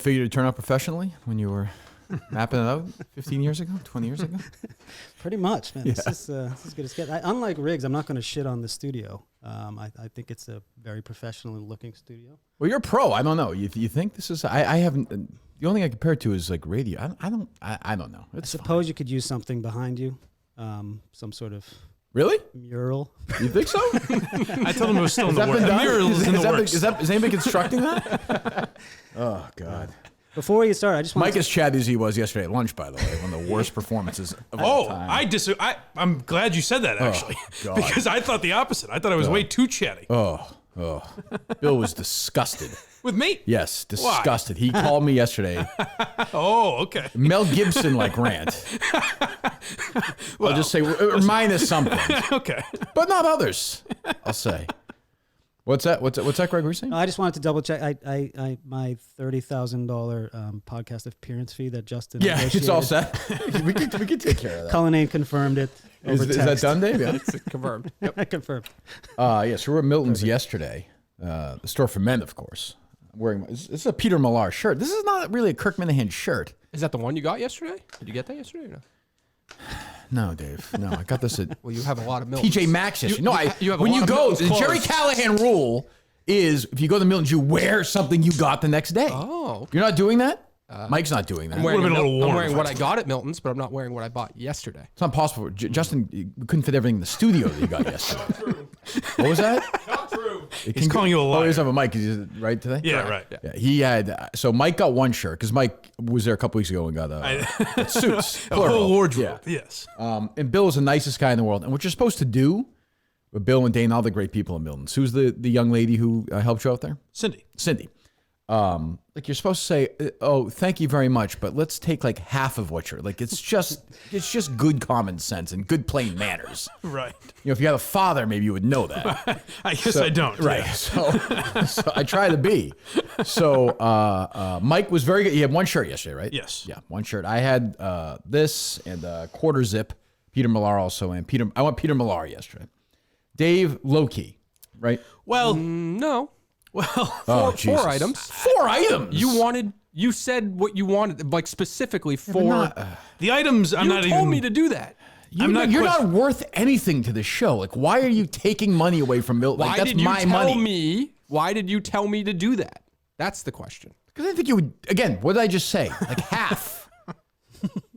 figured it'd turn out professionally when you were mapping it out 15 years ago, 20 years ago? Pretty much, man. Yeah. This is good as get. Unlike Riggs, I'm not going to shit on the studio. I think it's a very professionally looking studio. Well, you're a pro. I don't know. You think this is? I haven't. The only thing I compare it to is like radio. I don't know. I suppose you could use something behind you, some sort of. Really? Mural. You think so? I told him it was still in the works. Is anybody constructing that? Oh, God. Before we get started, I just want Mike as chatty as he was yesterday at lunch, by the way. One of the worst performances of all time. I'm glad you said that, actually. God. Because I thought the opposite. I thought I was way too chatty. Bill was disgusted. With me? Yes, disgusted. Why? He called me yesterday. Oh, okay. Mel Gibson-like rant. Well, I'll just say, minus something. Okay. But not others, I'll say. What's that, Greg, were you saying? No, I just wanted to double check. I my $30,000 podcast appearance fee that Justin negotiated. It's all set. we could take care of that. Callahan confirmed it. Is that done, Dave? Yeah. It's confirmed. Yep. Confirmed. Yes, we were at Milton's yesterday. The store for men, of course. This is a Peter Millar shirt. This is not really a Kirk Minahan shirt. Is that the one you got yesterday? Did you get that yesterday or no? No, Dave. No, I got this at. Well, you have a lot of Miltons. TJ Maxx. You have when you go, the Gerry Callahan rule is if you go to Milton's, you wear something you got the next day. Oh, okay. You're not doing that? Mike's not doing that. I'm wearing what I got at Milton's, but I'm not wearing what I bought yesterday. It's not possible. Justin, we couldn't fit everything in the studio that you got yesterday. Not true. What was that? Not true. He's calling you a liar. Oh, he's having Mike. Is right today? Yeah, right. Yeah, he had. So Mike got one shirt because Mike was there a couple weeks ago and got suits. A whole wardrobe. Yeah. Yes. And Bill is the nicest guy in the world. And what you're supposed to do with Bill and Dane, all the great people in Milton's. Who's the young lady who helped you out there? Cindy. Like you're supposed to say, oh, thank you very much, but let's take like half of what you're like. It's just good common sense and good plain manners. Right. You know, if you had a father, maybe you would know that. I guess I don't. Right. Yeah. So I try to be. So Mike was very good. He had one shirt yesterday, right? Yes. Yeah, one shirt. I had this and quarter zip. Peter Millar also, and I went Peter Millar yesterday. Dave, low key, right? Well, no. Well, four items. 4 items. You said what you wanted, like specifically four. The items. You told me to do that. You're not worth anything to the show. Like, why are you taking money away from Milton? Like, that's my money. Why did you tell me to do that? That's the question. Because I didn't think you would. Again, what did I just say? Like half.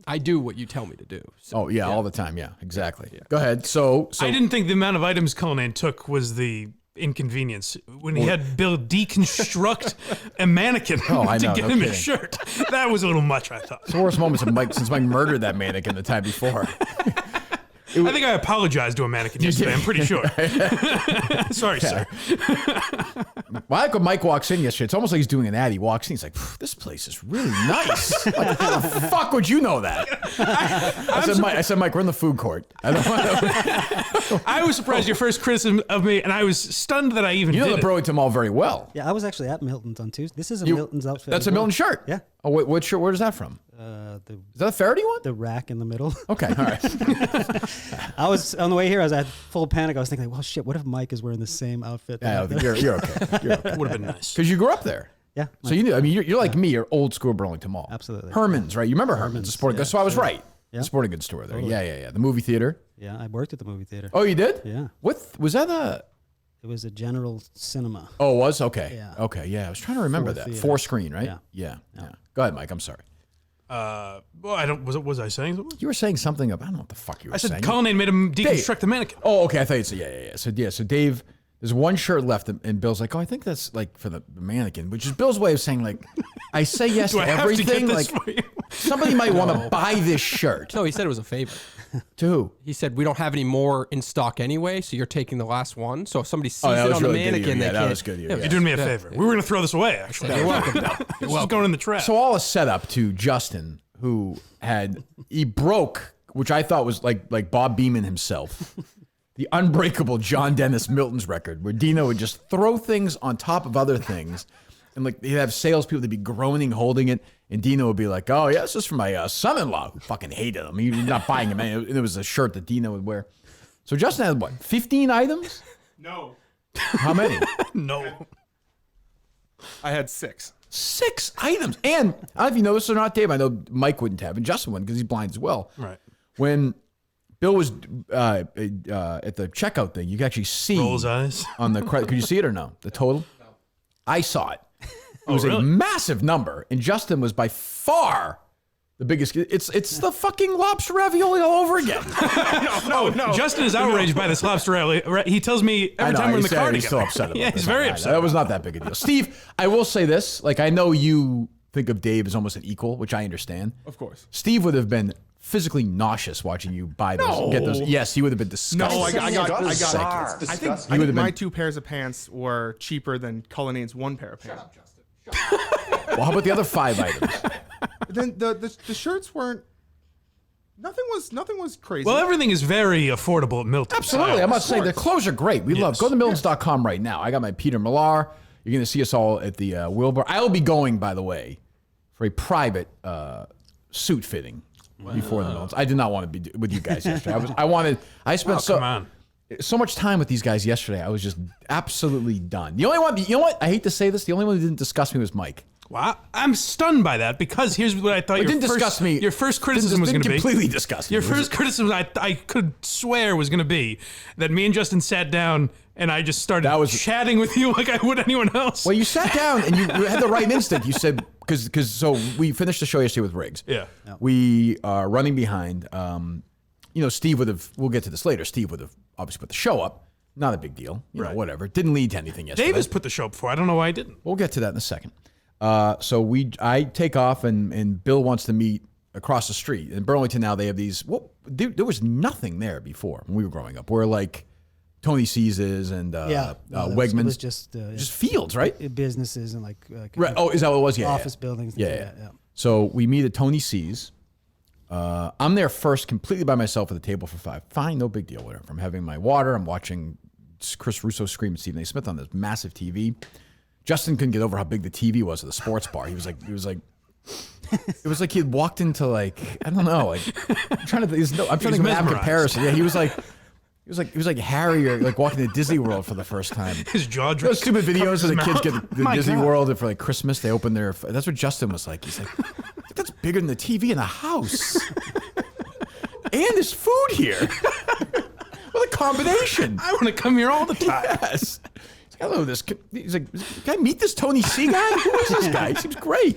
I do what you tell me to do. So, yeah, all the time. Yeah, exactly. Yeah. Go ahead. So I didn't think the amount of items Callahan took was the inconvenience when he had Bill deconstruct a mannequin to get him a shirt. That was a little much, I thought. It's the worst moments of Mike since Mike murdered that mannequin the time before. I think I apologized to a mannequin yesterday. I'm pretty sure. Sorry, sir. Well, I like when Mike walks in yesterday. It's almost like he's doing an ad. He walks in. He's like, this place is really nice. Like, how the fuck would you know that? I said, Mike, we're in the food court. I was surprised your first criticism of me, and I was stunned that I even did it. You know the Burlington Mall very well. Yeah, I was actually at Milton's on Tuesday. This is a Milton's outfit. That's a Milton shirt? Yeah. Oh, what shirt? Where is that from? Is that a Faraday one? The rack in the middle. Okay, all right. I was on the way here. I was at full panic. I was thinking, well, shit. What if Mike is wearing the same outfit? Yeah, you're okay. You're okay. Would have been nice because you grew up there. Yeah. So you knew. I mean, you're like me. You're old school Burlington Mall. Absolutely. Herman's, right? You remember Herman's? The sporting goods. So I was right. Yeah. The sporting goods store there. Totally. Yeah. The movie theater. Yeah, I worked at the movie theater. Oh, you did? Yeah. What was that? It was a general cinema. Oh, it was? Okay. Yeah. Okay. Yeah, I was trying to remember that. Theater. 4 screen, right? Yeah. Go ahead, Mike. I'm sorry. Well, I don't. Was I saying something? You were saying something about. I don't know what the fuck you were saying. I said Callahan made him deconstruct the mannequin. Oh, okay. I thought you said yeah. So Dave, there's one shirt left, and Bill's like, oh, I think that's like for the mannequin, which is Bill's way of saying like, I say yes to everything. Like somebody might want to buy this shirt. No, he said it was a favor. To who? He said we don't have any more in stock anyway, so you're taking the last one. So if somebody sees it on the mannequin, they can't. That was good. You're doing me a favor. We were going to throw this away. Actually, you're welcome. You're welcome. Going in the trash. So all is set up to Justin, who he broke, which I thought was like Bob Beeman himself, the unbreakable John Dennis Milton's record, where Dino would just throw things on top of other things, and like he'd have salespeople that'd be groaning, holding it, and Dino would be like, "Oh yeah, this is for my son-in-law who fucking hated him. He's not buying him." And it was a shirt that Dino would wear. So Justin had what, 15 items? No. How many? No. I had 6. 6 items. And I don't know if you know this or not, Dave. I know Mike wouldn't have, and Justin wouldn't because he's blind as well. Right. When Bill was at the checkout thing, you could actually see Roll his eyes. on the credit. Could you see it or no? The total? No. I saw it. It was really? a massive number, and Justin was by far the biggest. It's the fucking lobster ravioli all over again. No. Justin is outraged by this lobster ravioli. He tells me every time we're in the car he's together. still upset about Yeah, it. he's very upset. That was not that big a deal. Steve, I will say this. Like, I know you think of Dave as almost an equal, which I understand. Of course. Steve would have been physically nauseous watching you buy those, get those. Yes, he would have been disgusted. No, I got. Like, I think would've my been- 2 pairs of pants were cheaper than Culline's 1 pair of pants. Shut up, Justin. well, how about the other 5 items? Then the shirts weren't. Nothing was crazy. Well, everything is very affordable at Milton. Absolutely. I'm not saying the clothes are great. We love. Go to Miltons.com right now. I got my Peter Millar. You're going to see us all at the Wilbur. I will be going, by the way, for a private suit fitting before the Miltons. I did not want to be with you guys yesterday. I spent so much time with these guys yesterday. I was just absolutely done. The only one, you know what? I hate to say this. The only one who didn't discuss me was Mike. Wow, I'm stunned by that because here's what I thought. Discuss me. Your first criticism was going to be completely disgust me. Your first criticism, I could swear, was going to be that me and Justin sat down and I just started chatting with you like I would anyone else. Well, you sat down and you had the right instinct. You said because so we finished the show yesterday with Riggs. Yeah. We are running behind. Steve would have. We'll get to this later. Steve would have obviously put the show up. Not a big deal. You know, whatever. Didn't lead to anything yesterday. Davis put the show up before. I don't know why I didn't. We'll get to that in a second. So I take off and Bill wants to meet across the street. In Burlington now they have these. Well, there was nothing there before when we were growing up. Where like Tony C's and Wegmans. It was just fields, right? Businesses and like right. Oh, is that what it was? Yeah. Office buildings. Yeah. So we meet at Tony C's. I'm there first, completely by myself at the table for 5. Fine, no big deal. Whatever. I'm having my water. I'm watching Chris Russo scream at Stephen A. Smith on this massive TV. Justin couldn't get over how big the TV was at the sports bar. He was like, it was like he had walked into like, I don't know, like I'm trying to think of a comparison. Yeah, he was like Harry or like walking to Disney World for the first time. His jaw dropped. Those stupid videos where the kids get the Disney World and for like Christmas they open their. That's what Justin was like. He's like, that's bigger than the TV in the house. And there's food here. What a combination! I want to come here all the time. Yes. Hello, this. He's like, can I meet this Tony C guy? Who is this guy? He seems great.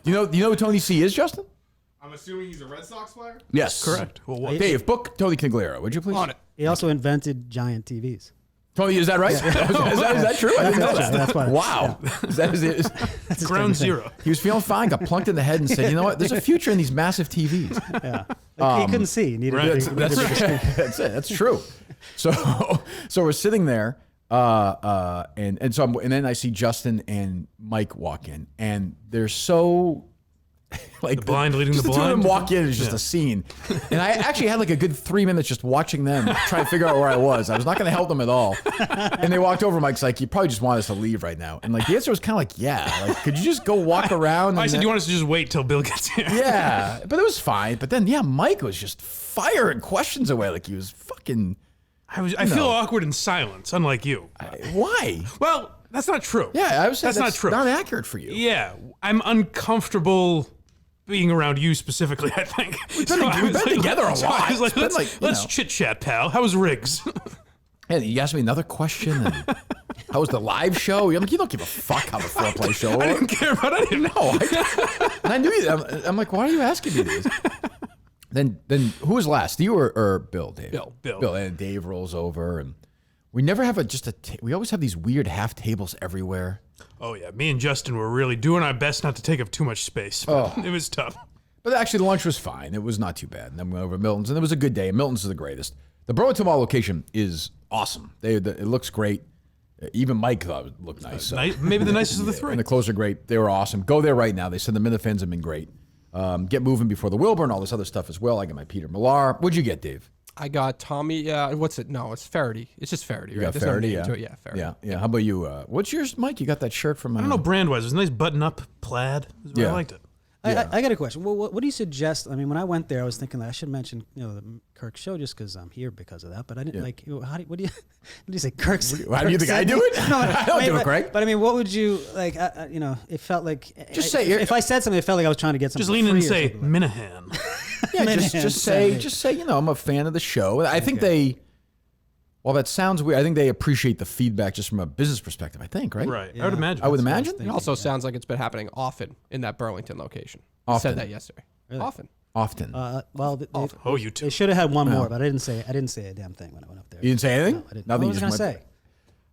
You know who Tony C is, Justin? I'm assuming he's a Red Sox player. Yes, correct. Well, Dave, book Tony Cagliero, would you please? On it. He also invented giant TVs. Tony, is that right? Yeah. Is that true? I didn't know that. That's why. Wow. Yeah. That's ground zero. He was feeling fine, got plunked in the head, and said, "You know what? There's a future in these massive TVs." Yeah. He couldn't see. He needed a big that's it. That's true. So we're sitting there. And then I see Justin and Mike walk in, and they're so like the blind leading the blind. The two of them walk in is just a scene, and I actually had like a good 3 minutes just watching them try to figure out where I was. I was not going to help them at all, and they walked over. Mike's like, "You probably just want us to leave right now," and like the answer was kind of like, "Yeah, like could you just go walk around?" I said, "You want us to just wait till Bill gets here?" Yeah, but it was fine. But then Mike was just firing questions away like he was fucking. I feel awkward in silence, unlike you. Why? Well, that's not true. Yeah, I was saying that's not true. Not accurate for you. Yeah, I'm uncomfortable being around you specifically. I think we've been together a lot. I was like, let's chit chat, pal. How was Riggs? And you asked me another question. And how was the live show? You're like, you don't give a fuck how the foreplay show. I didn't care about any of that. And I knew you. I'm like, why are you asking me this? Then who was last? You or Bill, Dave? Bill. And Dave rolls over, and we never have we always have these weird half tables everywhere. Oh yeah, me and Justin were really doing our best not to take up too much space. It was tough. But actually, the lunch was fine. It was not too bad. And then we went over to Milton's, and it was a good day. And Milton's is the greatest. The Burlington Mall location is awesome. It looks great. Even Mike thought it looked nice. So. Maybe the nicest of the three. And the clothes are great. They were awesome. Go there right now. They said the Minifans have been great. Get moving before the Wilbur and all this other stuff as well. I got my Peter Millar. What'd you get, Dave? I got Tommy. What's it? No, it's Faraday. It's just Faraday. You right? got Faraday, no name to it. Faraday. Yeah. How about you? What's yours, Mike? You got that shirt from? I don't know brand wise. It was a nice button up plaid. I liked it. I got a question. Well, what do you suggest? I mean, when I went there, I was thinking that I should mention, the Kirk show just because I'm here because of that. But I didn't what do you say, Kirk's? How do you think I do it? No, I don't do it, Greg. But I mean, what would you like? It felt like Just say if I said something, it felt like I was trying to get something. Just lean in and say like Minahan. Yeah, just say, I'm a fan of the show. I think well, that sounds weird. I think they appreciate the feedback just from a business perspective, I think, right? Right. Yeah. I would imagine. I would imagine. It also sounds like it's been happening often in that Burlington location. Often. Said that yesterday. Really? Often. Well, Oh, you too. they should have had one more, but I didn't say a damn thing when I went up there. You didn't say anything? No, I didn't. Nothing. What was I going to say?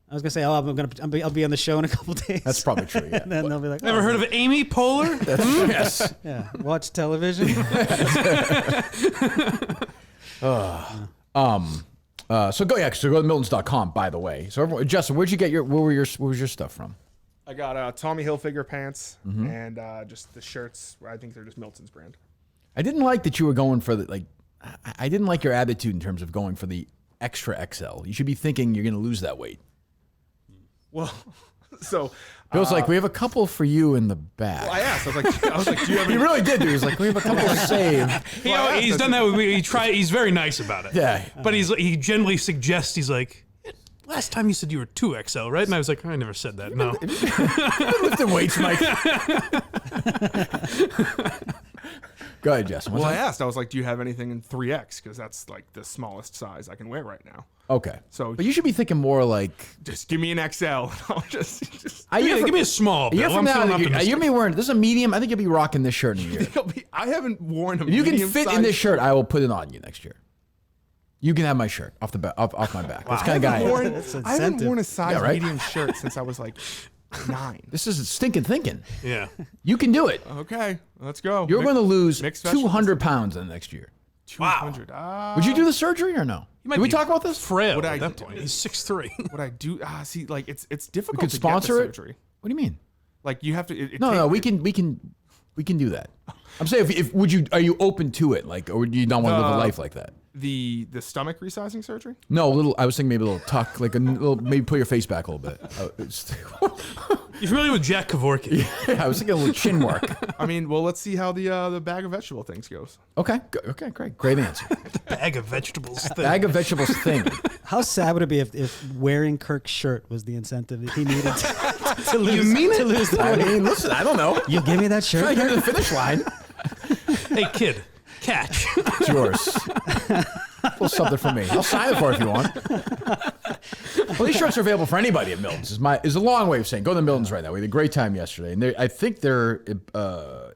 I was going to say, I'll be on the show in a couple days. That's probably true, yeah. And then they'll be like, Ever heard of Amy Poehler? Yes. Yeah, watch television. So go to Miltons.com, by the way. So everyone, Justin, where'd you get what was your stuff from? I got Tommy Hilfiger pants and just the shirts. I think they're just Milton's brand. I didn't like that you were going for I didn't like your attitude in terms of going for the extra XL. You should be thinking you're going to lose that weight. Well, so Bill's like, we have a couple for you in the back. I asked. I was like, do you have He any? really did. Dude. He was like, we have a couple to save. He's done that. He's very nice about it. Yeah. But he generally suggests, he's like, last time you said you were 2XL, right? And I was like, I never said that. No. Lifting weights, Mike. Go ahead, Justin. Well, I asked. I was like, do you have anything in 3X? Because that's like the smallest size I can wear right now. Okay. So, but you should be thinking more like, just give me an XL. I'll just Give me a small a year Bill. from I'm feeling now, optimistic. you'll be wearing this is a medium. I think you'll be rocking this shirt in a year. I haven't worn a If you can medium fit in size this shirt, I will put it on you next year. You can have my shirt off my back. That's the kind of guy I am. That's I haven't incentive. worn a size Yeah, right? medium shirt since I was like 9. This is stinking thinking. Yeah. You can do it. Okay, let's go. You're going to lose mixed vegetables. 200 pounds in the next year. 200. Would you do the surgery or no? He might Did we be talk about this? Frail Would at I that do- point. He's 6'3". What I do? See, like it's difficult We could to sponsor get it. the surgery. What do you mean? Like you have to. It No, we can do that. I'm saying, are you open to it? Like, or do you not want to live a life like that? The stomach resizing surgery. No, I was thinking maybe a little tuck, like maybe pull your face back a little bit. You familiar with Jack Kevorkian? Yeah, I was thinking a little chin work. I mean, well, let's see how the bag of vegetable things goes. Okay, great answer. Bag of vegetables thing. Bag of vegetables thing. How sad would it be if wearing Kirk's shirt was the incentive that he needed to lose? You mean it? To lose the I weight? mean, listen, I don't know. You give me that shirt. Try to get to Kirk? the finish line. Hey, kid, catch. It's yours. A little something for me. I'll sign it for it if you want. Well, these shirts are available for anybody at Milton's. Is a long way of saying go to Milton's right now. We had a great time yesterday, and I think they're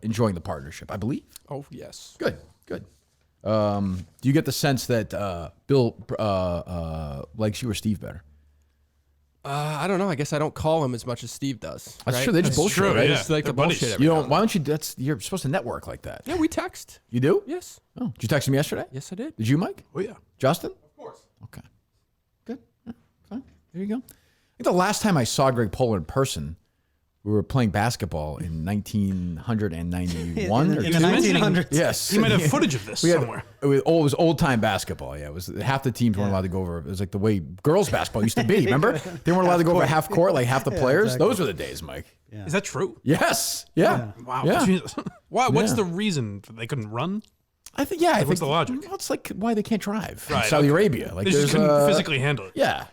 enjoying the partnership. I believe. Oh, yes. Good. Do you get the sense that Bill likes you or Steve better? I don't know. I guess I don't call him as much as Steve does. That's right? true. They just bullshit, true, right? yeah. Just like They're the bullshit. buddies. every You now don't. and Why don't you? You're supposed to network like that. then. Yeah, we text. You do? Yes. Oh, did you text him yesterday? Yes, I did. Did you, Mike? Oh, yeah. Justin? Of course. Okay. Good. Yeah, fine. There you go. I think the last time I saw Greg Poehler in person, we were playing basketball in 1991 in or the was mentioning- 1900s. Yes. He might have footage of this somewhere. It was old time basketball. Yeah, it was half the teams weren't allowed to go over. It was like the way girls basketball used to be. Remember, they weren't allowed to go over half court, like half the players. exactly. Those were the days, Mike. Is that true? Yes. Yeah. Wow. Yeah. Jesus. Why? What's Yeah. the reason they couldn't run? I think. Yeah. I think What's the logic? Well, it's like why they can't drive in Right, Saudi okay. Arabia. Like They just there's couldn't physically handle it. Yeah.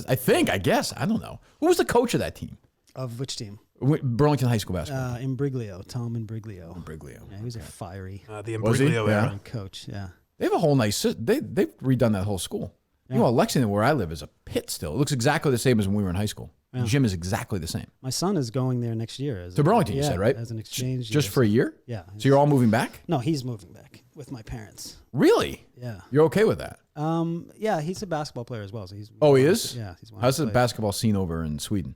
I think. I guess. I don't know. Who was the coach of that team? Of which team? Burlington High School basketball. Imbriglio, Tom Imbriglio. Briglio. Yeah, he was a fiery The Was he? Imbriglio Yeah. era. coach. Yeah. They have a whole nice. They've redone that whole school. You know, Lexington, where I live, is a pit still. It looks exactly the same as when we were in high school. The gym is exactly the same. My son is going there next year. As To Burlington, you said, right? As an exchange. Just year. for a year? Yeah. So you're all moving back? No, he's moving back with my parents. Really? Yeah. You're okay with that? Yeah, he's a basketball player as well. So he's. Oh, he is? Yeah, he's one. How's of the the basketball scene over in Sweden?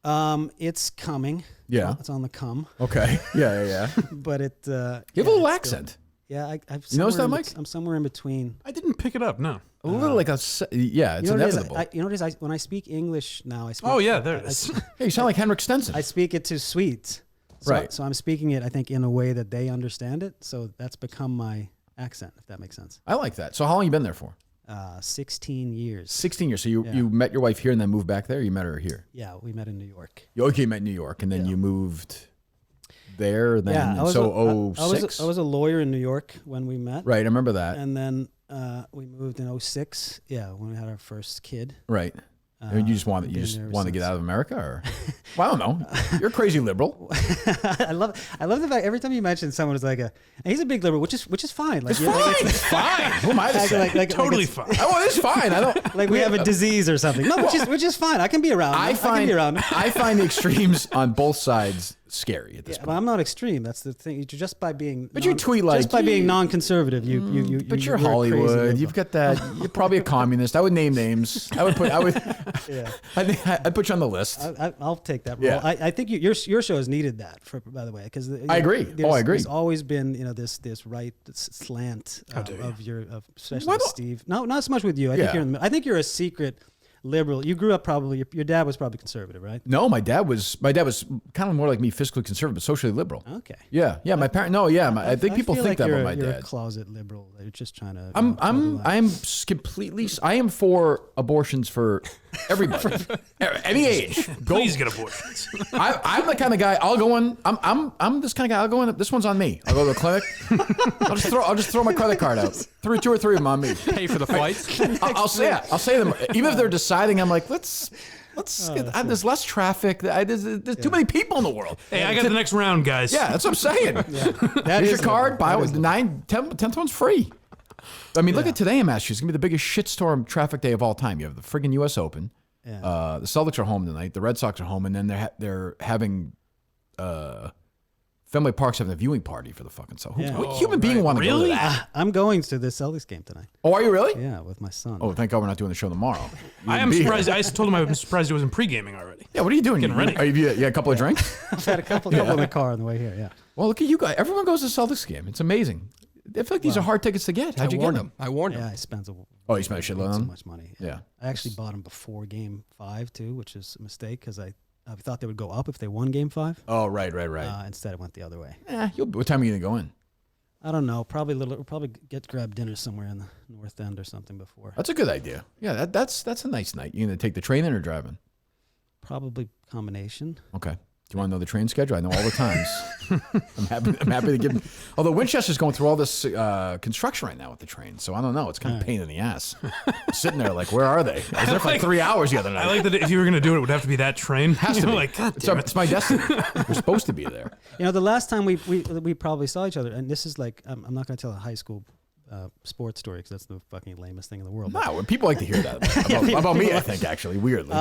It's coming. Yeah. It's on the come, Okay. Yeah. but it. You have yeah, a little it's accent. Yeah, I've. You notice that, somewhere in Mike? I'm somewhere in between. I didn't pick it up. No. A little like yeah, it's You know what it is? inevitable. You know what it is? When I speak English now, I speak. Oh yeah, there it is. Hey, you sound like Henrik Stenson. I speak it to Swedes. So, Right. So I'm speaking it, I think, in a way that they understand it. So that's become my accent, if that makes sense. I like that. So how long you been there for? 16 years. 16 years. So you Yeah. you met your wife here and then moved back there? Or you met her here? Yeah, we met in New York. You met in New York and then you moved there then. Yeah, I was I was a lawyer in New York when we met. Right, I remember that. And then we moved in 06. Yeah, when we had our first kid. Right. You just want to get out of America, or well, I don't know. You're a crazy liberal. I love the fact every time you mention someone is like and he's a big liberal, which is fine. Like, It's fine. Who am I to say? Totally fine. Oh, it's fine. I don't like we have a disease or something. No, which is fine. I can be around. I can be around. I find the extremes on both sides scary at this point. But I'm not extreme. That's the thing. Just by being you tweet like just by being non-conservative, you. But you're Hollywood. You've got that. You're probably a communist. I would name names. Yeah. I'd put you on the list. I'll take that role. Yeah. I think your show has needed that. By the way, because I agree. I agree. There's always been this right slant of especially with Steve. No, not so much with you. I think you're a secret liberal. You grew up probably. Your dad was probably conservative, right? No, my dad was kind of more like me, fiscally conservative, but socially liberal. Okay. Yeah. My parent. No. Yeah. I think people think that about my you're dad. A closet liberal. You're just trying to. I am for abortions for everybody, any age. Please get abortions. I'm the kind of guy. I'll go in. I'm this kind of guy. I'll go in. This one's on me. I'll go to the clinic. I'll just throw my credit card out. Two or three of them on me. Pay for the flights. I'll say to them, even if they're deciding, I'm like, let's get. There's less traffic. There's too many people in the world. Hey, I got the next round, guys. Yeah, that's what I'm saying. Here's your card. Buy it with 10th one's free. I mean, look at today in Massachusetts. It's going to be the biggest shitstorm traffic day of all time. You have the friggin' U.S. Open. Yeah. The Celtics are home tonight. The Red Sox are home. And then they're having Fenway Park's having a viewing party for the fucking Celtics. What human being want to go to that? I'm going to the Celtics game tonight. Oh, are you really? Yeah, with my son. Oh, thank God we're not doing the show tomorrow. I am surprised. I told him I was surprised he wasn't pre-gaming already. Yeah, what are you doing? Getting ready. You had a couple of drinks? I've had a couple in the car on the way here, yeah. Well, look at you guys. Everyone goes to the Celtics game. It's amazing. I feel like these are hard tickets to get. How'd you get them? I warned him. Yeah, I spent you spent a shitload on so them? much money. Yeah. I actually bought them before Game 5 too, which is a mistake because I thought they would go up if they won Game 5. Oh, right. Instead, it went the other way. Yeah, what time are you gonna go in? I don't know. Probably grab dinner somewhere in the North End or something before. That's a good idea. Yeah, that's a nice night. You gonna take the train in or driving? Probably combination. Okay. Do you want to know the train schedule? I know all the times. I'm happy to give them. Although Winchester's going through all this construction right now with the train, so I don't know. It's kind of a pain in the ass. I'm sitting there like, where are they? I was there for like 3 hours the other night. I like that if you were going to do it, it would have to be that train. Has to be. Like, God damn it. It's my destiny. We're supposed to be there. The last time we probably saw each other, and this is like, I'm not going to tell a high school sports story because that's the fucking lamest thing in the world. No, when people like to hear that about me, I think, actually, weirdly.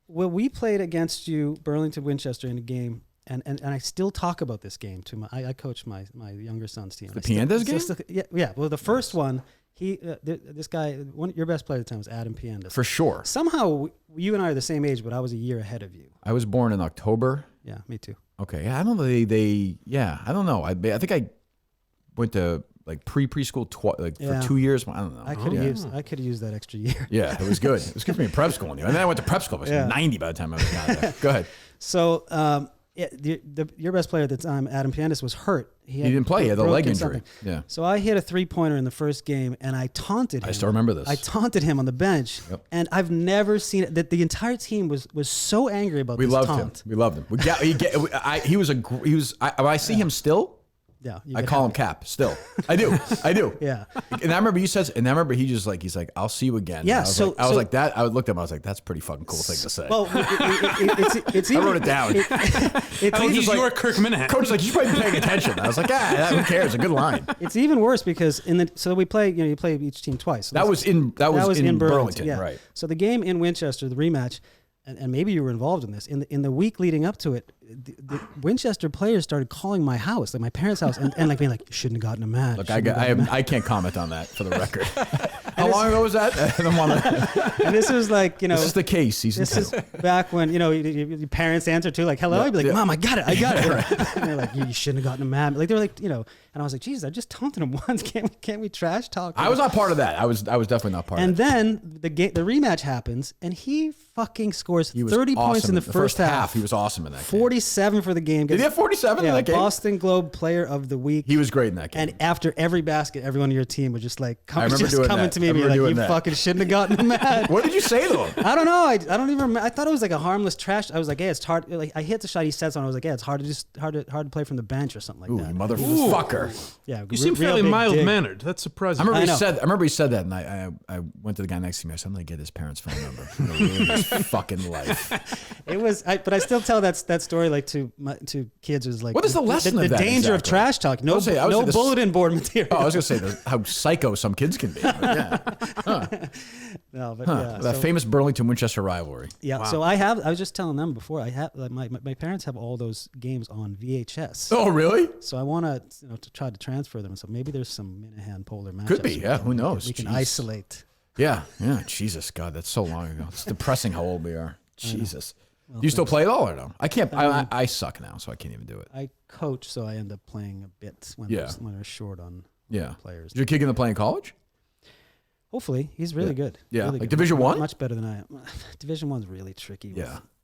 Well, we played against you, Burlington Winchester, in a game, and I still talk about this game to I coach my younger son's team. The Piendas game? Yeah. Well, the first one, this guy, your best player at the time was Adam Piendas. For sure. Somehow, you and I are the same age, but I was a year ahead of you. I was born in October. Yeah, me too. Okay. Yeah, I don't know. I don't know. I think I went to like preschool for 2 years. I don't know. I could have used that extra year. Yeah, it was good. It was good for me in prep school. And then I went to prep school. I was 90 by the time I was down there. Go ahead. So, your best player at the time, Adam Piendas, was hurt. He didn't play. He had a leg injury. Yeah. So I hit a 3-pointer in the first game, and I taunted him. I still remember this. I taunted him on the bench, and I've never seen it. That the entire team was so angry about this taunt. We loved him. I see him still. Yeah, I call him Cap still. I do. Yeah. And I remember he's like, I'll see you again. Yeah. I was like that. I looked at him. I was like, that's a pretty fucking cool thing to say. Well, it's I wrote it down. He's your Kirk Minahan. Coach is like, you should probably be paying attention. I was like, who cares? A good line. It's even worse because so we play. You play each team twice. So that was in Burlington, yeah. Right? So the game in Winchester, the rematch. And maybe you were involved in this. In the week leading up to it, the Winchester players started calling my house, like my parents' house, and like being like, "You shouldn't have gotten a match." Look, I can't comment on that for the record. How long ago was that? And this was like, this is the case. This is back when your parents answer too, like, "Hello," I'd be like, "Mom, I got it." And they're like, "You shouldn't have gotten a match." Like they were like, and I was like, "Jesus, I just taunted him once. Can't we trash talk?" I was not part of that. I was definitely not part of it. And then the rematch happens, and he fucking scores 30 points in the first half. He was awesome in that game. 47 for the game. Did he have 47 in that game? Boston Globe Player of the Week. He was great in that game. And after every basket, everyone on your team was just like, coming to me when we were doing that. You fucking shouldn't have gotten him mad. What did you say to him? I don't know. I don't even remember. I thought it was like a harmless trash. I was like, hey, it's hard. Like I hit the shot. He said something. I was like, yeah, it's hard to play from the bench or something like that. You motherfucker. Yeah, You seem fairly mild-mannered. That's surprising. I remember he said that, and I went to the guy next to me. I said, I'm going to get his parents' phone number. I'm gonna ruin his fucking life. It was, but I still tell that story like to kids. Is like, what is the lesson of that? The danger of trash talk. No bulletin board material. Oh, I was going to say how psycho some kids can be. But yeah. No, but yeah. That famous Burlington-Winchester rivalry. Yeah. Wow. So I was just telling them before. I have my parents have all those games on VHS. Oh, really? So I want to try to transfer them. So maybe there's some Minahan Poehler matchups. Could be. Yeah. Who knows? We can isolate. Yeah. Yeah. Jesus, God, that's so long ago. It's depressing how old we are. Jesus. Well, do you still play it all or no? I can't. I suck now, so I can't even do it. I coach, so I end up playing a bit when we're short on players. Is your kid going to play in college? Hopefully, he's really good. Yeah, really like good. Division I? Much better than I am. Division I's really tricky.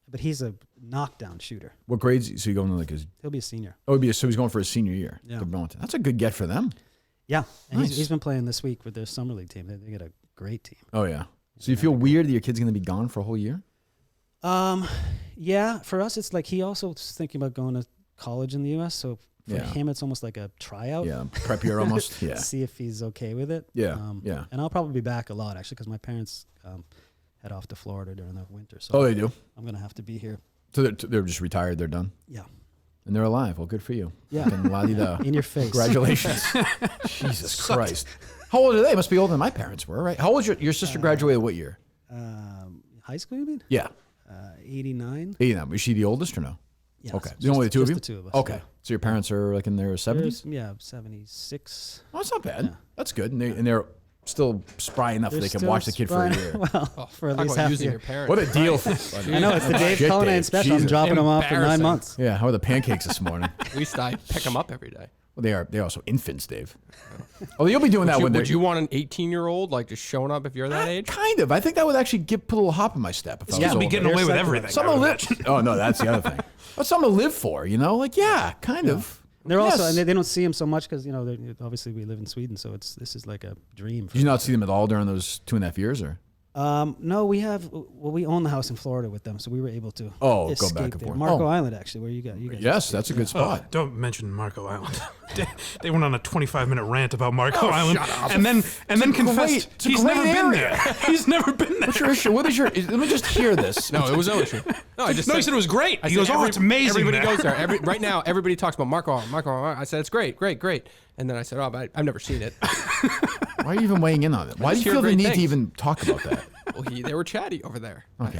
But he's a knockdown shooter. What grades? So you going to like his? He'll be a senior. Oh, so he's going for his senior year. Yeah, that's a good get for them. Yeah, and nice. he's been playing this week with their summer league team. They get a great team. Oh yeah. So you feel weird that your kid's going to be gone for a whole year? Yeah. For us, it's like he also is thinking about going to college in the U.S. So for him, it's almost like a tryout. Yeah, prep year almost. Yeah. See if he's okay with it. Yeah. Yeah. And I'll probably be back a lot actually because my parents head off to Florida during the winter. So they do. I'm gonna have to be here. So they're just retired. They're done. Yeah. And they're alive. Well, good for you. Yeah. La-di-da. In your face. Congratulations. Jesus Christ. How old are they? Must be older than my parents were, right? How old is your sister? Graduated what year? High school, you mean? Yeah. 89. 89. Was she the oldest or no? Yeah. Okay. The only two of you? The two of us. Okay. Yeah. So your parents are like in their 70s? Yeah, 76. Oh, that's not bad. Yeah. That's good. And they're still spry enough that they can watch the kid for a year. Well, for at least half a year. Your parents. What a deal. I know, it's the Dave Callahan special. I'm dropping them off for 9 months. Yeah, how are the pancakes this morning? At least I pick them up every day. Well, they're also infants, Dave. Oh, you'll be doing that when would you want an 18-year-old like just showing up if you're that age? Kind of. I think that would actually put a little hop in my step. If I was be getting away with everything. Something to live. Oh no, that's the other thing. But something to live for, like kind of. They're also, and they don't see him so much because obviously we live in Sweden, so this is like a dream. Did you not see them at all during those 2.5 years, or? No, we own the house in Florida with them, so we were able to go back and forth. Marco Island, actually, where you guys. Yes, that's a good spot. Oh, don't mention Marco Island. They went on a 25-minute rant about Marco Island, and then confessed he's never been there. He's never been there. What's your issue? What is your? Let me just hear this. No, it was no issue. No, he said it was great. He goes, it's amazing. Everybody goes there. Right now, everybody talks about Marco Island. I said it's great. And then I said, but I've never seen it. Why are you even weighing in on it? Why do you feel the need to even talk about that? Well, they were chatty over there. Okay.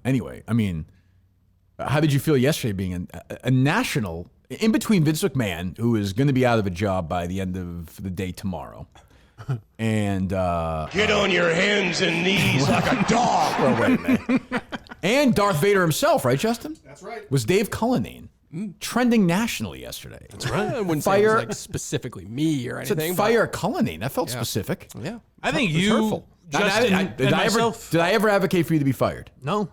Anyway, I mean, how did you feel yesterday being a national in between Vince McMahon, who is going to be out of a job by the end of the day tomorrow, and get on your hands and knees like a dog. Well, wait a minute. And Darth Vader himself, right, Justin? That's right. Was Dave Cullinane. Trending nationally yesterday. That's right. I wouldn't say it was like specifically me or anything. Fire Cullinane. That felt specific. Yeah. I think you, Justin, did I ever advocate for you to be fired? No.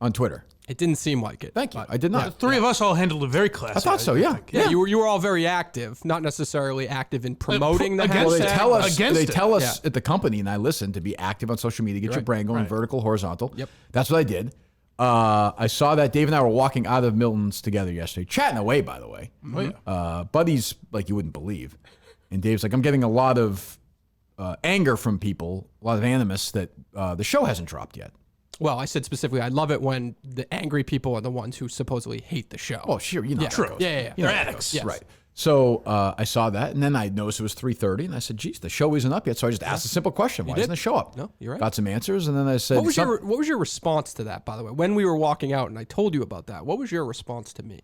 On Twitter? It didn't seem like it. Thank you. I did not. The three of us all handled it very classy. I thought so, yeah. Yeah, you were all very active, not necessarily active in promoting the hashtag. Well, they tell us at the company, and I listen, to be active on social media, get your brain going, vertical, horizontal. Yep. That's what I did. I saw that Dave and I were walking out of Milton's together yesterday, chatting away, by the way. Oh, yeah. Buddies like you wouldn't believe. And Dave's like, I'm getting a lot of anger from people, a lot of animus that the show hasn't dropped yet. Well, I said specifically, I love it when the angry people are the ones who supposedly hate the show. Oh, sure. You know. True. Yeah. They're addicts. Yes. Right. So I saw that, and then I noticed it was 3:30, and I said, geez, the show isn't up yet. So I just asked a simple question. Why isn't the show up? No, you're right. Got some answers, and then I said... What was your response to that, by the way? When we were walking out and I told you about that, what was your response to me?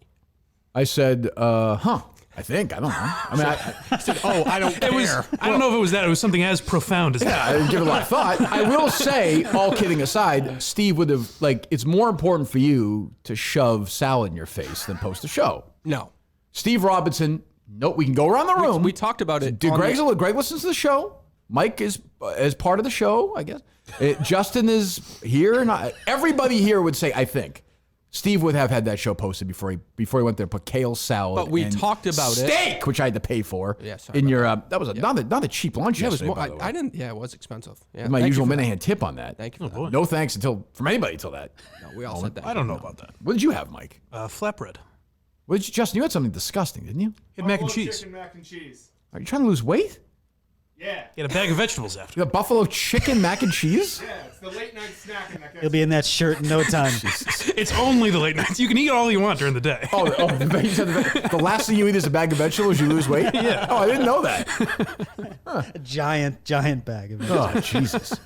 I said, I think. I don't know. I mean, I said, I don't care. I don't know if it was that. It was something as profound as that. I didn't give it a lot of thought. I will say, all kidding aside, Steve would have, it's more important for you to shove Sal in your face than post a show. No. Steve Robinson... No, we can go around the room. We talked about it. Greg listens to the show. Mike is as part of the show, I guess. Justin is here. Everybody here would say, I think. Steve would have had that show posted before he went there. Put kale salad. But we and talked about steak, which I had to pay for. Yeah, sorry in your that was not a cheap lunch. Yeah, it was yesterday, more, by the way. I didn't. Yeah, it was expensive. Yeah, My thank usual you for Minahan tip on that. Thank you for that. boy. No thanks from anybody until that. No, we all said that. I don't know about that. What did you have, Mike? Flatbread. What did you, Justin? You had something disgusting, didn't you? He had mac and Buffalo cheese. chicken, mac and cheese. Are you trying to lose weight? Yeah. He had a bag of vegetables after. You got buffalo chicken mac and cheese? Yeah, it's the late night snacking that gets He'll be in that shirt in no time. It's only the late nights. You can eat all you want during the day. The last thing you eat is a bag of vegetables, you lose weight? Yeah. Oh, I didn't know that. A giant bag of it. Oh, Jesus.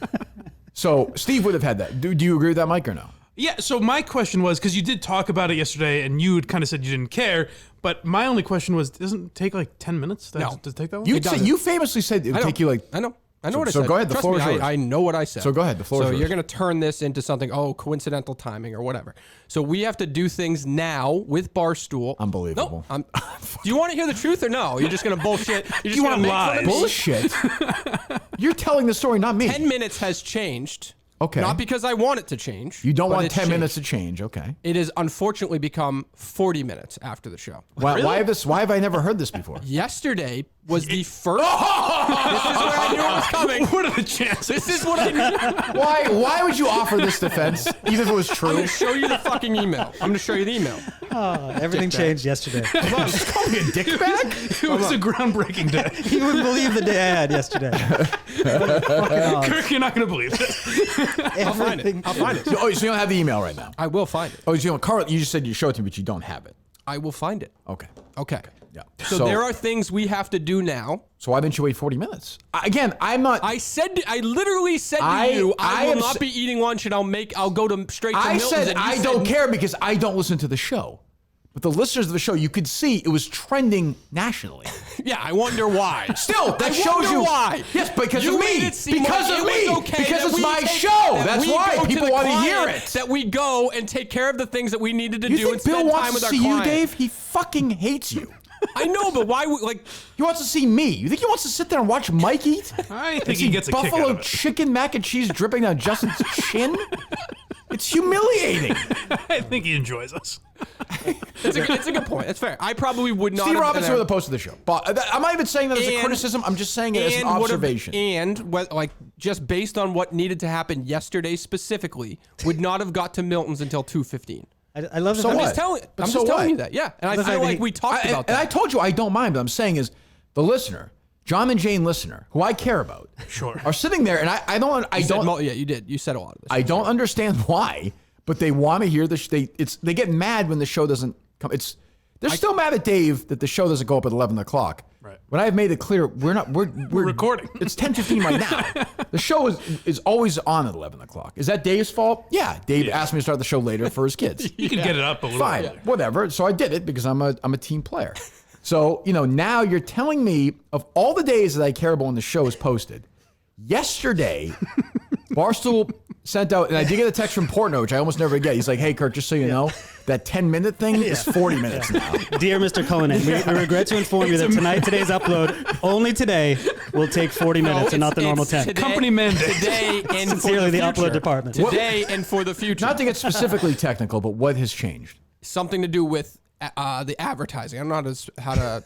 So Steve would have had that. Do you agree with that, Mike, or no? Yeah, so my question was, because you did talk about it yesterday, and you had kind of said you didn't care, but my only question was, doesn't it take like 10 minutes? Does it take that long? You famously said it would take you like... I know So- what I so said. go ahead, the Trust floor me, is yours. I know what I said. So go ahead, the floor is So yours. you're going to turn this into something, coincidental timing or whatever. So we have to do things now with Barstool. Unbelievable. No, do you want to hear the truth or no? You're just going to bullshit. You're just You going to wanna lie. Bullshit. You're telling the story, not me. 10 minutes has changed. Okay. Not because I want it to change. You don't but want it's 10 changed. minutes to change. Okay. It has unfortunately become 40 minutes after the show. Why have I never heard this before? Yesterday was the first. This is where I knew it was coming. What are the chances? This is what I knew. Why would you offer this defense, even if it was I'm true? going to show you the fucking email. I'm going to show you the email. Everything changed yesterday. Just call me a dickbag? It was a groundbreaking day. You wouldn't believe the day I had yesterday. Kirk, you're not going to believe it. I'll find it. I'll find it. So you don't have the email right now? I will find it. Oh, so Carl, you just said you showed it to me, but you don't have it. I will find it. Okay. Okay. Yeah. So there are things we have to do now. So why didn't you wait 40 minutes? Again, I'm not. I literally said to you, I will not be eating lunch and I'll go straight to I Milton's. said and you I don't care because I don't listen to the show. But the listeners of the show, you could see it was trending nationally. Yeah, I wonder why. Still, that I shows wonder you why. Yes, because You of made me. it seem Because like of it me. was okay Because that it's we my take- show. that That's we why go to people the want to hear client, it. That we go and take care of the things that we needed to You do and think Bill spend time wants with to our see client. you, Dave? He fucking hates you. I know, but why? He wants to see me. You think he wants to sit there and watch Mike eat? I think And he see gets a kick out buffalo of it. chicken mac and cheese dripping down Justin's chin? It's humiliating. I think he enjoys us. It's a good point. It's fair. I probably would not. Steve have Robinson been with the post of the show. But I'm not even saying that as a criticism. I'm just saying it as an observation. Just based on what needed to happen yesterday specifically, would not have got to Milton's until 2:15. I love the So fact what? I'm just telling. But I'm so just telling what? you that. Yeah, and I The feel fact that like he- we talked about And I that. told you I don't mind, but I'm saying is the listener, John and Jane listener, who I care about, Sure. are sitting there, and I don't. Yeah, you did. You said a lot of this. I don't understand why, but they want to hear this. They get mad when the show doesn't come. They're still mad at Dave that the show doesn't go up at 11 o'clock. Right. When I've made it clear, we're recording. It's 10:15 right now. The show is always on at 11 o'clock. Is that Dave's fault? Yeah, Dave asked me to start the show later for his kids. You can get it up a little Fine, earlier. whatever. So I did it because I'm a team player. So now you're telling me of all the days that I care about when the show is posted. Yesterday, Barstool sent out, and I did get a text from Portnoy, which I almost never get. He's like, "Hey, Kirk, just so you know, that 10-minute thing is 40 minutes now." Dear Mr. Conan, we regret to inform you that today's upload, only today, will take 40 minutes and not the normal 10. Today, Company mandate. Today and Sincerely, for the the upload future. department. Today and for the future. Not to get specifically technical, but what has changed? Something to do with the advertising. I don't know how to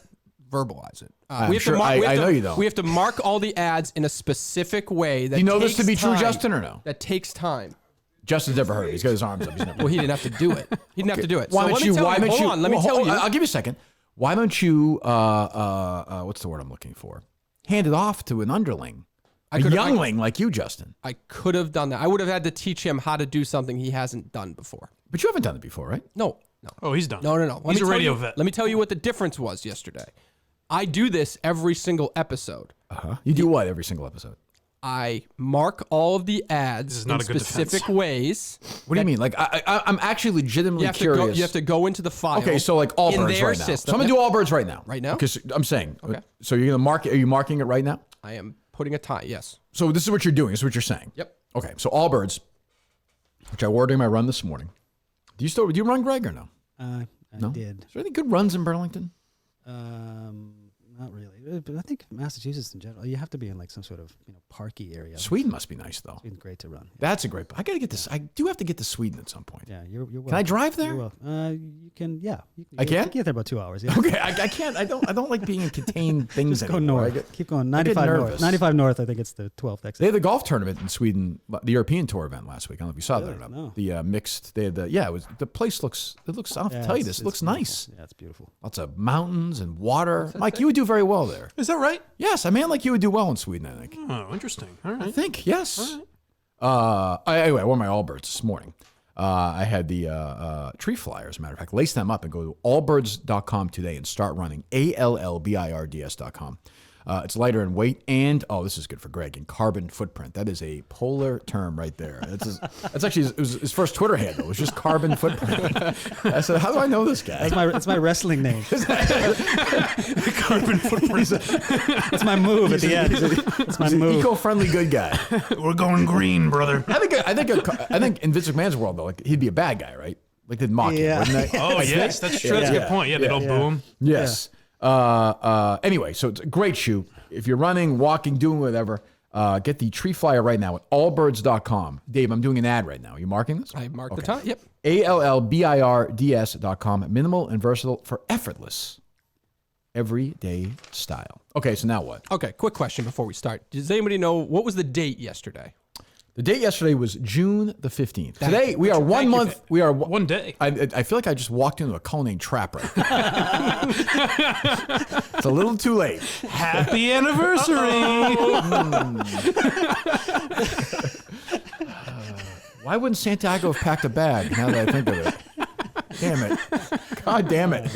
verbalize it. I'm sure- I know you don't. We have to mark all the ads in a specific way. That Do you know this to takes be true, time. Justin, or no? That takes time. Justin's never heard it. He's got his arms up. He's never. Well, he didn't have to do it. He didn't have to do it. Why so don't let you? me tell Why you. don't Hold you? on. Let me well, tell you. I'll give you a second. Why don't you? What's the word I'm looking for? Hand it off to an underling, a youngling like you, Justin. I could have done that. I would have had to teach him how to do something he hasn't done before. But you haven't done it before, right? No. Oh, he's done. No. He's a radio vet. Let me tell you what the difference was yesterday. I do this every single episode. You do what every single episode? I mark all of the ads is not in a good specific defense. ways. What do you mean? Like I'm actually legitimately You have curious. you have to go into the file. Okay, so like Allbirds in their right now. system. So I'm gonna do Allbirds right now. Right now? Because I'm saying. Okay. So you're gonna mark it. Are you marking it right now? I am putting a time. Yes. So this is what you're doing. This is what you're saying. Yep. Okay. So Allbirds, which I wore during my run this morning. Do you run, Greg, or no? I No? did. Is there any good runs in Burlington? Not really. But I think Massachusetts in general, you have to be in like some sort of parky area. Sweden must be nice though. Sweden's great to run. Yeah. That's a great. I gotta get this. I do have to get to Sweden at some point. Yeah, you're welcome. Can I drive there? You're you can. Yeah, I can. You can get there about 2 hours. Yeah. Okay, I can't. I don't like being in contained things. Just go anymore. north. Keep going. 95 north. 95 north. I think it's the 12th exit. They had the golf tournament in Sweden, the European Tour event last week. I don't know if you saw that or not. No. The mixed. They had the it was the place looks. It looks. I'll have to tell you this. It looks beautiful. nice. Yeah, it's beautiful. Lots of mountains and water. Mike, you would do very well there. Is that right? Yes, a man like you would do well in Sweden, I think. Oh, interesting. All right. I think, yes. Anyway, I wore my Allbirds this morning. I had the tree flyers, as a matter of fact. Lace them up and go to allbirds.com today and start running. ALLBIRDS.com. It's lighter in weight and, this is good for Greg, in carbon footprint. That is a polar term right there. That's actually his first Twitter handle. It was just carbon footprint. I said, how do I know this guy? It's my wrestling name. Carbon footprint. It's my move at the end. It's my move. Eco-friendly good guy. We're going green, brother. I think in Vince McMahon's world, though, like he'd be a bad guy, right? Like they'd mock him, wouldn't they? Oh, yes, that's true. That's a good point. Yeah, they don't boo him. Yes. Anyway, so it's a great shoe. If you're running, walking, doing whatever, get the tree flyer right now at allbirds.com. Dave, I'm doing an ad right now. Are you marking this? I marked the time. Yep. ALLBIRDS.com. Minimal and versatile for effortless everyday style. Okay, so now what? Okay, quick question before we start. Does anybody know what was the date yesterday? The date yesterday was June the 15th. Today, we are 1 month. We are one day. I feel like I just walked into a culinary trap right now. It's a little too late. Happy anniversary. Why wouldn't Santiago have packed a bag now that I think of it? Damn it. God damn it.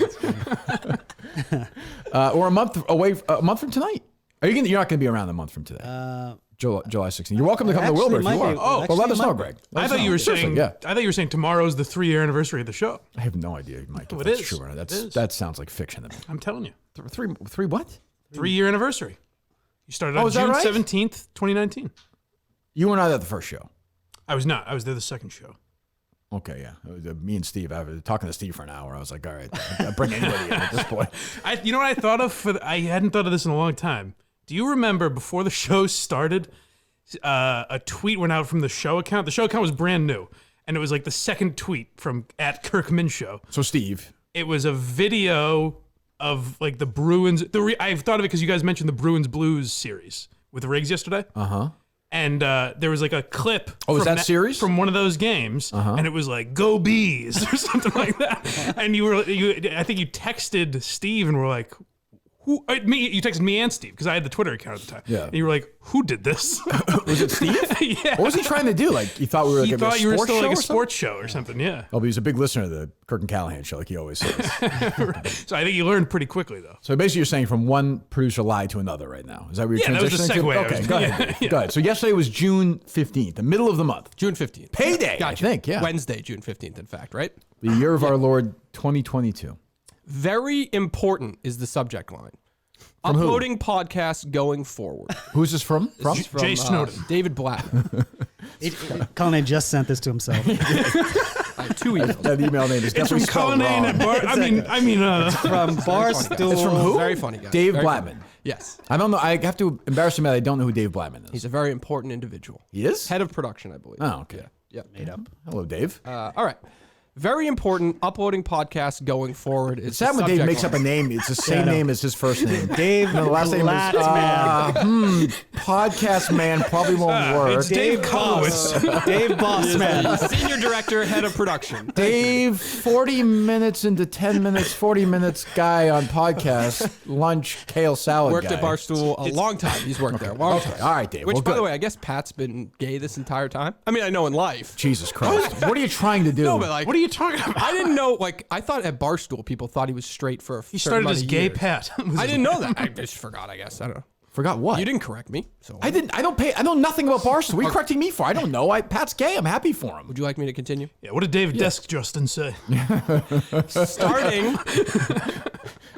Or a month from tonight. You're not going to be around a month from today. July 16th. You're welcome to come to Wilbur if you want. Well, let us know, Greg. I thought you were saying. I thought you were saying tomorrow's the 3-year anniversary of the show. I have no idea, Mike. If it that's is. true or not. It is. That sounds like fiction to me. I'm telling you. Three what? 3-year anniversary. You started on is that June right? 17th, 2019. You were not at the first show. I was not. I was there the second show. Okay, yeah. Me and Steve. I was talking to Steve for an hour. I was like, all right, I'll bring anybody in at this point. You know what I thought of? I hadn't thought of this in a long time. Do you remember before the show started, a tweet went out from the show account? The show account was brand new, and it was like the second tweet from @Kirk Show. So Steve. It was a video of like the Bruins. I've thought of it because you guys mentioned the Bruins Blues series with Riggs yesterday. Uh-huh. And there was like a clip. Oh, is that series? From one of those games, and it was like "Go Bees" or something like that. And I think you texted Steve and were like, "Who?" You texted me and Steve because I had the Twitter account at the time. Yeah. And you were like, "Who did this?" Was it Steve? Yeah. What was he trying to do? Like he thought we were like He a thought you were sports still show like a or sports show or something. Yeah. Oh, but he's a big listener to the Kirk and Callahan show, like he always says. So I think you learned pretty quickly though. So basically, you're saying from one producer lie to another right now. Is that what you're Yeah, that was the transitioning to? segue I Okay, was- go ahead. Dave. Go ahead. So yesterday was June 15th, the middle of the month. June 15th. Payday, Gotcha. I think, yeah. Wednesday, June 15th, in fact, right? The year of our Lord 2022. Very important is the subject line. From who? Uploading podcasts going forward. Who's this from? From? This is from, Jay Snowden. David Blattman. Colin just sent this to himself. I have 2 emails. That email name is It's from definitely spelled Callahan wrong. at Bar. I mean. From Barstool. It's from who? Very funny guy. Dave Very Blattman. funny. Yes. I don't know. I have to embarrass him that I don't know who Dave Blattman is. He's a very important individual. He is? Head of production, I believe. Oh, okay. Yeah. Made up. Hello, Dave. All right. Very important. Uploading podcasts going forward. It's sad when Dave makes up a name. It's the same name as his first name. Dave No, the last name is Blattman. Podcast man probably won't work. It's Dave Kolowitz. Dave Bossman. Senior director, head of production. Dave, 40 minutes into 10 minutes, 40 minutes guy on podcast, lunch, kale salad Worked guy. at Barstool a long time. He's worked there a long time. All right, Dave. Which, well, by good. the way, I guess Pat's been gay this entire time. I mean, I know in life. Jesus Christ. What are you trying to do? No, but like, What are you talking about? I didn't know. Like, I thought at Barstool people thought he was straight for a He certain started amount as of gay years. Pat. I didn't know that. I just forgot. I guess I don't know. Forgot what? You didn't correct me. So I didn't. I know nothing about Barstool. What are you correcting me for? I don't know. Pat's gay. I'm happy for him. Would you like me to continue? Yeah, what did David Desk Justin say? Starting.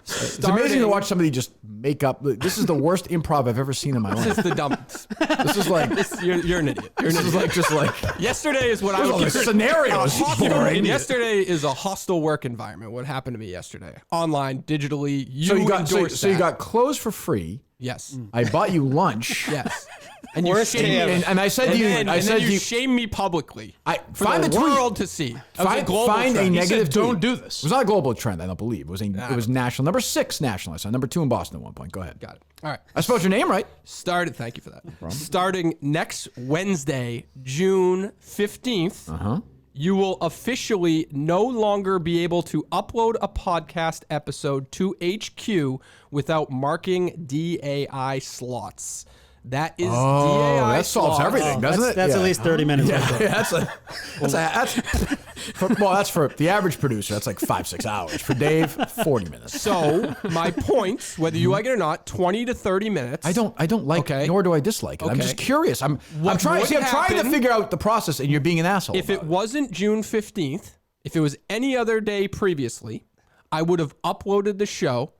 It's amazing to watch somebody just make up. This is the worst improv I've ever seen in my life. This is the dumbest. This is like You're an idiot. You're an this is idiot. like just like Yesterday is what I all would the consider scenarios. a hostile- Boring. Yesterday is a hostile work environment. What happened to me yesterday? Online, digitally. So you got endorsed so you that. got clothes for free. Yes. I bought you lunch. Yes. And you Worst shamed day me. ever. And I said to you, And then you shamed me publicly. For For the the tweet. world to see. That was a Find, global find a trend. He negative said, tweet. don't do It this. was not a global trend, I don't believe. It was national. Number 6 national. I saw number 2 in Boston at one point. Go ahead. Got it. All right. I spelled your name right. Thank you for that. Starting next Wednesday, June 15th, you will officially no longer be able to upload a podcast episode to HQ without marking DAI slots. That is DAI that solves slots. everything, doesn't it? That's Yeah. at least 30 minutes. Yeah, right there. that's for the average producer. That's like 5-6 hours. For Dave, 40 minutes. So my points, whether you like it or not, 20 to 30 minutes. I don't like Okay. it, nor do I dislike it. I'm Okay. just curious. I'm What trying would to happen figure out the process, and you're being an asshole. If it about wasn't June 15th, if it was any other day previously, I would have uploaded the show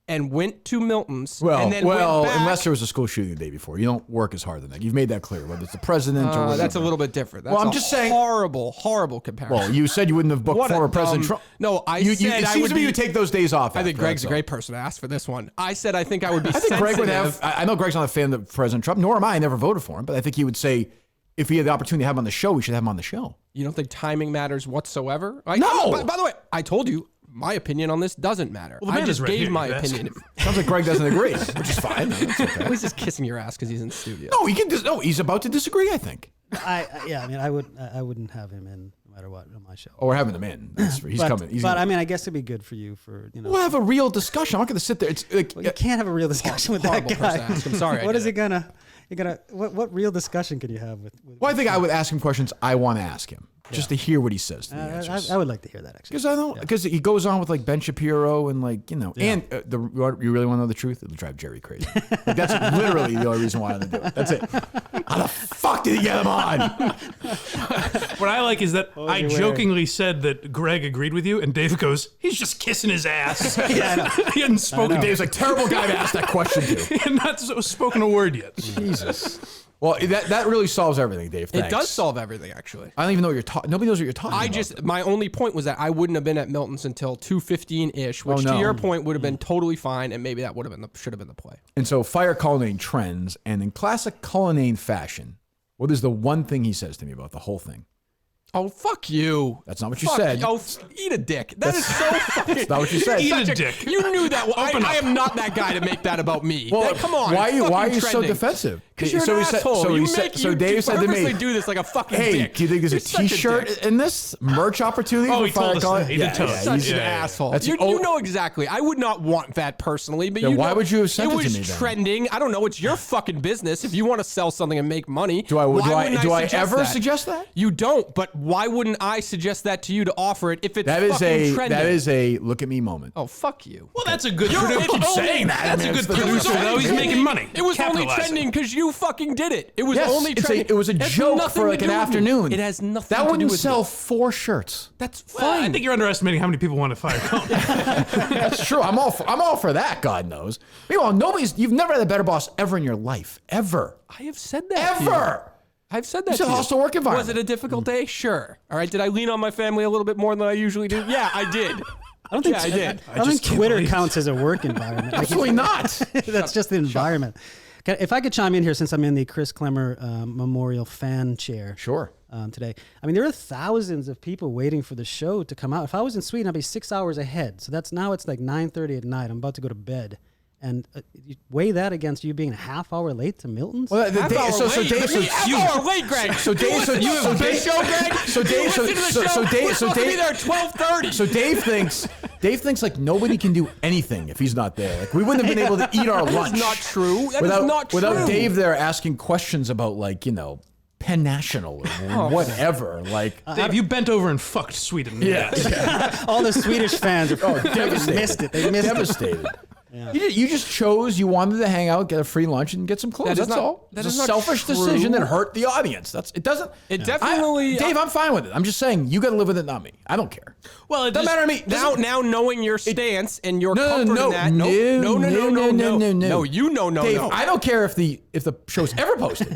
and went to Milton's. and then went back. unless there was a school shooting the day before, you don't work as hard than that. You've made that clear. Whether it's the president or whatever. That's a little bit different. That's Well, I'm a just saying- horrible comparison. Well, you said you wouldn't have booked What a former President dumb- Trump. No, I it said I seems would to me be- you would take those days off. I think after Greg's that, a great person to ask for this one. I said I think I would be I think Greg would sensitive. have. I know Greg's not a fan of President Trump, nor am I. I never voted for him, but I think he would say, if he had the opportunity to have him on the show, we should have him on the show. You don't think timing matters whatsoever? No! By the way, I told you, my opinion on this doesn't matter. Well, the I man just is right gave here. my You asked opinion. Sounds like Greg doesn't agree, which is fine. That's okay. He's just kissing your ass because he's in the studio. No, he can. No, he's about to disagree. I think. I mean, I wouldn't have him in no matter what on my show. Oh, we're having him in. He's but, coming. He's but gonna- I mean, I guess it'd be good for you for we'll have a real discussion. I'm not going to sit there. It's like Well, you can't have a real discussion with that Horrible person to guy. ask. I'm sorry. I What did is it. he gonna? You're gonna. What real discussion could you have with? Well, I think I would ask him questions I want to ask him, just to hear what he says to the answers. I would like to hear that actually. Because I don't. Because he goes on with like Ben Shapiro and like and you really want to know the truth? It'll drive Gerry crazy. Like, that's literally the only reason why I'm gonna do it. That's it. How the fuck did he get him on? What I like is that I you jokingly said that Greg agreed with you, and Dave goes, he's just kissing his ass. Yeah, I know. He hadn't spoken. Dave's like terrible guy to ask that question to. He had not spoken a word yet. Jesus. Well, that really solves everything, Dave. Thanks. It does solve everything, actually. I don't even know what you're talking. Nobody knows what you're talking about. My only point was that I wouldn't have been at Milton's until 2:15-ish, which no. to your point would have been totally fine, and maybe that should have been the play. And so, fire Cullinane trends, and in classic Cullinane fashion, what is the one thing he says to me about the whole thing? Oh, fuck you. That's not what you Fuck said. you. Oh, eat a dick. That is so fucking. That's not what you said. Eat a such dick. You knew that. Open I up. am not that guy to make that about me. Well, Come on. Why it's are you fucking so trending. defensive? Because you're So an he said- asshole. so he you said- make, so you Dave said to me, purposely do this like a fucking Hey, dick. do you think there's You're a such T-shirt dick. in this merch opportunity? Oh, for he told Fire us Cullinane? that. He did tell us. Such Yeah, an yeah, yeah. asshole. That's You, the you know exactly. I would not want that personally, but Then you why know, would you have sent it to was me then? trending. I don't know. It's your fucking business. If you want to sell something and make money, Do I suggest ever that? suggest that? You don't. But why wouldn't I suggest that to you to offer it if it's That is fucking trending? that is a look at me moment. Oh, fuck you. Well, that's a good You're- producer. it's only- saying that. That's I mean, a it's good the producer, producer. though. He's making money. It was only Capitalizing. trending because you fucking did it. It was Yes, only trending. it was a It has joke nothing for to like do an with me. afternoon. It has nothing That to do wouldn't with sell me. 4 shirts. That's Well, I fine. think you're underestimating how many people want to fire Cullen. That's true. I'm all for that. God knows. Meanwhile, you've never had a better boss ever in your life, ever. I have said that. to you. Ever. I've said that. You said to you. hostile work environment. Was it a difficult day? Sure. All right. Did I lean on my family a little bit more than I usually do? Yeah, I did. I don't think Yeah, I did. I don't think Twitter counts as a work environment. Absolutely not. That's just the environment. If I could chime in here, since I'm in the Chris Clemmer Memorial fan chair. Sure. Today. I mean, there are thousands of people waiting for the show to come out. If I was in Sweden, I'd be 6 hours ahead. So it's like 9:30 at night. I'm about to go to bed. And you weigh that against you being a half hour late to Milton's? Well, Half hour late, Greg. So Dave, you have a big show, Greg. So Dave, You listen to the show. We're supposed to be there at 12:30. So Dave thinks like nobody can do anything if he's not there. Like we wouldn't have been able to eat our lunch. That's not true. That is without, not true. Without Dave there asking questions about like, Penn National or whatever. Like Dave, you bent over and fucked Sweden. yeah. All the Swedish fans are Devastated. missed it. They missed it. Devastated. You just chose. You wanted to hang out, get a free lunch, and get some clothes. That's all. That It's is a not selfish true. decision that hurt the audience. It doesn't. It definitely. Dave, I'm fine with it. I'm just saying you got to live with it, not me. I don't care. Well, it Doesn't matter to me. Now knowing your stance and your No, comfort no, in that. no, No, you know, Dave, I don't care if the show's ever posted.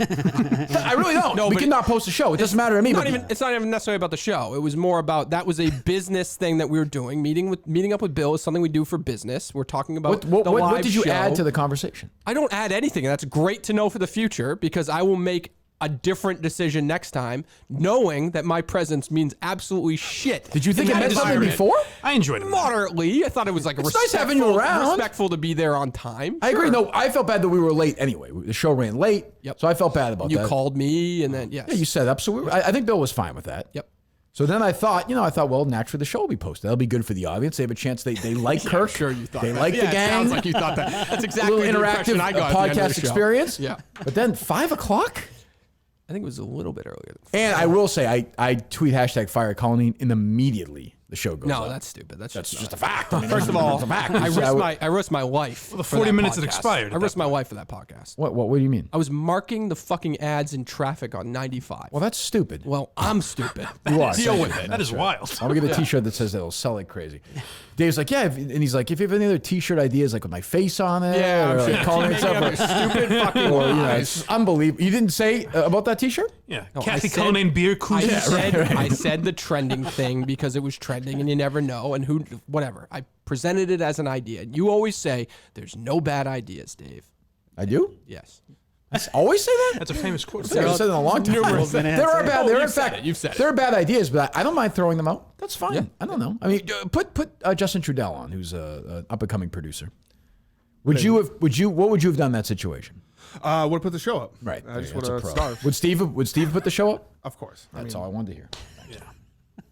I really don't. No, we but cannot post a show. It doesn't matter to me. It's not even necessarily about the show. It was more about that was a business thing that we were doing. Meeting up with Bill is something we do for business. We're talking about what live did you show. add to the conversation? I don't add anything, and that's great to know for the future because I will make a different decision next time, knowing that my presence means absolutely shit. Did you think it meant something before? I enjoyed it. Moderately. I thought it was like It's nice having you around. respectful to be there on time. I agree. No, I felt bad that we were late anyway. The show ran late. Yep. So I felt bad about You that. called me, and then yes. Yeah, you set up. So I think Bill was fine with that. Yep. So then I thought, well, naturally the show will be posted. That'll be good for the audience. They have a chance. They like Kirk. Sure, you thought they that. like the Yeah, gang. It sounds like you thought that. That's A exactly little the interactive impression I got at the end of podcast the show. experience. Yeah. But then 5 o'clock. I think it was a little bit earlier. And I will say, I tweet hashtag fire Colleen, and immediately the show goes No, up. that's stupid. That's just a fact. I mean, First of all, it's a fact. I risked my life. the for 40 that minutes that podcast. expired I at risked that my life for that podcast. What do you mean? I was marking the fucking ads in traffic on 95. Well, that's stupid. Well, I'm stupid. You are. Deal Thank with you. it. That is wild. I'm gonna get a T-shirt that says that it'll sell like crazy. Dave's like, yeah, and he's like, if you have any other T-shirt ideas, like with my face on it, Yeah, or I'm like sure. calling it Keep making stuff, up your stupid fucking or lies. it's unbelievable. You didn't say about that T-shirt? Yeah. No, Kathy I said- Cullinane beer I koozies. I said the trending thing because it was trending and you never know and whatever. I presented it as an idea. You always say there's no bad ideas, Dave. I do. Yes. I always say that. That's a famous quote. I haven't said it in a long time. There are bad. There are in fact. You've said it. There are bad ideas, but I don't mind throwing them out. That's fine. I don't know. I mean, put Justin Trudell on, who's an up and coming producer. What would you have done in that situation? Would put the show up. Right. I just That's would a have pro. starved. Would Steve put the show up? Of course. That's all I wanted to hear. Yeah.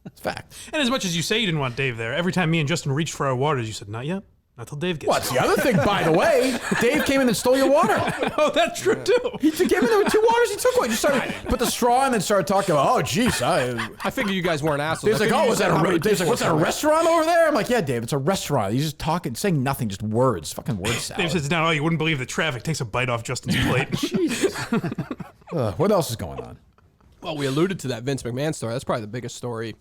It's fact. And as much as you say you didn't want Dave there, every time me and Justin reached for our waters, you said, not yet. Not till Dave gets What's there. the other thing, by the way? Dave came in and stole your water. Oh, that's true, too. He came in there with 2 waters. He took one. Just started put the straw in and started talking about, oh, geez. I figured you guys weren't assholes. Dave's like, I figured oh, you was that said how many Dave's like, people what's that, a were coming. restaurant over there? I'm like, yeah, Dave, it's a restaurant. He's just talking, saying nothing, just words, fucking word salad. Dave sits down. Oh, you wouldn't believe the traffic. Takes a bite off Justin's plate. What else is going on? Well, we alluded to that Vince McMahon story. That's probably the biggest story.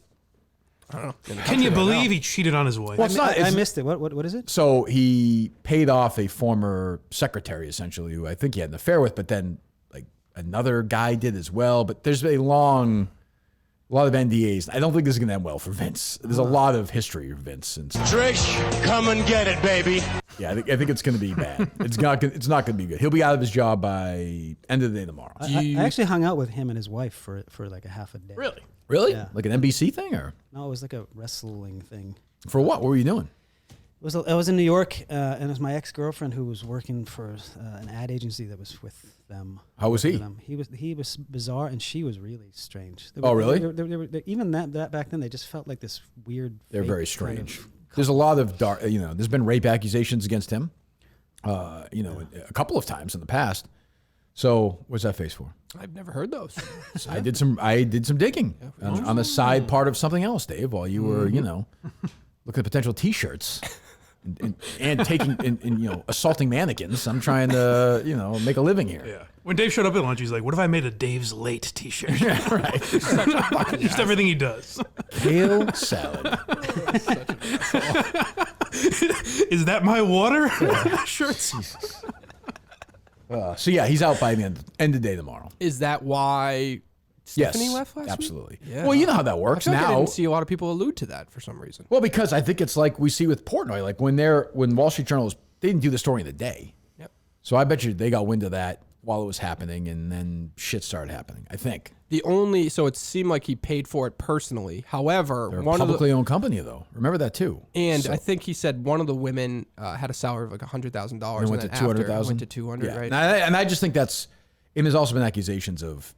I don't know. in the Can you country right believe now. he cheated on his wife? Well, it's not. I It's, missed it. What is it? so he paid off a former secretary, essentially, who I think he had an affair with, but then like another guy did as well. But there's a lot of NDAs. I don't think this is going to end well for Vince. There's a lot of history of Vince. And Trish, come and get it, baby. yeah, I think it's going to be bad. It's not going to be good. He'll be out of his job by end of the day tomorrow. I actually hung out with him and his wife for like a half a day. Really? Really? Yeah. Like an NBC thing, or No, it was like a wrestling thing. for what? What were you doing? I was in New York, and it was my ex-girlfriend who was working for an ad agency that was with them. How was he? With them. He was bizarre, and she was really strange. Oh, really? Even that back then, they just felt like this weird. They're fake very kind of- strange. There's a lot of dark. There's been rape accusations against him. A couple of times in the past. So what's that face for? I've never heard those. I did some digging on the side part of something else, Dave, while you were, looking at potential T-shirts and taking and assaulting mannequins. I'm trying to make a living here. Yeah. When Dave showed up at lunch, he's like, what if I made a Dave's Late t-shirt? Right. Just everything he does. Kale salad. Is that my water? Shirts. So yeah, he's out by the end of the day tomorrow. Is that why Yes, Stephanie left last week? absolutely. Yeah. Well, you know how that I works feel like I now. didn't see a lot of people allude to that for some reason. Well, because I think it's like we see with Portnoy, like when Wall Street Journal they didn't do the story in the day. Yep. So I bet you they got wind of that while it was happening, and then shit started happening. I think So it seemed like he paid for it personally. However, they're a one of publicly the owned company, though. Remember that too. and I think he said one of the women had a salary of like $100,000 It went to 200,000. Went to 200, Yeah. right? And I just think that's. And there's also been accusations of,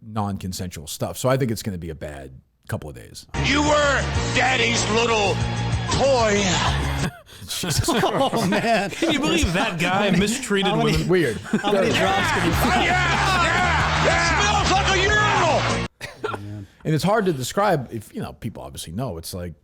non-consensual stuff. So I think it's going to be a bad couple of days. You were Daddy's little toy. Oh man! Can you believe that guy mistreated women? Weird. How many drops can you? Smells like a urinal. And it's hard to describe if people obviously know. It's like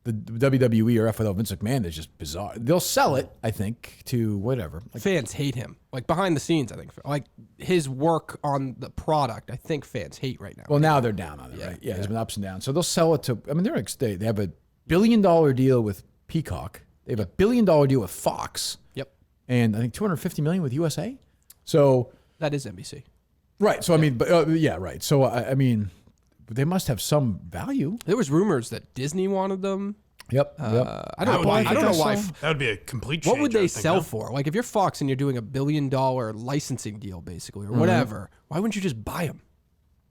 the WWE or without Vince McMahon is just bizarre. They'll sell it, I think, to whatever. Like, Fans hate him. Like behind the scenes, I think. Like his work on the product, I think fans hate right now. well, now they're down on it, right? Yeah, there's been ups and downs. So they'll sell it to. I mean, they have a $1 billion deal with Peacock. They have a $1 billion deal with Fox. Yep. And I think $250 million with USA. So That is NBC. right. So I mean, but yeah, right. So I mean, they must have some value. There was rumors that Disney wanted them. Yep. I don't know why. I don't know why. That would be a complete change. What would I they think, sell no? for? Like if you're Fox and you're doing a $1 billion licensing deal, basically, or whatever, why wouldn't you just buy them?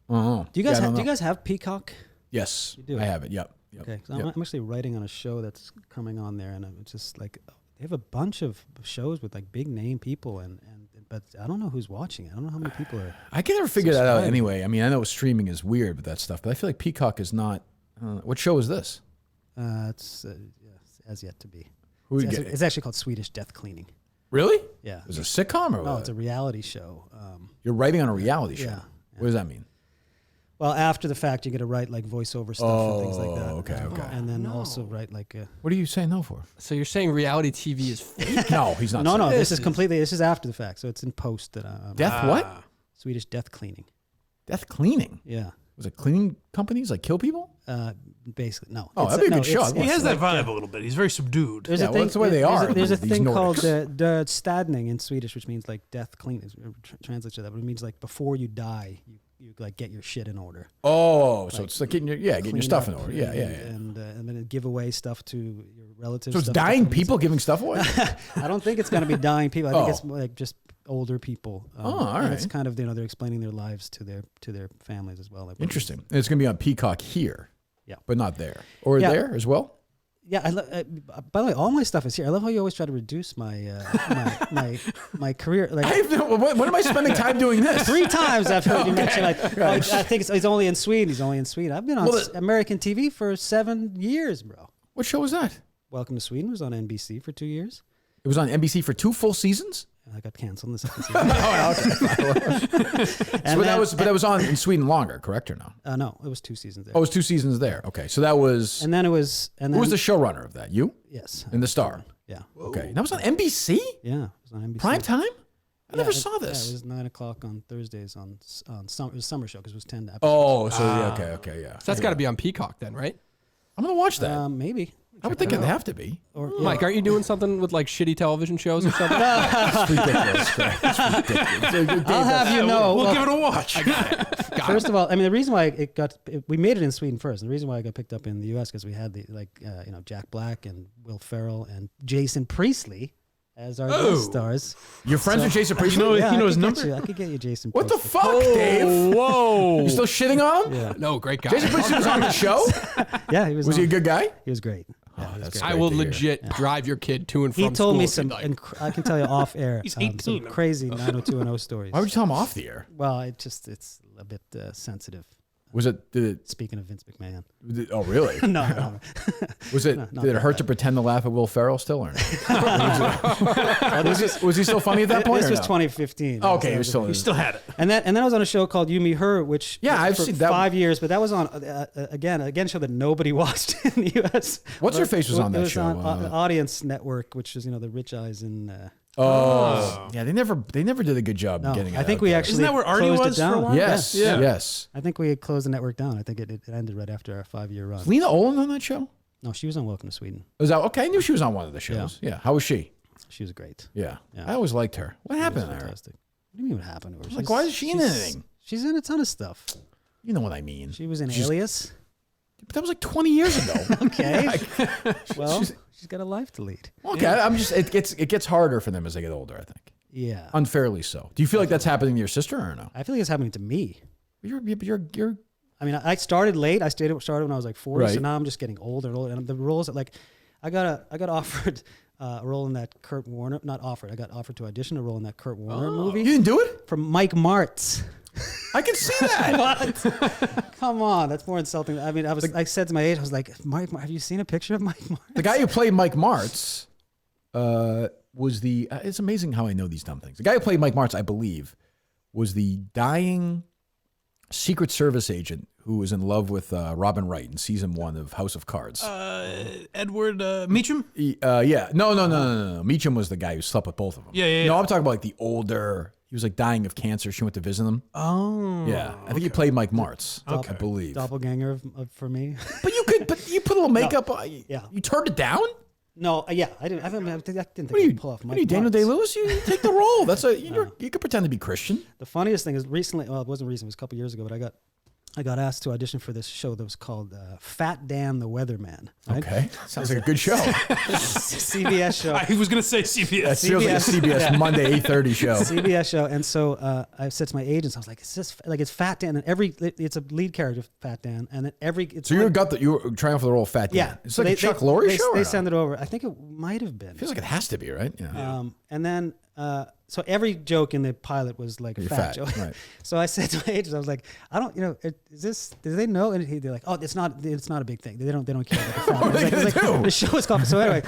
Oh. Do you guys do you guys have Peacock? Yes, do? I have it. Yep. Okay, 'cause Yep. I'm actually writing on a show that's coming on there, and it's just like they have a bunch of shows with like big name people, but I don't know who's watching it. I don't know how many people are. I can never figure that out subscribing. anyway. I mean, I know streaming is weird with that stuff, but I feel like Peacock is not. What show is this? It's as yet to be. Who It's, you actually, get? it's actually called Swedish Death Cleaning. Really? Yeah. Is it a sitcom or No, what? it's a reality show. You're writing on a reality show. Yeah, What does that mean? Well, after the fact, you get to write like voiceover stuff and things like that. okay. And then also write like. What are you saying no for? So you're saying reality TV is fake? No, he's not. No, saying no, that. this is completely. This is after the fact, so it's in post that. Death what? Swedish Death Cleaning. Death cleaning. Yeah. Was it cleaning companies like kill people? Basically, no. Oh, It's- that'd be a no, good show. it's- I'd watch He has that. that vibe a little bit. He's very subdued. There's Yeah, a well, thing. that's the way they are, There's a these thing called Nordics. the stadning in Swedish, which means like death cleaning. Translates to that, but it means like before you die, you like get your shit in order. Oh, so it's like getting your Clean stuff in up order. Yeah. And then give away stuff to your relatives. So it's stuff dying to people giving stuff away. I don't think it's going to be dying people. I think Oh. it's like just older people. All and it's right. kind of they're explaining their lives to their families as well. Like, Interesting. And it's going to be on Peacock here. Yeah. But not there. Or Yeah. there as well? Yeah, by the way, all my stuff is here. I love how you always try to reduce my my career. Like When am I spending time doing this? 3 times I've heard you mention like, I think he's only in Sweden. He's only in Sweden. I've been on American TV for 7 years, bro. What show was that? Welcome to Sweden was on NBC for 2 years. It was on NBC for 2 full seasons? I got canceled in the second season. But that was on in Sweden longer, correct or no? No, it was 2 seasons there. Oh, it was 2 seasons there. Okay. So that was And then it was. And who then, was the showrunner of that? You? Yes. In the Star. Yeah. Okay. That was on NBC? Yeah. It was on NBC. Prime time? I never Yeah, saw Yeah, this. it was 9:00 on Thursdays on summer. It was a summer show because it was 10 episodes. Oh, so okay, yeah. So that's got to be on Peacock then, right? I'm gonna watch that. Maybe. I would think it'd have to be. Or Mike, aren't you doing something with like shitty television shows or something? It's ridiculous. It's ridiculous. I'll have you know. We'll well, give it a watch. First of all, I mean, the reason why we made it in Sweden first. And the reason why it got picked up in the U.S. because we had the Jack Black and Will Ferrell and Jason Priestley as our guest stars. You're friends with Jason Priestley? know- Yeah, you know I his could number? get you- I could get you Jason. What the Priestley. fuck, Dave? Whoa. You still shitting on him? Yeah, No, great guy. Jason Priestley was on the show? yeah, he was. Was he a on. good guy? He was great. Yeah, he was that's great. I great will to hear. legit drive your kid to and from He told me school some. if you'd like. I can tell you off air. He's some 18. crazy 90210 stories. Why would you tell him off the air? Well, it's a bit sensitive. Did Speaking of Vince McMahon. oh, really? No. Was it, not did it hurt to pretend to laugh at Will Ferrell still or not? was he still funny at that point? This or was no? 2015. Oh, okay, he was So- still. He still had it. And then I was on a show called You Me Her, which Yeah, I've for seen that. 5 years, but that was on again a show that nobody watched in the U.S. What's her face was on It that was show? on Audience Network, which is the Rich Eyes in. Oh, yeah. They never did a good job No, getting it. I think out we there. actually Isn't that where Artie closed was it for a down. while? Yes, Yeah. yes. I think we had closed the network down. I think it ended right after our 5-year run. Lena Olin on that show? No, she was on Welcome to Sweden. Was that okay? I knew she was on one of the shows. Yeah. How was she? She was great. Yeah. Yeah. I always liked her. What She happened was to her? fantastic. What do you mean what happened to her? Like, why is she in anything? She's in a ton of stuff. You know what I mean. She was in She's- Alias. But that was like 20 years ago. Okay. Well, she's- she's got a life to lead. Okay, I'm just it gets harder for them as they get older, I think. Yeah. Unfairly so. Do you feel like that's happening to your sister or no? I feel like it's happening to me. You're I mean, I started late. I started when I was like 40, so Right. now I'm just getting older and older. And the roles that I got offered a role in that Kurt Warner. Not offered. I got offered to audition a role in that Kurt Warner You movie didn't do it? from Mike Martz. I can see that. Come on, that's more insulting. I mean, I said to my age, I was like, Mike, have you seen a picture of Mike Martz? The guy who played Mike Martz was the. It's amazing how I know these dumb things. The guy who played Mike Martz, I believe, was the dying Secret Service agent who was in love with Robin Wright in season 1 of House of Cards. Edward Meacham? Yeah. No. Meacham was the guy who slept with both of them. Yeah. No, I'm talking about like the older. He was like dying of cancer. She went to visit him. Oh. Yeah. I think he played Mike Martz, I believe. Doppelganger for me. But you put a little makeup on. Yeah. You turned it down? No, yeah, I didn't think I could pull off. What are you, Daniel Day-Lewis? You take the role. That's you could pretend to be Christian. The funniest thing is recently. Well, it wasn't recently. It was a couple years ago. But I got asked to audition for this show that was called Fat Dan the Weatherman. Right? Okay, sounds like a good show. CBS show. I was going to say CBS. That feels like a CBS Monday 8:30 show. CBS show. And so I said to my agents, I was like, "Is this like it's Fat Dan?" And it's a lead character, Fat Dan, and then So you were trying for the role of Fat Dan. Yeah, It's like a Chuck Lorre show. They send it over. I think it might have been. Feels like it has to be, right? Yeah. And then, so every joke in the pilot was like a You're fat fat, joke. right. So I said to my agent, I was like, I don't, is this? Do they know? And they're like, oh, it's not a big thing. They don't care about the fat. What are they gonna do? The show is called. So anyway,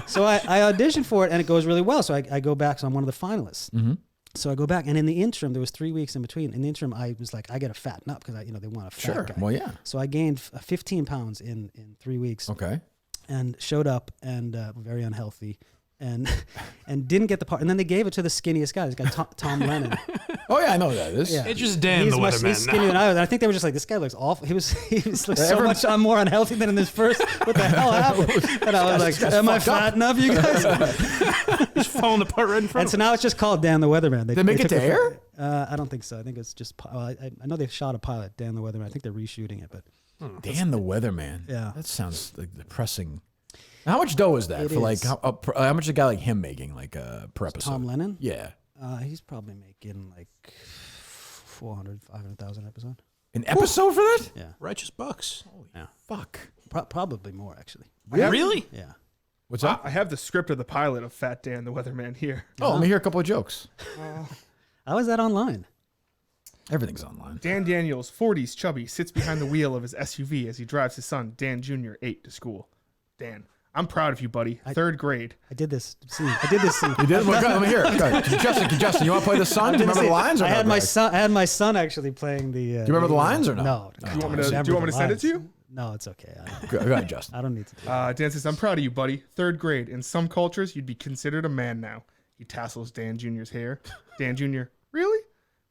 so I auditioned for it and it goes really well. So I go back. So I'm one of the finalists. Mm-hmm. So I go back, and in the interim, there was 3 weeks in between. In the interim, I was like, I got to fatten up because they want a fat guy. Well, yeah. So I gained 15 pounds in 3 weeks. Okay. And showed up and very unhealthy. And didn't get the part. And then they gave it to the skinniest guy. This guy, Tom Lennon. Oh yeah, I know who that is. Yeah. It's just Dan He's the much Weatherman skinnier than I was. And I think they were just like, this guy looks awful. He looks so much more unhealthy than in this first. What the hell happened? And I was like, am I fat enough, you guys? He's falling apart right in front And of so him. now it's just called Dan the Weatherman. They make it to air? I don't think so. I think it's just. I know they shot a pilot, Dan the Weatherman. I think they're reshooting it, but Dan the Weatherman. Yeah. That sounds like depressing. How much dough is that It for like is. how much is a guy like him making like per episode? Tom Lennon. Yeah. He's probably making like 500,000 episode. An episode for that? Yeah, Righteous Bucks. yeah, Fuck. probably more actually. Really? Yeah. What's up? I have the script of the pilot of Fat Dan the Weatherman here. Oh, let me hear a couple of jokes. How is that online? Everything's online. Dan Daniels, 40s, chubby, sits behind the wheel of his SUV as he drives his son, Dan Jr., 8, to school. Dan, I'm proud of you, buddy. 3rd grade. I did this scene. You did? Well, let me hear it. Go. Justin, you want to play the son? Do you remember the lines? Or I no, had my Greg? son. I had my son actually playing the. Do you remember the lines or no? No. Do you want me to send it to you? No, it's okay. Go ahead, Justin. I don't need to. Do Dan says, I'm proud of you, buddy. 3rd grade. In some cultures, you'd be considered a man now. He tassels Dan Jr.'s hair. Dan Jr., really?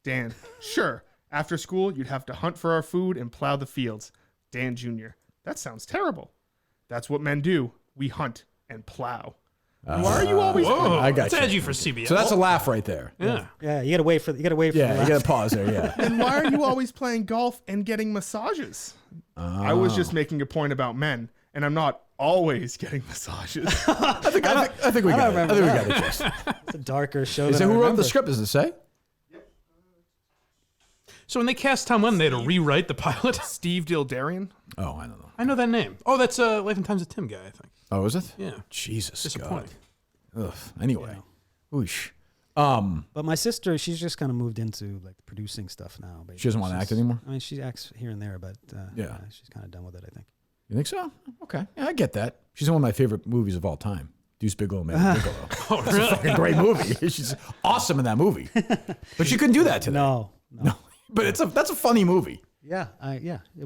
Dan, sure. After school, you'd have to hunt for our food and plow the fields. Dan Jr., that sounds terrible. That's what men do. We hunt and plow. Why are you always... Whoa, I got that's you. edgy for CBS. So that's a laugh right there. yeah. Yeah, you gotta wait for. Yeah, the you laugh. got to pause there. Yeah. And why are you always playing golf and getting massages? I was just making a point about men, and I'm not always getting massages. I think we got it. I think we got it, Justin. It's a darker show. Is it than I who wrote remember. the script? Does it say? So when they cast Tom Lennon, they had to rewrite the pilot. Steve Dildarian. Oh, I don't know. I know that name. Oh, that's Life and Times of Tim guy, I think. Oh, is it? Yeah. Jesus God. Disappointing. Ugh. Anyway. Oosh. But my sister, she's just kind of moved into like producing stuff now. She doesn't want to act anymore? I mean, she acts here and there, but Yeah. she's kind of done with it. I think. You think so? Okay. Yeah, I get that. She's in one of my favorite movies of all time. Deuce Bigelow, Man Bigelow. Oh, really? Fucking great movie. She's awesome in that movie. But she couldn't do that today. No. But that's a funny movie. Yeah,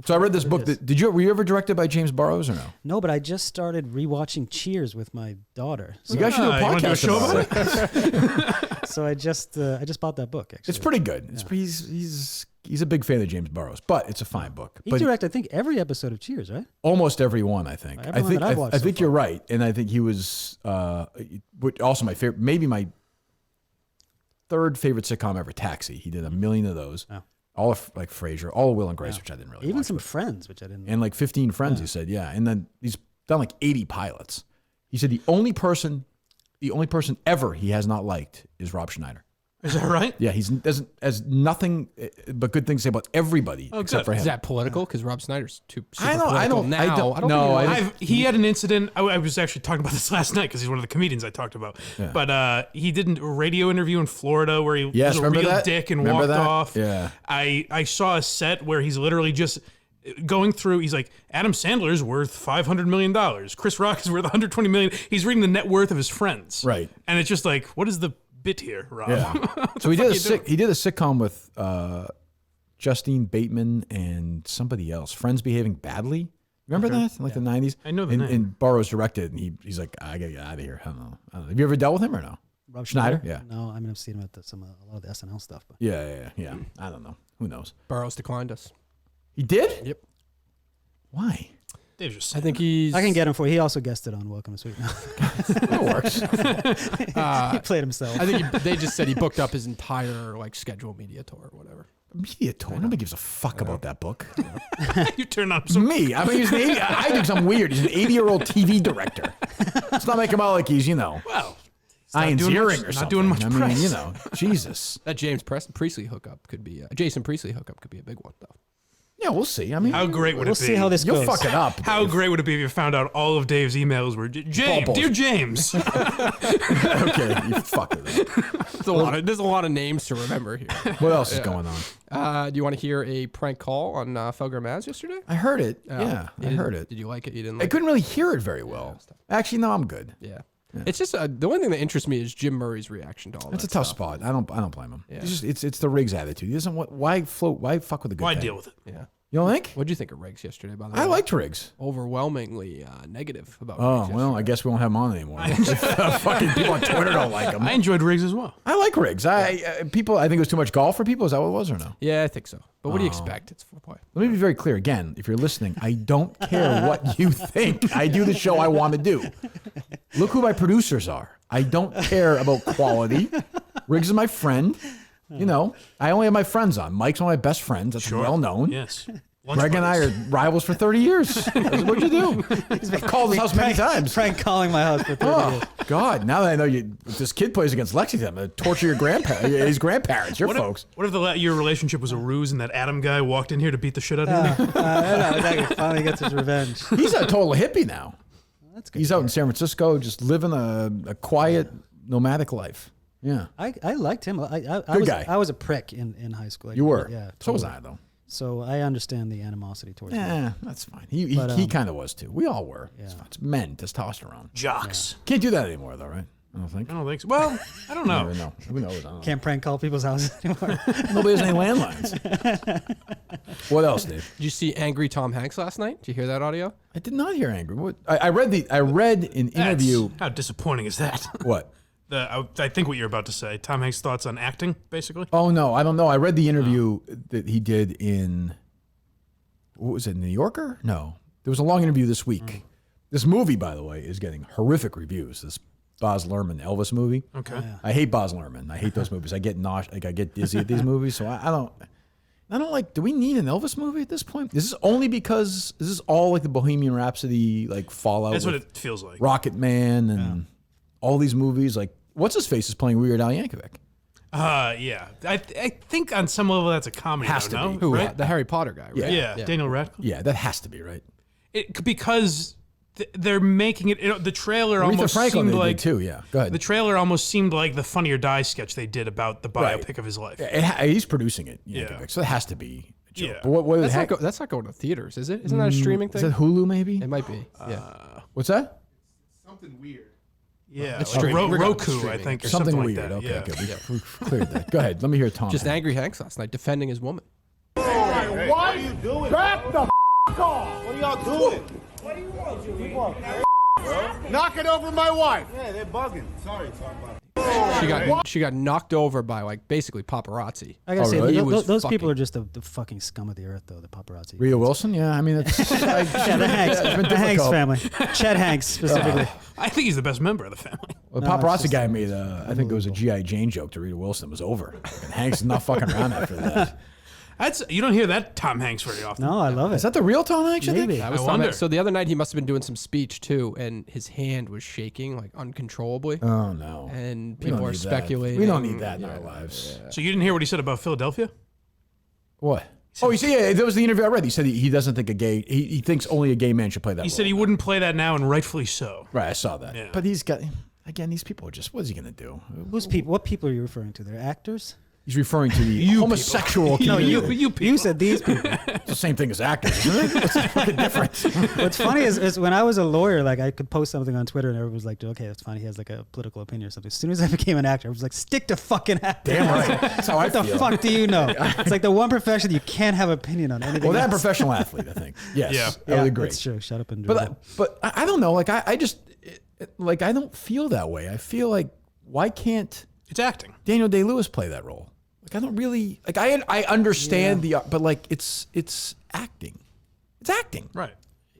So I read this It book. is. Were you ever directed by James Burrows or no? No, but I just started rewatching Cheers with my daughter. So, You guys should do a you wanna do a podcast show about about it. so I just bought that book. Actually, It's pretty good. He's a big fan of James Burrows, but it's a fine book. he But directed, I think, every episode of Cheers, right? almost every one, I think. Every one that I've watched I so think far. you're right, and I think he was also my favorite, maybe my 3rd favorite sitcom ever, Taxi. He did a million of those. Oh. All of like Frasier, all of Will and Grace, which I didn't really Even watch, some but- Friends, which I didn't. and like 15 Friends. He said, yeah, and then he's done like 80 pilots. He said the only person ever he has not liked is Rob Schneider. Is that right? Yeah, has nothing but good things to say about everybody except good. for him. Is that political? Because Rob Snyder's super I don't- political now. I don't- no, really I like- think- He had an incident. I was actually talking about this last night because he's one of the comedians I talked about. Yeah. But he did a radio interview in Florida where he Yes, was a remember real that? dick and Remember walked that? off. Yeah. I saw a set where he's literally just going through. He's like, Adam Sandler's worth $500 million. Chris Rock is worth $120 million. He's reading the net worth of his friends. Right. And it's just like, what is the bit here, Rob? Yeah. What So the he fuck did you doing? he did a sitcom with Justine Bateman and somebody else. Friends Behaving Badly. Remember that? In like the 90s? I know the name. And Burroughs directed, and he's like, I got to get out of here. I don't know. Have you ever dealt with him or no? Rob Schneider? Yeah. No, I mean, I've seen him at a lot of the SNL stuff. But. Yeah. I don't know. Who knows? Burroughs declined us. He did? Yep. Why? Dave's just I think he's. I can get him for. He also guested on Welcome to Sweet Now. It works. He played himself. I think they just said he booked up his entire like scheduled media tour or whatever. Media tour. Nobody gives a fuck about that book. you turn on It's some. me. I mean, he's an 80, I think something weird. He's an 80-year-old TV director. Let's not make him out like he's, Well, Ian doing Ziering much- or not something. doing much I mean, press. Jesus. That Priestley hookup could be Jason Priestley hookup could be a big one though. Yeah, we'll see. I mean, how great would We'll it be? see how this you'll goes. fuck it up. How Dave. great would it be if you found out all of Dave's emails were James, bullshit. dear James? Okay, you fuck it up. There's a lot of names to remember here. What else is going on? Do you want to hear a prank call on Felger Maz yesterday? I heard it. Oh, Yeah, I heard it. Did you like it? You didn't. I Like couldn't really hear it very well. Actually, no, I'm good. it? Yeah. It's just the only thing that interests me is Jim Murray's reaction to all that. It's a tough stuff. spot. I don't blame him. It's just it's the Riggs attitude. He doesn't want why float. Why fuck with the good Why thing? deal with it? Yeah. You don't think? What'd you think of Riggs yesterday? By the way, I liked Riggs. overwhelmingly negative about. Oh Riggs well, I guess we won't have him on anymore. Fucking people on Twitter don't like him. I enjoyed Riggs as well. I like Riggs. I think it was too much golf for people. Is that what it was or no? Yeah, I think so. But what do you expect? It's foreplay. Let me be very clear again. If you're listening, I don't care what you think. I do the show I want to do. Look who my producers are. I don't care about quality. Riggs is my friend. You know, I only have my friends on. Mike's one of my best friends. That's well known. Yes. Greg and I are rivals for 30 years. What'd you do? I've called his house many times. Prank calling my house for 30 years. Oh, God. Now that I know if this kid plays against Lexington, I'm going to torture his grandparents, your folks. What if your relationship was a ruse and that Adam guy walked in here to beat the shit out of you? Exactly. Finally gets his revenge. He's a total hippie now. That's good. He's out in San Francisco just living a quiet, nomadic life. Yeah. I liked him. I guy. was a prick in high school. You were? Yeah. So was totally. I, though. So I understand the animosity towards him. Yeah, that's fine. He kind of was, too. We all were. It's fine. It's men, testosterone. Jocks. Can't do that anymore, though, right? I don't think. I don't think so. Well, I don't know. Never know. Who knows? I don't know. Can't prank call people's houses anymore. Nobody has any landlines. What else, Dave? Did you see Angry Tom Hanks last night? Did you hear that audio? I did not hear angry. What? I read an interview. How disappointing is that? What? I think what you're about to say. Tom Hanks' thoughts on acting, basically. Oh no, I don't know. I read the interview that he did in what was it, New Yorker? No, there was a long interview this week. This movie, by the way, is getting horrific reviews. This Baz Luhrmann Elvis movie. Okay. I hate Baz Luhrmann. I hate those movies. I get I get dizzy at these movies. So I don't like. Do we need an Elvis movie at this point? This is only because this is all like the Bohemian Rhapsody like fallout. That's what with it feels like. Rocket Man and all these movies. Like what's his face is playing Weird Al Yankovic. Yeah. I think on some level that's a comedy. Has though, to no? be. Who? Right? The Harry Potter guy, right? Yeah. Yeah. Daniel Radcliffe. Yeah, that has to be right. Because they're making it. The trailer Aretha almost Franklin seemed they like did too. Yeah, go ahead. the trailer almost seemed like the Funny or Die sketch they did about the biopic of his life. He's producing it, Yeah. Yankovic, so it has to be a joke. Yeah. But what the That's heck? that's not going to theaters, is it? Isn't that a streaming Is thing? that Hulu maybe? It might be. Yeah. What's that? Something weird. Yeah, It's like streaming. We're going Roku, I streaming. think, or Something something weird. like that. Okay, yeah. we cleared that. Go ahead. Let me hear Tom. Just Hanks. Angry Hanks last night defending his woman. What are you doing? Back the off! What are y'all doing? What do you want? Knock it over my wife. Yeah, they're bugging. Sorry, She got knocked over by like basically paparazzi. I gotta Oh, say, really? those people are just the fucking scum of the earth, though. The paparazzi. Rhea Wilson. Yeah, I mean, it's Yeah, the Hanks, it's been the Hanks difficult. family. Chet Hanks specifically. I think he's the best member of the family. Well, the No, it's paparazzi just guy made I think it was a G.I. Jane joke to Rita Wilson. It was over. And Hanks is not fucking around after that. You don't hear that Tom Hanks very often. No, I love it. Is that the real Tom Hanks? you think? Maybe. That was I Tom wonder. Hanks. So the other night he must have been doing some speech too, and his hand was shaking like uncontrollably. Oh no. And We don't people are need that. speculating. We don't need that in our lives. So you didn't hear what he said about Philadelphia? What? Oh, you see, yeah, that was the interview I read. He said he doesn't think he thinks only a gay man should play that. He role. said he wouldn't play that now, and rightfully so. Right, I saw that. Yeah. But he's got again. These people are just. What is he gonna do? Who's people? What people are you referring to? They're actors. He's referring to the homosexual No, community. you said these people. It's the same thing as actors, isn't it? What's the fucking difference? What's funny is when I was a lawyer, like I could post something on Twitter and everyone was like, okay, that's fine. He has like a political opinion or something. As soon as I became an actor, I was like, stick to fucking acting. Damn right. That's how I What the feel. fuck do you know? It's like the one profession you can't have opinion on anything. Well, that else. professional athlete, I think. Yes, Yeah. I would agree. That's true. Shut up and do it. But I don't know. Like I just like I don't feel that way. I feel like why can't It's acting. Daniel Day-Lewis play that role? Like I don't really like. I understand but like it's acting. It's acting. Right.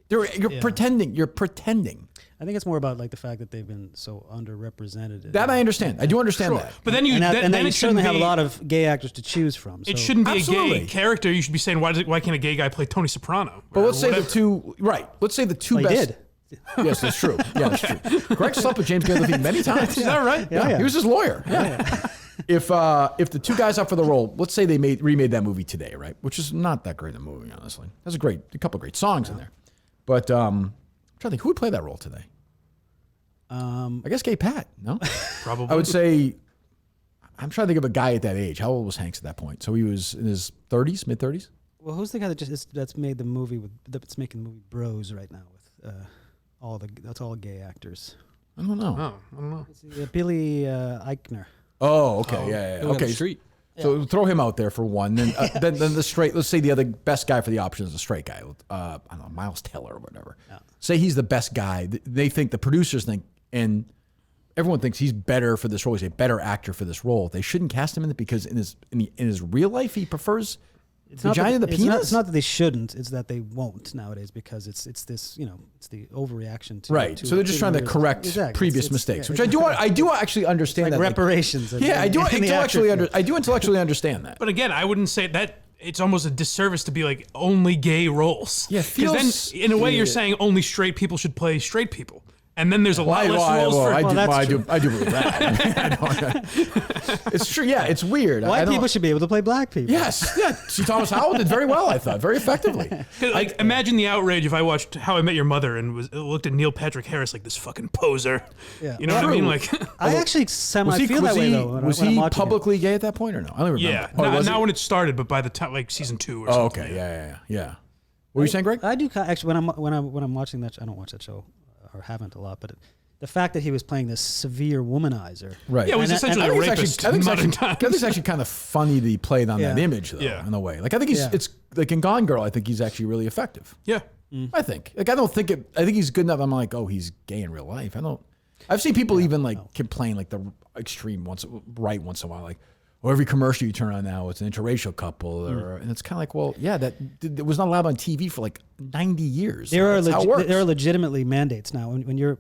You're pretending. You're pretending. I think it's more about like the fact that they've been so underrepresented. That I understand. I do understand that. But then you and then you it certainly shouldn't have be, a lot of gay actors to choose from. So. it shouldn't be a Absolutely. gay character. You should be saying why can't a gay guy play Tony Soprano? But Or let's say the whatever. two. Right. Let's say the two Well, he best. did. Yes, that's true. Yeah, that's true. Greg slept with James Gandolfini many times. Is that right? Yeah. He was his lawyer. Yeah. If the two guys up for the role, let's say they remade that movie today, right? Which is not that great a movie, honestly. There's a couple of great songs in there. But I'm trying to think who would play that role today. I guess Gay Pat. No, Probably. I would say. I'm trying to think of a guy at that age. How old was Hanks at that point? So he was in his 30s, mid 30s. Well, who's the guy that's made the movie that's making the movie Bros right now with that's all gay actors. I don't know. Oh, I don't know. Billy Eichner. Oh, okay, yeah. Living on Okay, the street. so throw him out there for one. Then then the straight. Let's say the other best guy for the option is a straight guy. I don't know, Miles Teller or whatever. Yeah. Say he's the best guy. They think the producers think, and everyone thinks he's better for this role. He's a better actor for this role. They shouldn't cast him in it because in his real life he prefers vagina to the penis. It's not that they shouldn't. It's that they won't nowadays because it's this it's the overreaction to Right. to- So they're just trying to the- correct Exactly. previous It's- mistakes, yeah, which I do actually understand like that. reparations. Yeah, I do in the intellectually actor field. I do intellectually understand that. But again, I wouldn't say that. It's almost a disservice to be like only gay roles. Yeah, it because feels- then in a way you're saying only straight people should play straight people, and then there's a lot less roles for. I do that's believe that. It's true. Yeah, it's weird. White I don't- people should be able to play black people. Yes. Yeah. See, Thomas Howell did very well. I thought very effectively. 'Cause, like, imagine the outrage if I watched How I Met Your Mother and looked at Neil Patrick Harris like this fucking poser. Yeah. You know what I mean? Like, I actually feel that way though. Was when I'm he watching it. publicly gay at that point or no? I don't remember. yeah. Oh, was Not it? when it started, but by the time like season 2 or Oh, something. okay. Yeah. What were you saying, Greg? I do actually when I'm watching that. I don't watch that show or haven't a lot, but the fact that he was playing this severe womanizer. Right. Yeah, it was And- essentially I a think it's rapist I think in it's modern actually, I times. think it's actually kind of funny that he played on that Yeah. image, though, Yeah. in a way. Like, I think it's like in Gone Girl, I think he's actually really effective. Yeah. I think. Like, I don't think it, I think he's good enough. I'm like, oh, he's gay in real life. I've seen people even like complain, like the extreme once in a while, like, oh, every commercial you turn on now, it's an interracial couple. And it's kind of like, well, yeah, that was not allowed on TV for like 90 years. That's how it works. There are legitimately mandates now when you're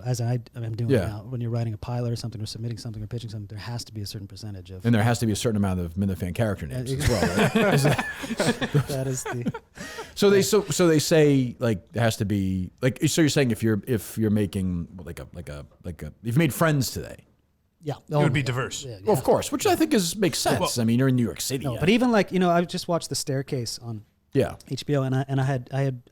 as I'm doing Yeah. now, when you're writing a pilot or something or submitting something or pitching something, there has to be a certain percentage of And there has to be a certain amount of Minifan character names as well, right? Is that- that is the So they say like there has to be like, so you're saying if you're making like a you've made Friends today. yeah. It would be diverse. Yeah, Well, of course, which I think makes sense. I mean, you're in New York City. No, but even like I just watched The Staircase on yeah. HBO, and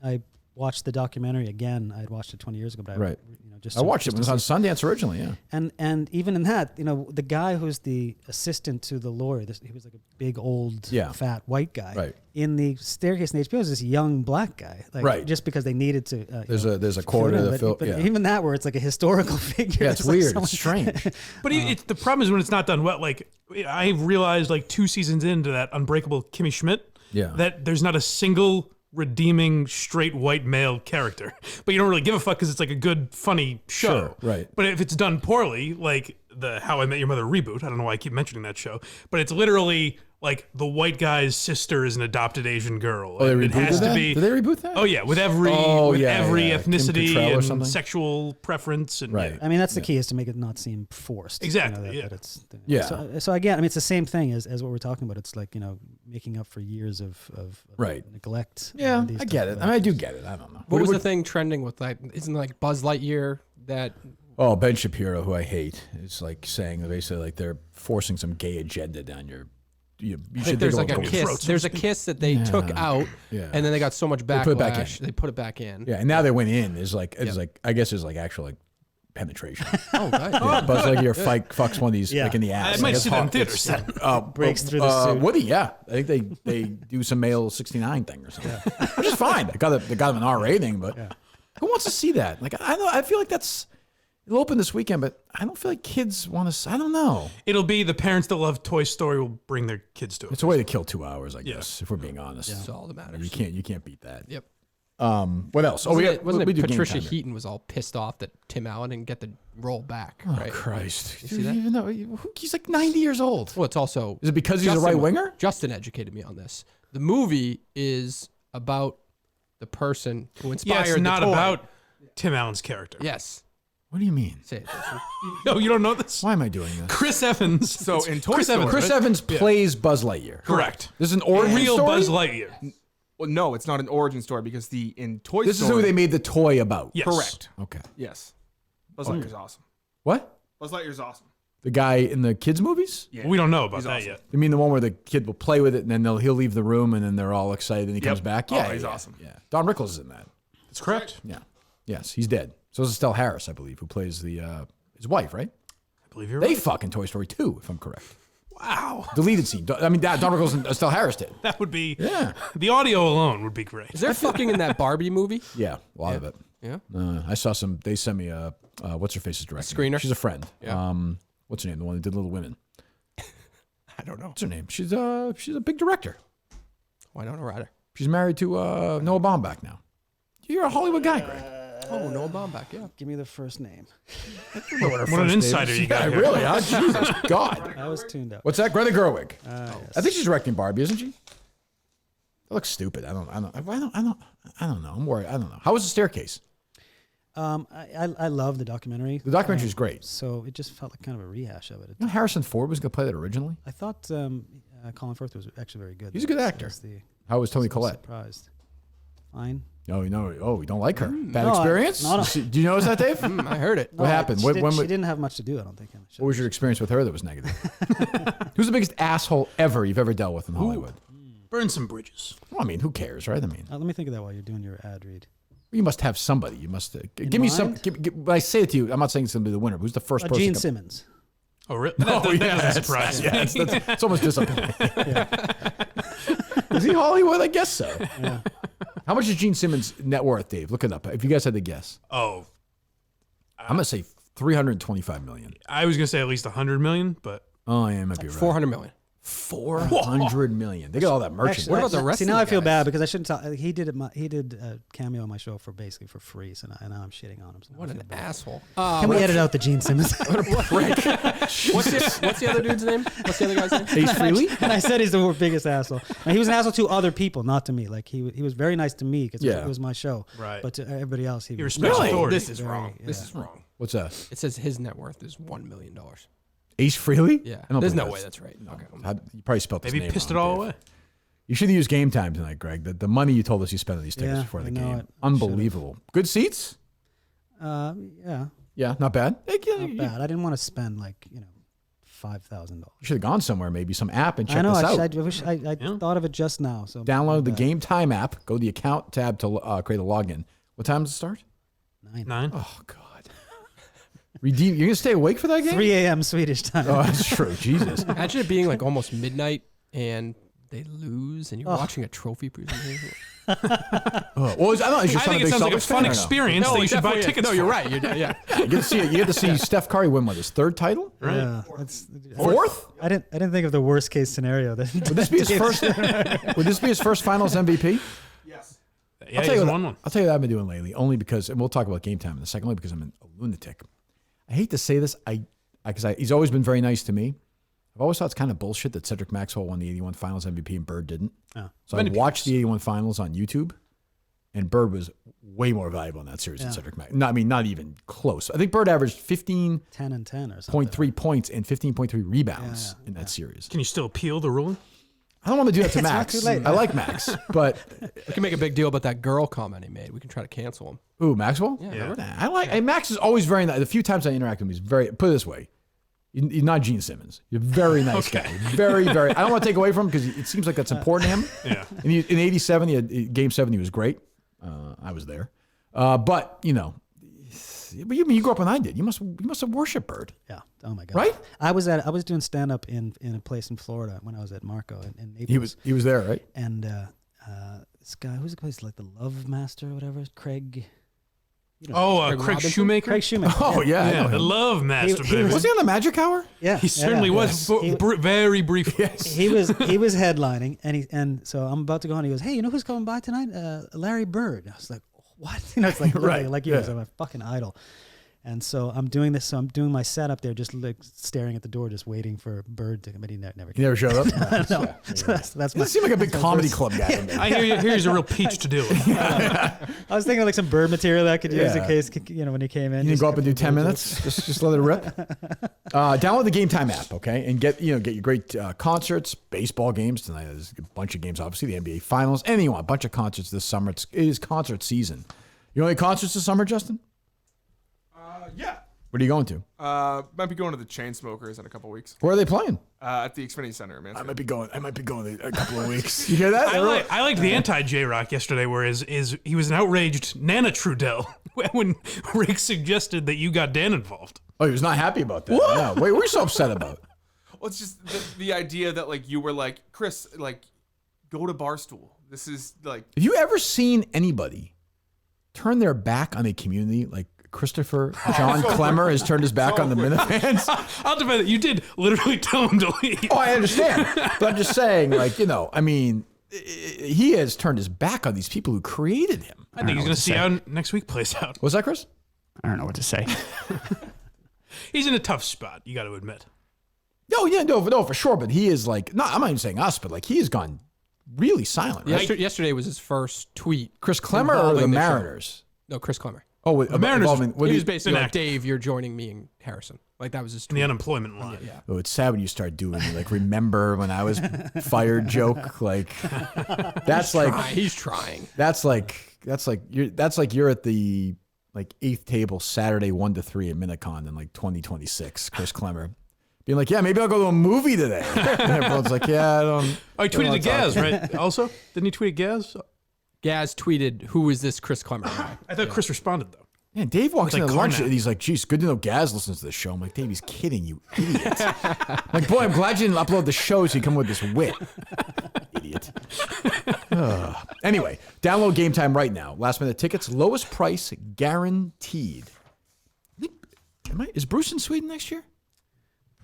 I watched the documentary again. I had watched it 20 years ago, but Right. just I watched it when it was on Sundance originally, yeah. and even in that, the guy who's the assistant to the lawyer, he was like a big old fat white guy. Right. In The Staircase in HBO is this young black guy, like Right. just because they needed to. There's a quarter of the film. But Yeah. even that, where it's like a historical figure. Yeah, it's like weird. someone- It's strange. But the problem is when it's not done well. Like I realized like 2 seasons into that Unbreakable Kimmy Schmidt, Yeah. that there's not a single redeeming straight white male character. But you don't really give a fuck because it's like a good, funny show. Sure, right. But if it's done poorly, like the How I Met Your Mother reboot, I don't know why I keep mentioning that show, but it's literally like the white guy's sister is an adopted Asian girl. Oh, they and it rebooted has that? to be. Did they reboot that? Oh yeah, with every yeah. Kim ethnicity Cattrall or and something? sexual preference and Right. I mean, that's the key, is to make it not seem forced. Exactly, that it's, Yeah. So again, I mean, it's the same thing as what we're talking about. It's like making up for years of Right. neglect. Yeah, on these I get type it. of I mean, I do actors. get it. I don't know. What was the thing trending with like? Isn't like Buzz Lightyear that? Oh, Ben Shapiro, who I hate, is like saying that basically like they're forcing some gay agenda down your. You I should think there's think like a about kiss. throats, There's a kiss that they took out, Yeah. and then they got so much backlash. put it back in. They put it back in. Yeah, and now they went in. Is like it's like I guess there's like actual like penetration. Oh, right. Yeah, Buzz Lightyear fucks one of these like in the ass. I might It's see that in hot. theaters. Breaks through the suit. Woody, yeah. I think they do some male 69 thing or something, which is fine. They got them an R rating, but who wants to see that? Like I feel like it'll open this weekend, but I don't feel like kids want to. I don't know. It'll be the parents that love Toy Story will bring their kids to it. It's a way to kill 2 hours, I guess, if we're being honest. That's all that matters. You can't beat that. Yep. What else? Wasn't we it do Patricia Game Time. Heaton was all pissed off that Tim Allen didn't get the role back, Oh right? Christ! You see that? Even though he's like 90 years old. Well, it's also... Is it because he's a right winger? Justin educated me on this. The movie is about the person who inspired Yeah, it's not the toy. about Tim Allen's character. Yes. What do you mean? Say it. Justin. Oh, you don't know this? Why am I doing this? Chris Evans. So in Toy Chris Story, Evans. Chris right? Evans plays Buzz Lightyear. Correct. This is an origin Real story? Buzz Lightyear. well, no, it's not an origin story because in Toy This is Story. who they made the toy about. Yes. Correct. Okay. Yes. Buzz Lightyear's awesome. What? Buzz Lightyear's awesome. The guy in the kids' movies? Yeah. We don't know about He's that awesome. yet. You mean the one where the kid will play with it and then he'll leave the room and then they're all excited and he comes back? Oh, Yeah, he's yeah, awesome. Yeah. Don Rickles is in that. That's correct. Yeah. Yes, he's dead. So is Estelle Harris, I believe, who plays his wife, right? I believe you're They right. fuck in Toy Story 2, if I'm correct. Wow. Deleted scene. I mean, Don Rickles and Estelle Harris did. That would be... Yeah. The audio alone would be great. Is there fucking in that Barbie movie? Yeah, a lot of it. Yeah. I saw some. They sent me what's her face's director? screener? She's a friend. Yeah. What's her name? The one that did Little Women. I don't know. What's her name? She's a big director. Why not a writer? She's married to Noah Baumbach now. You're a Hollywood guy, Greg. Oh, Noah Baumbach, yeah. Give me the first name. What an insider you got Yeah, here. really? Huh? Jesus God. I was tuned up. What's that? Greta Gerwig. Yes. I think she's directing Barbie, isn't she? That looks stupid. I don't know. I'm worried. I don't know. How was the staircase? I love the documentary. The documentary is great. So it just felt like kind of a rehash of it. You know Harrison Ford was going to play that originally. I thought Colin Firth was actually very good. He's a good actor. How was Toni Collette? Surprised. Fine. Oh, you know. Oh, you don't like her. Bad No, experience? no. Do you notice that, Dave? I heard it. What happened? She, When she wa- didn't have much to do, I don't think. What was your experience with her that was negative? Who's the biggest asshole ever you've ever dealt with in Hollywood? Burn some bridges. Well, I mean, who cares, right? I mean, Let me think of that while you're doing your ad read. you must have somebody. You must give me some. mind? When I say it to you, I'm not saying it's going to be the winner. Who's the first person? Gene to come- Simmons. Oh, really? That doesn't surprise me. Yes, it's almost disappointing. Is he Hollywood? I guess so. Yeah. How much is Gene Simmons' net worth, Dave? Look it up. If you guys had to guess, Oh, I'm going to say 325 million. I was going to say at least 100 million, but Oh, yeah, it might be right. 400 million. 400 million. They got all that merchandise. What about the rest See, of now the I feel guys? bad because I shouldn't tell. He did a cameo on my show for basically for free, so now I'm shitting on him. So now What I an feel bad. asshole. Can we edit out the Gene Simmons? What's the other dude's name? What's the other guy's name? Ace Frehley? And I said he's the biggest asshole. And he was an asshole to other people, not to me. Like he was very nice to me because Yeah. it was my show. Right. But to everybody else, he he was respects Really? authority. This is very- wrong. This yeah. is wrong. What's that? It says his net worth is $1 million. Ace Frehley? Yeah. I don't There's think no way that's right. Okay. You probably spelled his Maybe name pissed it wrong, all Dave. away. You should have used Game Time tonight, Greg. The money you told us you spent on these tickets Yeah, before the I know game. it. Unbelievable. Good seats? Yeah, Yeah, not bad. not bad. I didn't want to spend $5,000. You should have gone somewhere, maybe some app, and check I know. this I out. wish I Yeah. thought of it just now. So Download the bad. Game Time app. Go to the account tab to create a login. What time does it start? 9. Oh, God. Redeem. You're going to stay awake for that game? 3 a.m. Swedish time. Oh, that's true. Jesus. Imagine it being like almost midnight and they lose and you're watching a trophy presentation. Oh, well, I don't know. Is your I son think a it big sounds like a Celtics fan fun or no? experience that you should buy tickets No, for. you're right. Yeah. You get to see Steph Curry win his third title? Right. Yeah, that's, Fourth? I didn't think of the worst case scenario. Would this be his first? Would this be his first Finals MVP? Yes. Yeah, I'll tell he's you won one. I'll tell you what I've been doing lately, only because, and we'll talk about Game Time in a second, only because I'm a lunatic. I hate to say this, because he's always been very nice to me. I've always thought it's kind of bullshit that Cedric Maxwell won the 81 Finals MVP and Bird didn't. Oh. So I watched the 81 Finals on YouTube, and Bird was way more valuable in that series than Cedric Maxwell. Not even close. I think Bird averaged 15.3 10 and 10 or something. points and 15.3 rebounds in that series. Can you still appeal the ruling? I don't want to do that to It's not Max. too late. I like Max, but We can make a big deal about that girl comment he made. We can try to cancel him. ooh, Maxwell? Yeah. Nah, Max is always very nice. The few times I interact with him, he's very, put it this way, you're not Gene Simmons. You're a very nice guy. Very, very, I don't want to take away from him because it seems like that's important to him. Yeah. And in 87, Game 7, he was great. I was there. But, But you grew up when I did. You must have worshipped Bird. Yeah. Oh my God. Right? I was doing stand up in a place in Florida when I was at Marco in Naples. He was there, right? And this guy, who's the place like the Love Master or whatever, Craig. Craig Robinson? Shoemaker. Craig Shoemaker. Oh yeah, I know the him. Love Master. He baby. Was he on the Magic Hour? Yeah, He certainly was. Very brief. Yes. He was headlining, and so I'm about to go on. He goes, "Hey, you know who's coming by tonight? Larry Bird." I was like, "What?" It's like literally, like you guys are my fucking idol. And so I'm doing this. So I'm doing my setup there, just like staring at the door, just waiting for Bird to come. But he never. He never showed up. No. So that's He seemed like a big comedy club guy. I hear he's a real peach to do. I was thinking of like some Bird material that I could use in case when he came in. You can just go up and do a 10 couple minutes. Just let it rip. Download the Gametime app, okay, and get your great concerts, baseball games tonight. There's a bunch of games, obviously the NBA Finals. Anything you want, a bunch of concerts this summer. It is concert season. You know any concerts this summer, Justin? Yeah. What are you going to? Might be going to the Chainsmokers in a couple weeks. Where are they playing? At the Xfinity Center, man. I might be going in a couple of weeks. You hear that? I liked the anti-J-Rock yesterday, where he was an outraged Nana Trudell when Rick suggested that you got Dan involved. Oh, he was not happy about that. What? Yeah. Wait, what are you so upset about? Well, it's just the idea that like you were like, Chris, like go to Barstool. This is like. Have you ever seen anybody turn their back on a community like Christopher John Clemmer has turned his back on the Minifans? I'll defend it. You did literally tell him to leave. Oh, I understand. But I'm just saying, like, I mean, he has turned his back on these people who created him. I think he's going to see how next week plays out. What's that, Chris? I don't know what to say. He's in a tough spot, you got to admit. No, for sure. But he is like, I'm not even saying us, but like he has gone really silent. Right? Yesterday was his first tweet. Chris Clemmer or the Mariners? No, Chris Clemmer. Oh, the Mariners. He was basically like, Dave, you're joining me and Harrison. Like that was his In tweet. the unemployment line. Yeah. Oh, it's sad when you start doing like remember when I was fired joke. Like that's He's trying. That's like you're at the like 8th table Saturday 1 to 3 at Minicon in like 2026. Chris Clemmer being like, yeah, maybe I'll go to a movie today. And everyone's like, yeah, I don't. Oh, he tweeted at Gaz, right? Also, didn't he tweet at Gaz? Gaz tweeted, "Who is this Chris Clemmer guy?" I thought Chris responded though. Man, Dave walks Like into lunch Carnap. and he's like, geez, good to know Gaz listens to this show. I'm like, Dave, he's kidding, you idiot. Like, boy, I'm glad you didn't upload the show so you come with this wit. Idiot. Anyway, download Gametime right now. Last minute tickets, lowest price guaranteed. Is Bruce in Sweden next year?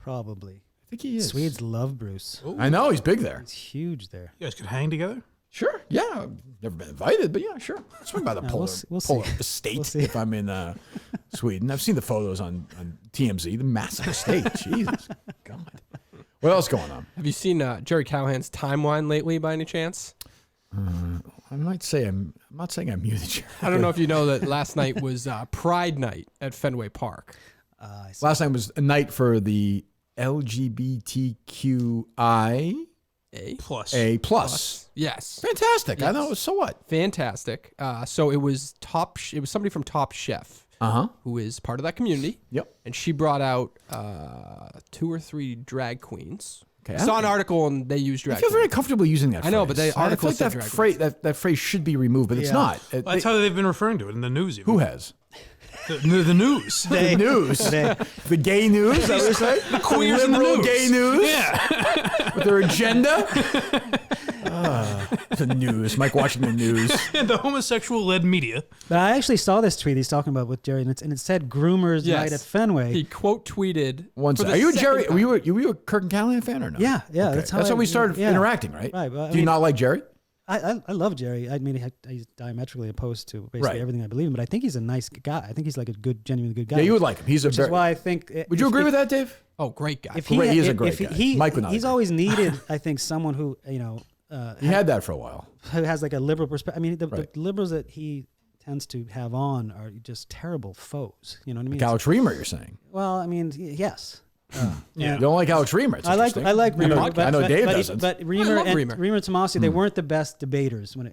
Probably. I think he is. Swedes love Bruce. I know, he's big there. He's huge there. You guys could hang together? Sure. Yeah. I've never been invited, but yeah, sure. Swing by the Poehler we'll see. Poehler estate if I'm in Sweden. I've seen the photos on TMZ, the massive estate. Jesus. God. What else going on? Have you seen Gerry Callahan's timeline lately by any chance? I might say I'm not saying I'm muted. Jerry. I don't know if you know that last night was Pride Night at Fenway Park. Last night was a night for the LGBTQI Plus. Yes. Fantastic. I Yes. know. So what? Fantastic. So it was it was somebody from Top Chef who is part of that community. Yep. And she brought out 2 or 3 drag queens. Okay. I saw an article and they use drag I feel very queens. comfortable using that. I know, but phrase. the article I feel said like drag that phrase should be removed, but it's Yeah. not. Well, that's how they've been referring to it in the news. Even. Who has? The news. The news. The gay news, is that what you're saying? The queers in the liberal news. gay news? Yeah. With their agenda? The news. Mike watching the news. The homosexual-led media. But I actually saw this tweet he's talking about with Gerry, and it said Groomers Yes. Night at Fenway. He quote tweeted. One for second. the Are you a second Jerry? time. Were you a Kirk and Callahan fan or no? Yeah, yeah. Okay. That's how we started yeah. interacting, right? Right. But, Do you not like Jerry? I love Gerry. I mean, he's diametrically opposed to basically Right. everything I believe in, but I think he's a nice guy. I think he's like a good, genuinely good guy. Yeah, you would like him. He's a which very. is why I think. Would you agree with that, Dave? Oh, great guy. If Great, he is a if great guy. Mike would not he's agree. always needed, I think, someone who He had that for a while. who has like a liberal perspective. I mean, the Right. liberals that he tends to have on are just terrible foes. You know what I mean? Alex Reamer, you're saying? Well, I mean, yes. Yeah. You don't like Alex Reamer. It's I like interesting. Reamer. I know Dave but, doesn't. But Reamer love and Reamer. Reamer and Tomasi, they weren't the best debaters when it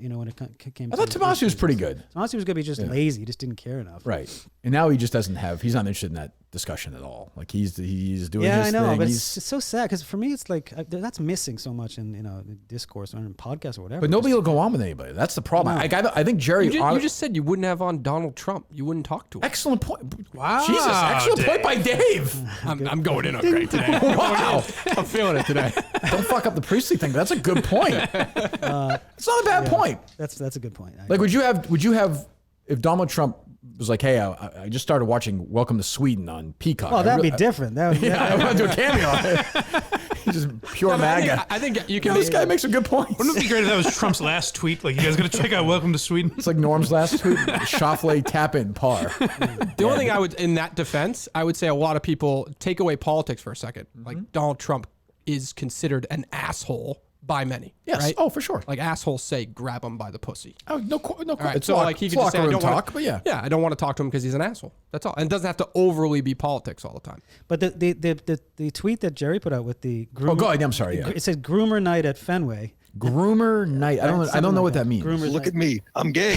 came. I thought Tomasi was pretty good. Tomasi was good, but he just lazy. He just didn't care enough. Right. And now he just doesn't have. He's not interested in that discussion at all. Like he's doing. Yeah, his I know, thing. but it's so sad because for me, it's like that's missing so much in the discourse or in podcasts or whatever. But nobody will go on with anybody. That's the problem. I think Gerry. You just said you wouldn't have on Donald Trump. You wouldn't talk to him. Excellent point. Wow, Jesus, excellent Dave. point by Dave. I'm going in on great today. Wow. I'm feeling it today. Don't fuck up the Priestley thing. That's a good point. It's not a bad point. That's a good point. Like, would you have if Donald Trump was like, hey, I just started watching Welcome to Sweden on Peacock. Oh, that'd be different. That would, I want to do a cameo on it. He's just pure MAGA. I think you You can. know, this guy makes some good points. Wouldn't it be great if that was Trump's last tweet? Like, you guys got to check out Welcome to Sweden? It's like Norm's last tweet. Shoffley tap in par. The only thing I would, in that defense, I would say a lot of people take away politics for a second. Like Donald Trump is considered an asshole by many. Yes. Right? Oh, for sure. Like assholes say, grab him by the pussy. Oh, no. All right, It's so lock, like he it's could just say, locker I room don't talk, want, but yeah. yeah, I don't want to talk to him because he's an asshole. That's all, and it doesn't have to overly be politics all the time. But the tweet that Gerry put out with the groomer, Oh, go ahead. I'm sorry. Yeah. it said groomer night at Fenway. Groomer night. I don't Something know like what that means. Groomer's Look night. at me. I'm gay.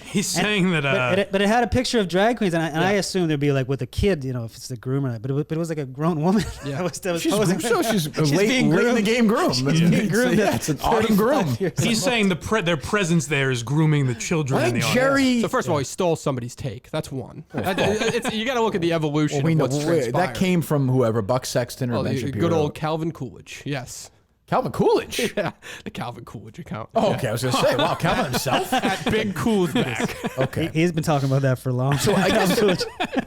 He's saying that. But it had a picture of drag queens, and I assumed it'd be like with a kid, if it's the groomer night. But it was like a grown woman. Yeah. that was She's posing. late being in the groomed. game groom. being groomed Yeah, at it's an autumn groom. 35 years he's old. saying their presence there is grooming the children I in the think audience. Gerry. So first of all, he stole somebody's take. That's one. You got to look at the evolution we of know what's that transpired. came from whoever, Buck Sexton or Oh, Ben the Shapiro. good old Calvin Coolidge. Yes. Calvin Coolidge. Yeah, the Calvin Coolidge account. Oh, okay. I was going to say, wow, Calvin himself. At Big Cool's back. Okay. He's been talking about that for long. So I guess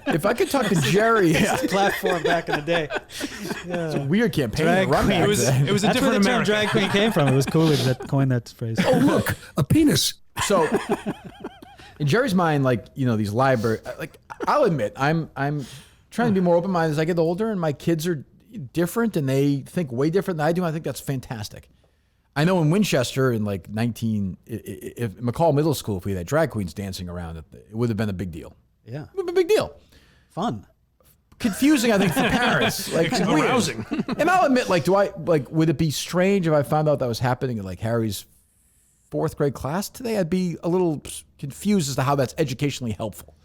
if I could talk to Gerry, platform back in the day. it's a weird campaign Drag to run queen. back It was then. a That's where different the term America. drag queen came from. It was Coolidge that coined that phrase. Oh, look, a penis. So, in Gerry's mind, these library, I'll admit, I'm trying to be more open-minded as I get older, and my kids are different, and they think way different than I do. And I think that's fantastic. I know in Winchester in if McCall Middle School, if we had drag queens dancing around, it would have been a big deal. Yeah. It would have been a big deal. Fun. Confusing, I think, for parents. Weird. Arousing. And I'll admit, would it be strange if I found out that was happening in Harry's 4th grade class today? I'd be a little confused as to how that's educationally helpful.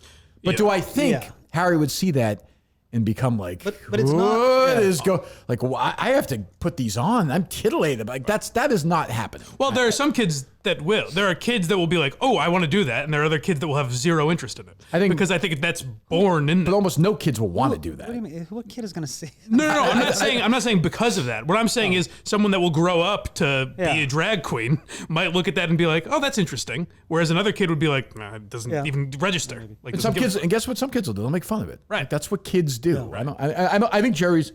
But do I think Harry would see that and become like, but it's not- what yeah. is go like? Well, I have to put these on. I'm titillated. Like that is not happening. Well, there are some kids that will. There are kids that will be like, "Oh, I want to do that," and there are other kids that will have zero interest in it. I think- because I think that's born in But them. almost no kids will want to do that. What do you mean? What kid is going to see? No. I'm not saying because of that. What I'm saying is someone that will grow up to Yeah. be a drag queen might look at that and be like, "Oh, that's interesting," whereas another kid would be like, "Nah, it doesn't Yeah. even register." Like And some doesn't give a kids, and guess what? Some kids will do. They'll make fun of it. Right. Like, that's what kids do. I think Gerry's.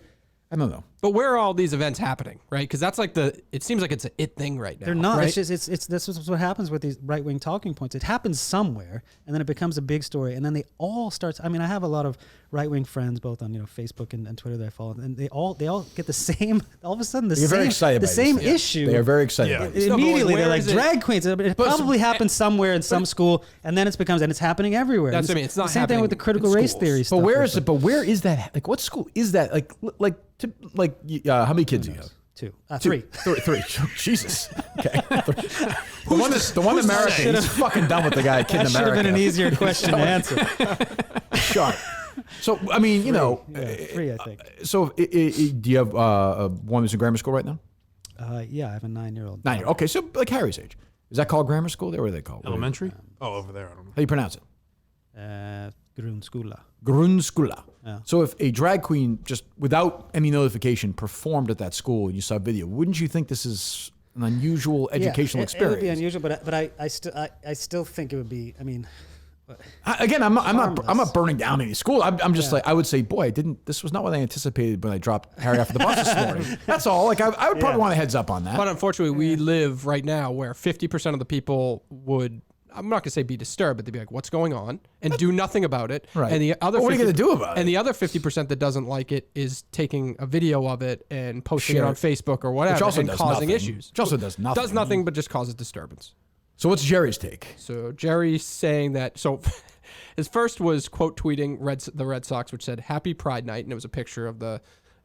I don't know. But where are all these events happening, right? Because that's it seems like it's an it thing right now. They're not. Right? It's just this is what happens with these right wing talking points. It happens somewhere, and then it becomes a big story, and then they all start. I mean, I have a lot of right wing friends, both on Facebook and Twitter that I follow, and they all get the same. All of a sudden, They're very excited the by same this. Yeah. issue. They are very excited. Yeah. By this. No, but Immediately, where they're like is it- drag queens. It probably happens somewhere in some school, and then it's happening everywhere. That's And what I mean. It's not the same thing with the happening critical in race schools. theory But stuff. where is it? But where is that? Like, what school is that? How many kids do you have? Two, three. Three. Jesus. Okay. The one in America, he's fucking done with the guy, kid in That should have America. been an easier question to answer. Sharp. So, I mean, Three, I think. so do you have one who's in grammar school right now? Yeah, I have a 9-year-old. 9 years. Okay, so like Harry's age. Is that called grammar school there? What are they called? elementary. Oh, over there. I don't know. How do you pronounce it? Grundskola. Grundskola. Yeah. So if a drag queen just without any notification performed at that school and you saw a video, wouldn't you think this is an unusual educational experience? It would be unusual, but I still think it would be. I mean, I'm not burning down any school. I'm just like, I would say, boy, this was not what I anticipated when I dropped Harry off the bus this morning. That's all. Like I would probably want a heads up on that. But unfortunately, we live right now where 50% of the people would, I'm not going to say be disturbed, but they'd be like, what's going on? And do nothing about it. Right. And the other Well, what are you 50 gonna do about it? And the other 50% that doesn't like it is taking a video of it and posting Share it on it. Facebook or whatever Which also and does causing nothing. issues. Which also does nothing. Does nothing but just causes disturbance. So what's Gerry's take? So Gerry's saying that, so his first was quote tweeting the Red Sox, which said, "Happy Pride Night," and it was a picture of the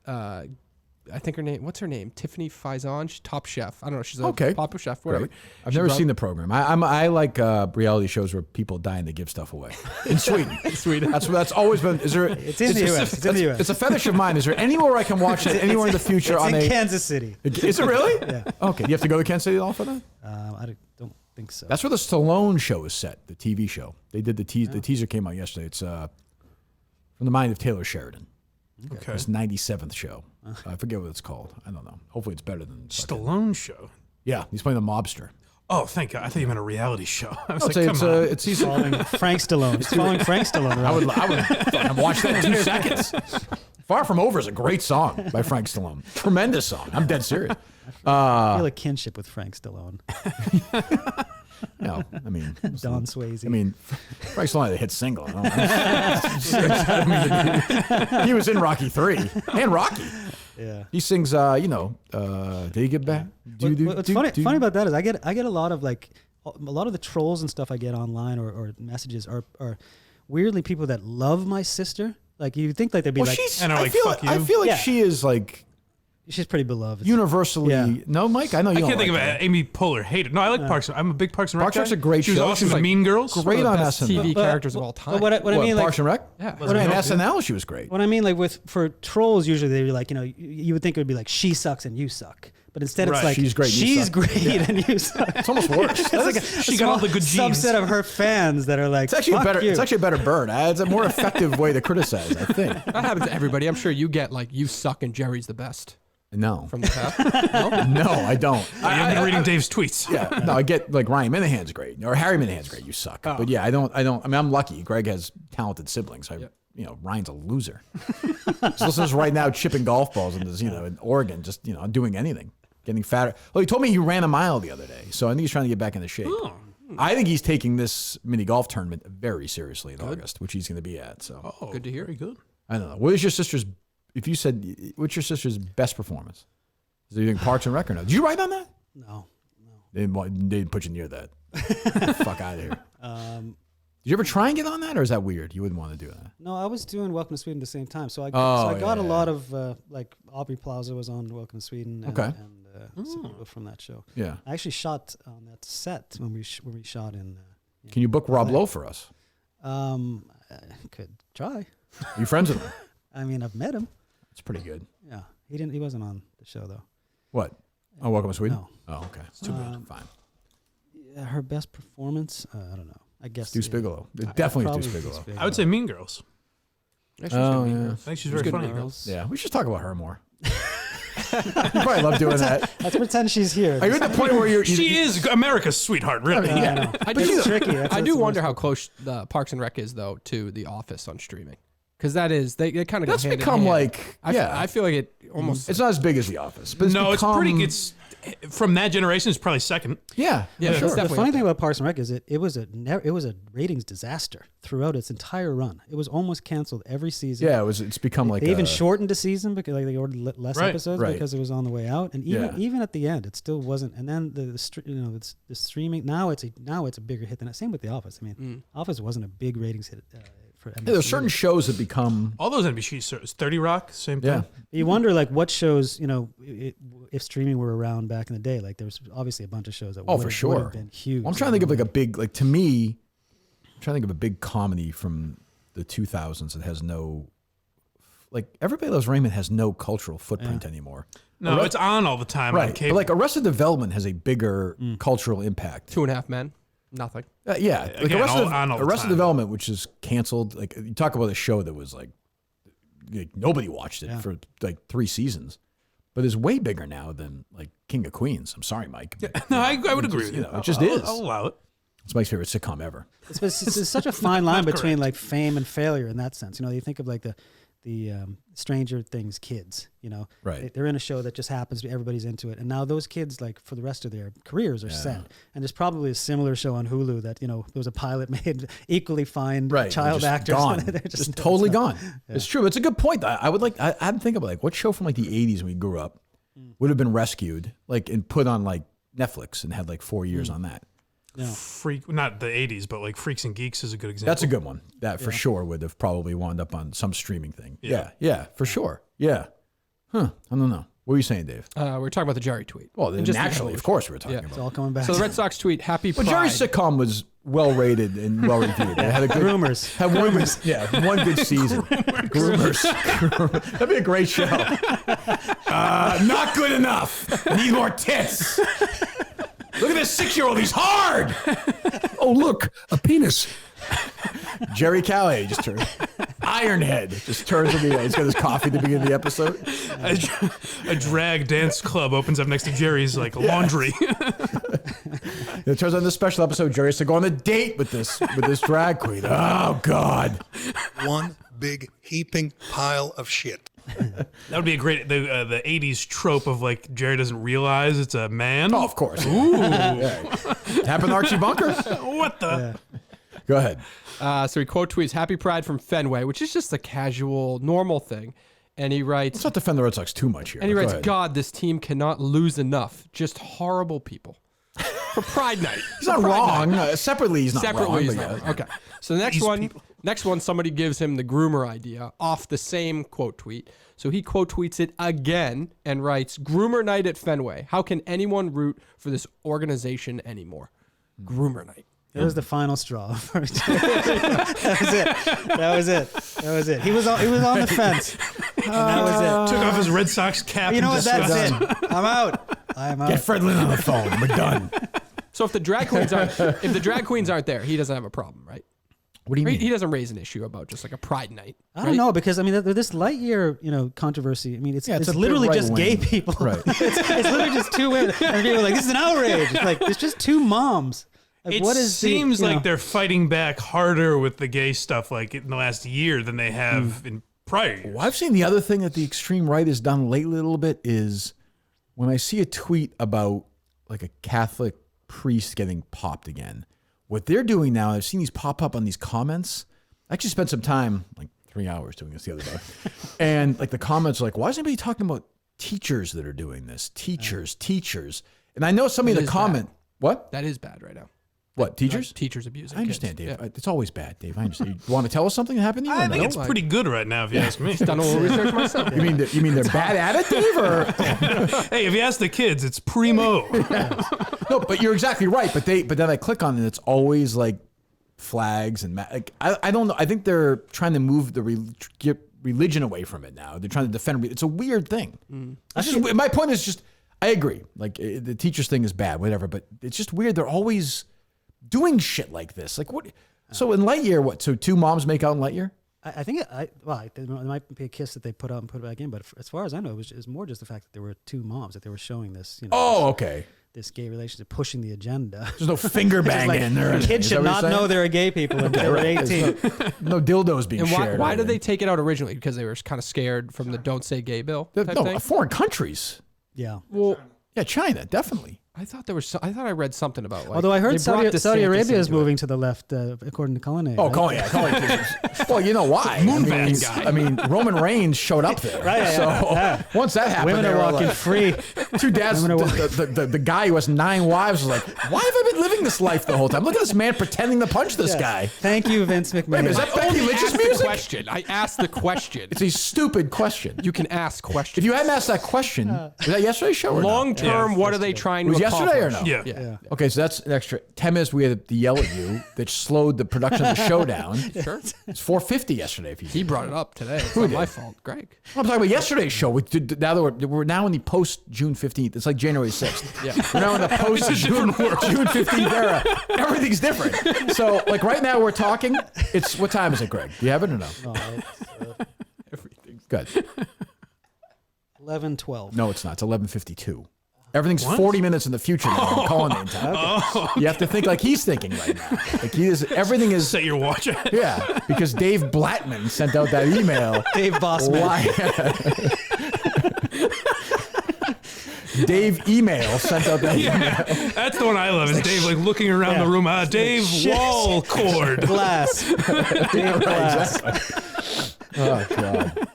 I think what's her name? Tiffany Faison. She's Top Chef. I don't know. She's a Okay. popular chef. Whatever. Great. I've never seen the program. I like reality shows where people die and they give stuff away. In Sweden. That's always been. Is there? It's in the U.S. It's in the U.S. It's a fetish of mine. Is there anywhere I can watch it? Anywhere in the future? It's on in a Kansas City. Is it really? Yeah. Okay. You have to go to Kansas City all for that? I don't think so. That's where the Stallone show is set. The TV show. They did the teaser. The teaser came out yesterday. It's from the mind of Taylor Sheridan. Okay. It's 97th show. I forget what it's called. I don't know. Hopefully it's better than Stallone show. Yeah, he's playing the mobster. Oh, thank God. I thought you meant a reality show. I was I'd like, say come on. it's season. Following Frank Stallone. It's following Frank Stallone. Right? I would fucking watch that in 2 seconds. Far From Over is a great song by Frank Stallone. Tremendous song. I'm dead serious. I feel a kinship with Frank Stallone. No, I mean Don Swayze. I mean, Frank Stallone had a hit single. He was in Rocky 3 and Rocky. Yeah. He sings, "Did he get back?" What's funny about that is I get a lot of a lot of the trolls and stuff I get online or messages are weirdly people that love my sister. Like you think like they'd be Well, like, she's. And are I like, feel "Fuck I you." feel like Yeah. she is like she's pretty beloved. universally. Yeah. No, Mike. I know you. I don't can't think of like it. her. Amy Poehler. Hate it. No, I like Parks. I'm a big Parks and Rec Parks and Rec's guy. a great She was show. awesome She's in like Mean Girls. Great on Best SNL. TV characters of all time. But what I mean, Parks and Rec. Yeah. What I mean, SNL, she was great. What I mean, like for trolls, usually they'd be like, you would think it would be like she sucks and you suck, but instead it's Right. like She's great and you she's suck. great and you suck. It's almost worse. It's like She got all the good genes. subset of her fans that are like, It's actually a "Fuck better. you." It's actually a better burn. It's a more effective way to criticize. I think. That happens to everybody. I'm sure you get like you suck and Jerry's the best No, from the past. no, I don't. You've been reading Dave's tweets. Yeah, no, I get like Ryan Minahan's great or Harry Minahan's great. You suck. But yeah, I don't. I mean, I'm lucky. Greg has talented siblings. Ryan's a loser. His listeners right now chipping golf balls in this, in Oregon, just doing anything, getting fatter. Well, he told me he ran a mile the other day, so I think he's trying to get back into shape. I think he's taking this mini golf tournament very seriously in August, which he's going to be at. So Good to hear. Very good. I don't know. What is your sister's? If you said, what's your sister's best performance? Is it Parks and Rec or no? Did you write on that? No. They didn't put you near that. Fuck out of here. Did you ever try and get on that, or is that weird? You wouldn't want to do that. No, I was doing Welcome to Sweden at the same time, so I Oh, got a yeah. lot of like Aubrey Plaza was on Welcome to Sweden, and, Okay. and some people from that show. Yeah. I actually shot on that set when we shot in. Can you book Rob Lowe for us? I could try. Are you friends with him? I mean, I've met him. It's pretty good. Yeah, he wasn't on the show though. What? Oh, Welcome to Sweden? No. Oh, okay. It's too good. Fine. Yeah, her best performance, I don't know. I guess Stu Spigolo. Definitely probably Stu Spigolo. I would say Mean Girls. Oh, yeah. I think she's very funny. Yeah, we should talk about her more. You probably love doing that. Let's pretend she's here. Are you at the point where you're... She is America's sweetheart, really. I know. I But do, it's tricky. I do wonder how close the Parks and Rec is though to The Office on streaming, because that is they kind of That's go hand in become hand. like... I feel like it almost. It's not as big as The Office, but it's No, it's become- pretty. It's from that generation. It's probably second. Yeah, Yeah, for it's sure. definitely The funny up thing about Parks and Rec is it was a ratings disaster throughout its entire run. It was almost canceled every season. Yeah, it's become like They even a- shortened the season because they ordered less Right, episodes right. because it was on the way out, and even at the end, it still wasn't. And then the streaming now it's a bigger hit than it. Same with The Office. I mean, Office wasn't a big ratings hit for NBC. Yeah, there's certain shows that become... All those NBC shows. 30 Rock, same Yeah. thing. You wonder like what shows if streaming were around back in the day. Like there was obviously a bunch of shows that Oh, for would sure. have been huge. Well, I'm trying to think of like a big, like to me, I'm trying to think of a big comedy from the 2000s that has no, like Everybody Loves Raymond has no cultural footprint anymore. No, it's on all the time on Right. cable. But like Arrested Development has a bigger cultural impact. 2.5 Men, nothing. Yeah. Like Again, on all the Arrested time. Development, which is canceled. Like you talk about a show that was like nobody watched it for like 3 seasons. But it's way bigger now than like King of Queens. I'm sorry, Mike. no, I would agree with you. It just is. I'll allow it. It's my favorite sitcom ever. It's such a fine line Not between correct. like fame and failure in that sense. You think of like the Stranger Things kids. Right. They're in a show that just happens. Everybody's into it, and now those kids, like for the rest of their careers, are set. And there's probably a similar show on Hulu that there was a pilot made equally fine child just actors. gone. They're just totally gone. It's true. It's a good point. I had to think about like what show from like the 80s when we grew up would have been rescued like and put on like Netflix and had like 4 years on that. Freak, not the 80s, but like Freaks and Geeks is a good example. That's a good one. That for sure would have probably wound up on some streaming thing. Yeah, for sure. Yeah. I don't know. What were you saying, Dave? We're talking about the Jerry tweet. Well, And just the naturally, of evolution. course, we're talking Yeah. It's about. all coming back. So the Red Sox tweet, happy Well, Pride. Jerry's sitcom was well rated and well reviewed. It had a good Groomers. Had one, one good season. Groomers. That'd be a great show. Not good enough. Need more tits. Look at this 6-year-old. He's hard. Oh, look, a penis. Gerry Callahan just turned. Ironhead just turns to me. He's got his coffee at the beginning of the episode. A drag dance club opens up next to Jerry's like laundry. It turns out in this special episode, Jerry has to go on a date with this drag queen. Oh God. One big heaping pile of shit. That would be a great the 80s trope of like Jerry doesn't realize it's a man. Oh, of course. Ooh. Yeah. Happened to Archie Bunker? What the? Go ahead. So he quote tweets Happy Pride from Fenway, which is just a casual, normal thing. And he writes, Let's not defend the Red Sox too much here. and he Go writes, ahead. God, this team cannot lose enough. Just horrible people. For Pride Night. He's not wrong. Separately, he's not wrong. Separately, he's but not yeah. wrong. Okay. So the next one, somebody gives him the groomer idea off the same quote tweet. So he quote tweets it again and writes, Groomer Night at Fenway. How can anyone root for this organization anymore? Groomer Night. That was the final straw. That was it. He was on the fence. And that was it. Took off his Red Sox cap. You know and what? That's disgusted. it. I'm out. Get Fred Lynn on the phone. We're done. So if the drag queens aren't there, he doesn't have a problem, right? What do you mean? He doesn't raise an issue about just like a Pride Night. I don't know, because I mean, this Lightyear, controversy. I mean, it's it's a literally bit just gay right-wing. people. Right. it's literally just two women, and people are like, "This is an outrage." It's like it's just two moms. Like, It what is seems the, you like know- they're fighting back harder with the gay stuff like in the last year than they have in prior years. Well, I've seen the other thing that the extreme right has done lately a little bit is when I see a tweet about like a Catholic priest getting popped again. What they're doing now, I've seen these pop up on these comments. I actually spent some time, like 3 hours doing this the other day. And like the comments are like, why is anybody talking about teachers that are doing this? Teachers. And I know somebody in the comment, what? That is bad right now. What, teachers? Teachers abusing I understand, kids. Dave. Yeah. It's always bad, Dave. I understand. You want to tell us something that happened to you? I or think no? it's pretty good right now, if you ask me. Done a little research myself. You mean they're bad at it, Dave? Or Hey, if you ask the kids, it's primo. no? But you're exactly right. But then I click on it, and it's always like flags and like I don't know. I think they're trying to move get religion away from it now. They're trying to defend. It's a weird thing. My point is just I agree. Like the teachers thing is bad, whatever. But it's just weird. They're always doing shit like this. Like what? So in Lightyear, what? So two moms make out in Lightyear? I think it might be a kiss that they put out and put it back in, but as far as I know, it was more just the fact that there were two moms that they were showing this. Oh, okay. This gay relationship, pushing the agenda. There's no finger banging or anything. Kids Is that should what not you're know saying? they're gay people until they're 18. No dildos being And shared. why or did they anything. take it out originally? Because they were kind of scared from the "Don't Say Gay" bill type No, thing. foreign countries. Yeah. Well, Yeah, China, definitely. I thought I thought I read something about like. Although I heard they brought Saudi DeSantis Arabia is into it. moving to the left, according to Cullen. Oh, Colin. Well, you know why? Moonbat guy. I mean, Roman Reigns showed up there. Right, yeah. Once that happened, Women they are were walking like- free. Two dads. Women are The guy who has 9 wives was like, "Why have I been living this life the whole time? Look at this man pretending to punch this guy." Thank you, Vince McMahon. Wait a minute, is that Becky Lynch's Ask the music? question. I asked the question. It's a stupid question. You can ask questions. If you hadn't asked that question, was that yesterday's show or long not? term, what are they trying Was to yesterday or accomplish? no? Yeah. Okay, so that's an extra 10 minutes we had to yell at you that slowed the production of the show down. Sure. It's 4:50 yesterday. If you He brought it up today. It's not my fault, Greg. I'm talking about yesterday's show. Now that we're now in the post June 15th. It's like January 6th. Yeah. We're now in the post June 15th era. Everything's different. So like right now we're talking. It's what time is it, Greg? Do you have it or no? Everything's Good. 11:12. No, it's not. It's 11:52. Everything's 40 minutes in the future now. I'm calling name time. You have to think like he's thinking right now. Like he is. Everything is. Set your watch at. Yeah, because Dave Blattman sent out that email. Dave Bossman. Dave email sent out that email. That's the one I love. Is Dave like looking around the room? Dave wall cord. Glass. Dave Glass. Oh God.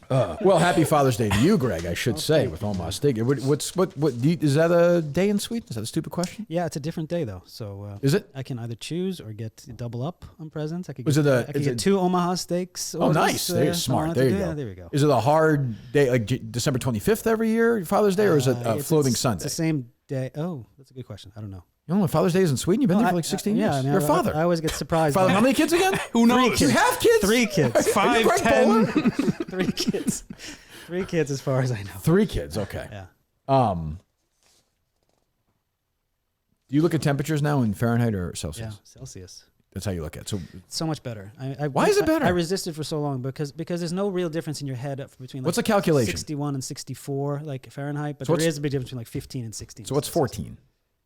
Well, happy Father's Day to you, Greg. I should say with Omaha Steak. Is that a day in Sweden? Is that a stupid question? Yeah, it's a different day though. So is it? I can either choose or get double up on presents. I could Was get, it a- I could is get it- 2 Omaha Steaks. Oh, nice. There, smart. There you go. Yeah, there we go. Is it a hard day, like December 25th every year, Father's Day, or is it a floating Sunday? It's the same day. Oh, that's a good question. I don't know. You don't know what Father's Day is in Sweden? You've been there for like 16 years. Yeah, I mean, You're a father. I always get surprised. Father, by- how many kids again? Who knows? You have kids? 3 kids. 5, Greg 10. Poehler? 3 kids. 3 kids, as far as I know. 3 kids. Okay. Yeah. Do you look at temperatures now in Fahrenheit or Yeah. Celsius? Celsius. That's how you look at it. So So much better. Why is it better? I resisted for so long because there's no real difference in your head between. Like What's the calculation? 61 and 64, like Fahrenheit, but So there what's- is a big difference between like 15 and 16. so what's Celsius. 14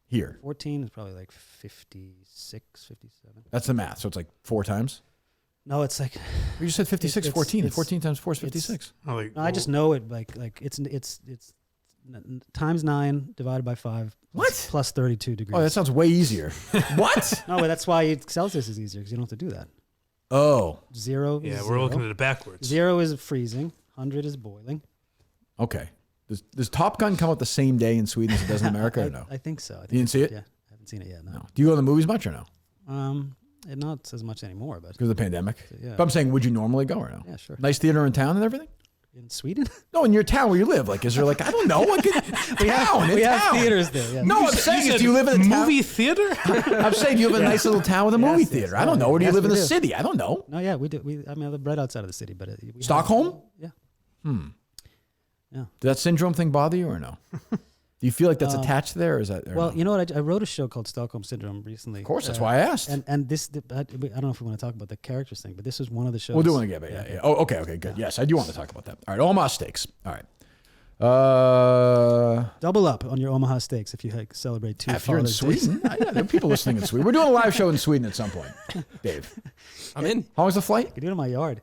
here? 14 is probably like 56, 57. That's the math. So it's like 4 times? No, it's like You just said 56, It's- 14. it's- 14 times 4 is 56. Oh, like, no, I just know it like it's times 9 divided by 5. What? Plus 32 degrees. Oh, that sounds way easier. What? No, but that's why Celsius is easier because you don't have to do that. Oh, 0 is Yeah, 0. we're looking at it backwards. 0 is freezing. 100 is boiling. okay. Does Top Gun come out the same day in Sweden as it does in America or no? I think so. I think You didn't see it? Yeah, I haven't seen it yet. No. No. Do you go to the movies much or no? Not as much anymore, but Because of the pandemic? yeah. But I'm saying, would you normally go or no? Yeah, sure. Nice theater in town and everything? In Sweden, No, in your town where you live. Like, is there like, I don't know, like a town in we have town. theaters there. Yeah. No, I'm saying is, do you live in a town? movie theater? I'm saying, do you live in a nice little town with a movie Yes, theater? yes, I don't know. Or do you yes, live in we the do. city? I don't know. No, yeah, we do. I mean, I live right outside of the city, but we have- Stockholm? yeah. Did that syndrome thing bother you or no? Do you feel like that's attached there, or is that? Or Well, no? you know what? I wrote a show called Stockholm Syndrome recently. Of course, that's why I asked. And this, I don't know if we want to talk about the characters thing, but this was one of the shows. We'll do one again. Yeah. Oh, okay, good. Yes, I do want to talk about that. All right, Omaha Steaks. All right. Double up on your Omaha Steaks if you celebrate 2 If you're in Father's Days. Sweden, yeah, there are people listening in Sweden. We're doing a live show in Sweden at some point. Dave, I'm in. how long's the flight? I could do it in my yard.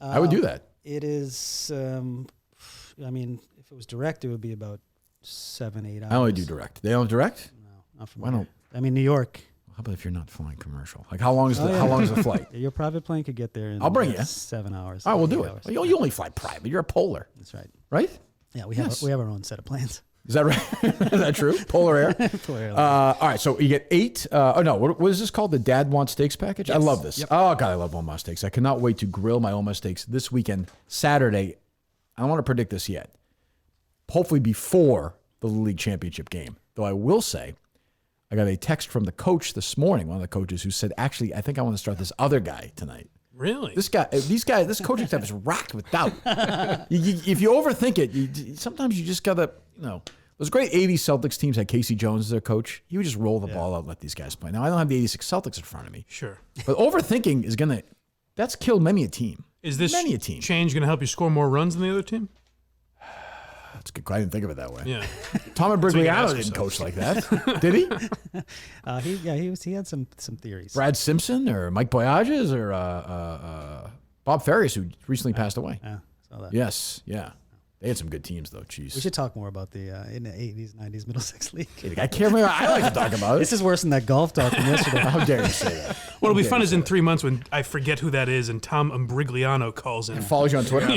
I would do that. It is. I mean, if it was direct, it would be about 7-8 hours. I only do direct. They don't direct? No, not from Why here. don't? I mean, New York. How about if you're not flying commercial? Like, how long is the how long is the flight? Your private plane could get there in I'll bring you. 7 hours. All right, we'll do 8 it. hours. You only fly private. You're a Poehler, That's right. right? Yeah, we Yes. have our own set of planes. Is that right? Is that true? Polar Air. Poehler. All right, so you get 8. Oh no, what is this called? The Dad Wants Steaks package. I love this. Oh God, I love Omaha Steaks. I cannot wait to grill my Omaha Steaks this weekend, Saturday. I don't want to predict this yet. Hopefully before the Little League Championship game. Though I will say, I got a text from the coach this morning, one of the coaches, who said, "Actually, I think I want to start this other guy tonight." Really? This coaching staff is racked with doubt. If you overthink it, sometimes you just gotta, those great 80s Celtics teams had Casey Jones as their coach. He would just roll the ball out and let these guys play. Now, I don't have the 86 Celtics in front of me. Sure. But overthinking that's killed many a team. Is this Many a team. change going to help you score more runs than the other team? That's good. I didn't think of it that way. Yeah. Tom and what you Brigliano ask didn't yourself. coach like that. Did he? He had some theories. Brad Simpson or Mike Boyages or Bob Ferris, who recently passed away. Yeah, saw that. Yes. Yeah. They had some good teams, though. Jeez. We should talk more about the in the 80s, 90s Middlesex League. I can't remember. I like to talk about it. This is worse than that golf talk from yesterday. How dare you say that? What'll be fun is in 3 months when I forget who that is and Tom Imbrigliano calls in. Follows you on Twitter.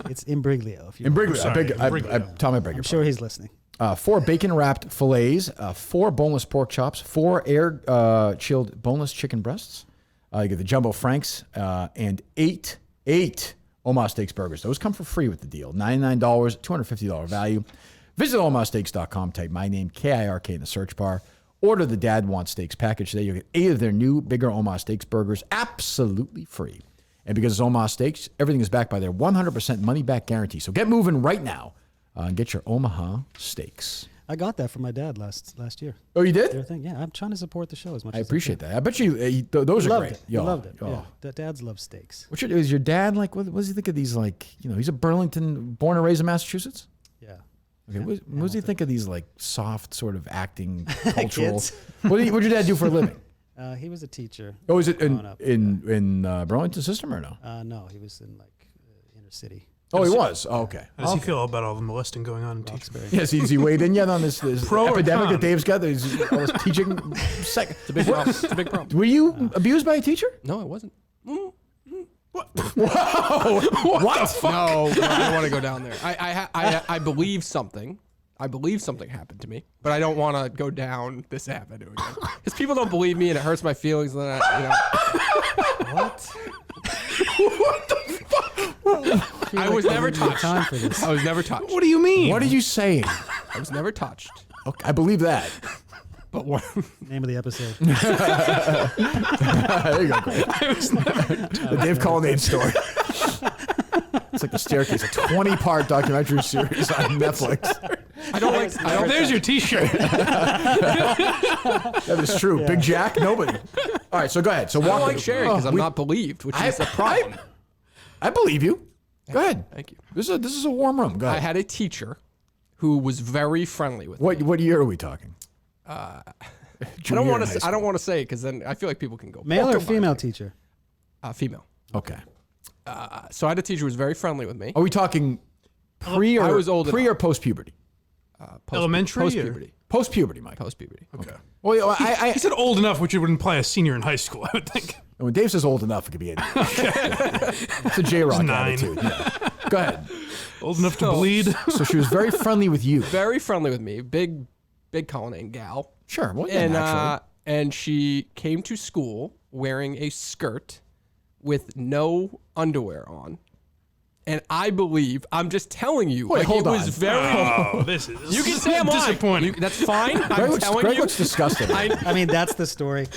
It's Imbriglio. If you Imbriglio. Sorry, Imbriglio. Tom, I beg your I'm sure he's listening. 4 bacon-wrapped fillets, 4 boneless pork chops, 4 air-chilled boneless chicken breasts. You get the Jumbo Franks, and 8 Omaha Steaks burgers. Those come for free with the deal. $99, $250 value. Visit omahasteaks.com. Type my name, KIRK, in the search bar. Order the Dad Wants Steaks package today. You'll get 8 of their new, bigger Omaha Steaks burgers absolutely free. And because it's Omaha Steaks, everything is backed by their 100% money-back guarantee. So get moving right now and get your Omaha Steaks. I got that from my dad last year. Oh, you did? Their thing. Yeah, I'm trying to support the show as much I as appreciate that. I bet you those are Loved great. it. He loved it. Yo. Yeah. Dads love steaks. Is your dad like? What does he think of these? Like, he's a Burlington, born and raised in Massachusetts. Yeah. Okay, what does he think of these like soft sort of acting, cultural? Kids. What'd your dad do for a living? He was a teacher. Oh, is it growing up. in Burlington system or no? No, he was in inner city. Oh, he was. Oh, okay. How does he feel about all the molesting going on in teaching? Roxbury. Yes, is he weighed in yet on this Pro or epidemic con? that Dave's got? Is all this teaching. It's a big problem. It's a big problem. Were you abused by a teacher? No, it wasn't. What the fuck? No, I don't want to go down there. I believe something. I believe something happened to me, but I don't want to go down this avenue again. Because people don't believe me and it hurts my feelings. And then What? What the fuck? I was never Time touched. for this. I was never touched. What do you mean? What are you saying? I was never touched. Okay, I believe that. But what? Name of the episode. There you go. Greg. The Dave Cullinane story. It's like The Staircase, a 20-part documentary series on Netflix. I don't like. I don't. There's your T-shirt. That is true. Big Jack, nobody. All right, so go ahead. So I don't walk. like sharing because I'm not believed, which is a problem. I believe you. Go ahead. Thank you. This is a warm room. Go I ahead. had a teacher who was very friendly with me. What year are we talking? I don't want to. I don't want to say it because then I feel like people can go. Male or female teacher? Female. Okay. So I had a teacher who was very friendly with me. Are we talking pre or I was old pre enough. or post puberty? Elementary Post or- puberty. Post puberty, Mike. Post puberty. Okay. Well, He said old enough, which would imply a senior in high school, I would think. when Dave says old enough, it could be anything. It's a J-Rock 9. attitude. Yeah. Go ahead. Old enough to bleed. So she was very friendly with you. Very friendly with me. Big Cullinane gal. Sure. Well, yeah, And naturally. and she came to school wearing a skirt with no underwear on. And I believe, I'm just telling you, Wait, like hold it was on. very. Oh, this is You can say I'm lying. disappointing. That's fine. Greg I'm looks, telling Greg you. looks disgusted. I mean, that's the story.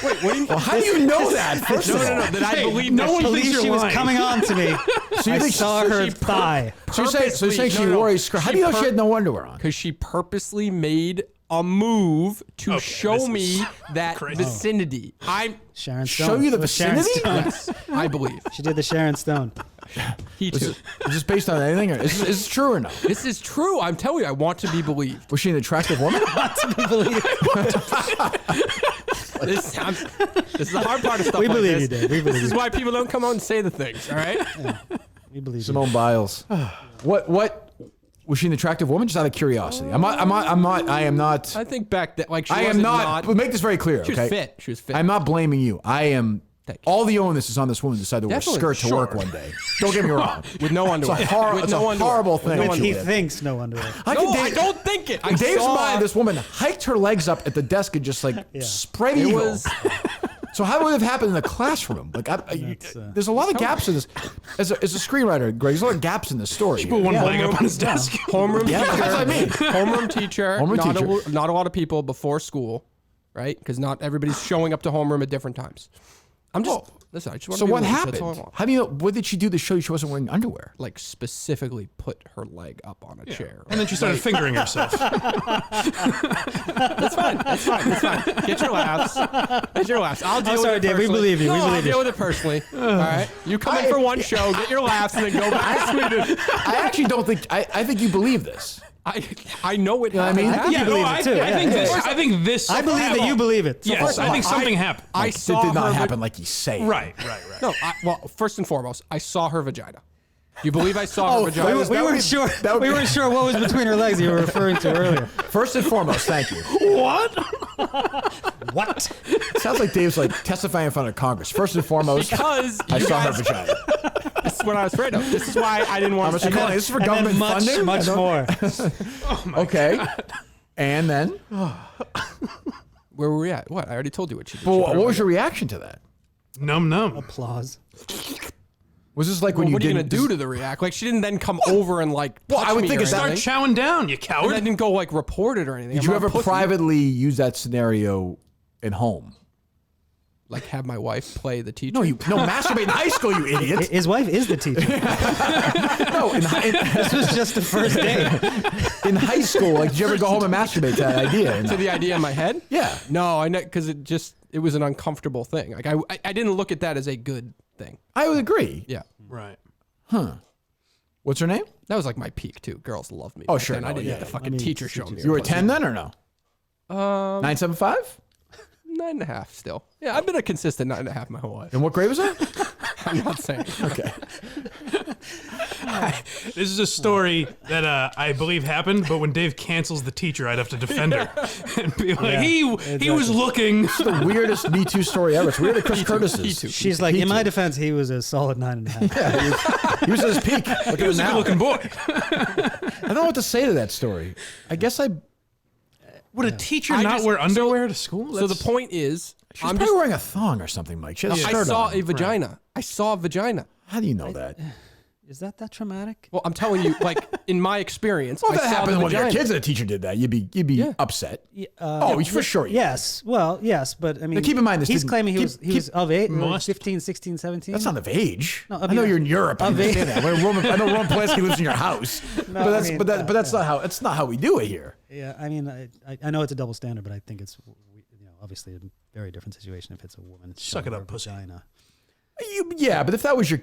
Wait, what do you? Well, how do you know that? First No, of no, all, no. That I believe. no that one she- thinks Believe you're she was lying. coming on to me. So you I think saw so her she thigh. So you're saying she No, no. wore a skirt. How do you know she had no underwear on? Because she purposely made a move to Okay, show this me is that crazy. vicinity. I'm. Sharon Stone. Show you the It was Sharon vicinity? Stone. Yes, I believe. She did the Sharon Stone. He too. Is this based on anything? Or is this true or no? This is true. I'm telling you, I want to be believed. Was she an attractive woman? This is the hard part of stuff We like believe this. you, Dave. We believe This is you. why people don't come out and say the things. All right. We believe you. Simone Biles. What was she an attractive woman? Just out of curiosity. I am not. I think back then, like she I am wasn't not. But make this very clear. She was Okay. fit. She was fit. I'm not blaming you. I am. Thank you. All the onus is on this woman to decide to wear a Definitely, skirt to work sure. one day. Don't get me wrong. with no underwear. It's With a no underwear. horrible With thing. no that underwear. you He did. thinks no underwear. I No, can I Dave- don't think it. I In Dave's saw- mind, this woman hiked her legs up at the desk and just like spread It eagle. was. So how would it have happened in the classroom? Like, there's a lot of gaps in this. As a screenwriter, Greg, there's a lot of gaps in this story. Put one leg up on his desk. Homeroom Yeah, teacher. that's what I mean. Homeroom teacher. Homeroom not, teacher. not a lot of people before school, right? Because not everybody's showing up to homeroom at different times. I'm just listen. I just want So to be what believed. That's all I happened? want. How do you know? What did she do to show you she wasn't wearing underwear? Like specifically put her leg up on a chair. And then she started fingering herself. That's fine. That's fine. That's fine. Get your laughs. Get your laughs. I'll deal I'm sorry, with it Dave. We personally. believe you. No, We I'll believe you. deal with it personally. All right. You come in for one show, get your laughs, and then go back to Sweden. I actually don't think. I think you believe this. I know it. what I mean? happened. You believe I, it too. I think Yeah, this. yeah. I think this. I believe that you believe it. Yes, first of I all, think something happened. I Like, saw it did not her. happen like you say. it. Right. No. Well, first and foremost, I saw her vagina. You believe I saw her vagina? We weren't sure. We weren't sure what was between her legs you were referring to earlier. First and foremost, thank you. What? What? Sounds like Dave's like testifying in front of Congress. First and foremost, Because I you saw her guys, vagina. this is what I was afraid of. This is why I didn't want to. Mr. Cullen, this is for And then government much, funding. much more. Okay. And then, Where were we at? What? I already told you what she did. well, She what put her was your reaction to that? Num. Applause. Was this like when Well, you what are you didn't gonna do to the react? Like she didn't then come over and like touch I would me think or it's not anything. Start chowing down, you And coward. I didn't go like report it or anything. Did I'm you not ever a pussy. privately use that scenario in home? like have my wife play the teacher? No, masturbate in high school, you idiot. His wife is the teacher. No, This was just the first day. in high school, like, did you ever go home and masturbate to that idea? to the idea in my head. Yeah. No, I know because it was an uncomfortable thing. Like I didn't look at that as a good thing. I would agree. Yeah. Right. What's her name? That was like my peak too. Girls love me. Oh, back sure, then. I no, didn't yeah. get the fucking I mean, teacher show me. You were 10 then or no? 975? 9.5 still. Yeah, I've been a consistent 9.5 my whole life. And what grade was that? I'm not saying. Okay. This is a story that I believe happened, but when Dave cancels the teacher, I'd have to defend her and be like, he was looking. It's the weirdest Me Too story ever. It's weirder than Chris Curtis's. She's like, in my defense, he was a solid 9.5. Yeah, he was at his peak. Look He was a good-looking boy. I don't know what to say to that story. I guess Would a teacher not wear underwear to school? So the point is, She's probably wearing a thong or something, Mike. She had a I skirt saw on. a vagina. I saw a vagina. How do you know that? Is that traumatic? Well, I'm telling you, like in my experience, Well, I if that saw happened the to one of your vagina. kids and a teacher did that, you'd be upset. For sure. Yes. Well, yes, but I mean, keep in mind this he's didn't- claiming he was of age, Must. 15, 16, 17. That's not of age. No, I know you're in Europe. I of age. understand that. I know Roman Polanski lives in your house, but that's not how we do it here. Yeah, I mean, I know it's a double standard, but I think it's obviously a very different situation if it's a woman. Suck it showing up, her pussy. vagina. But if that was your,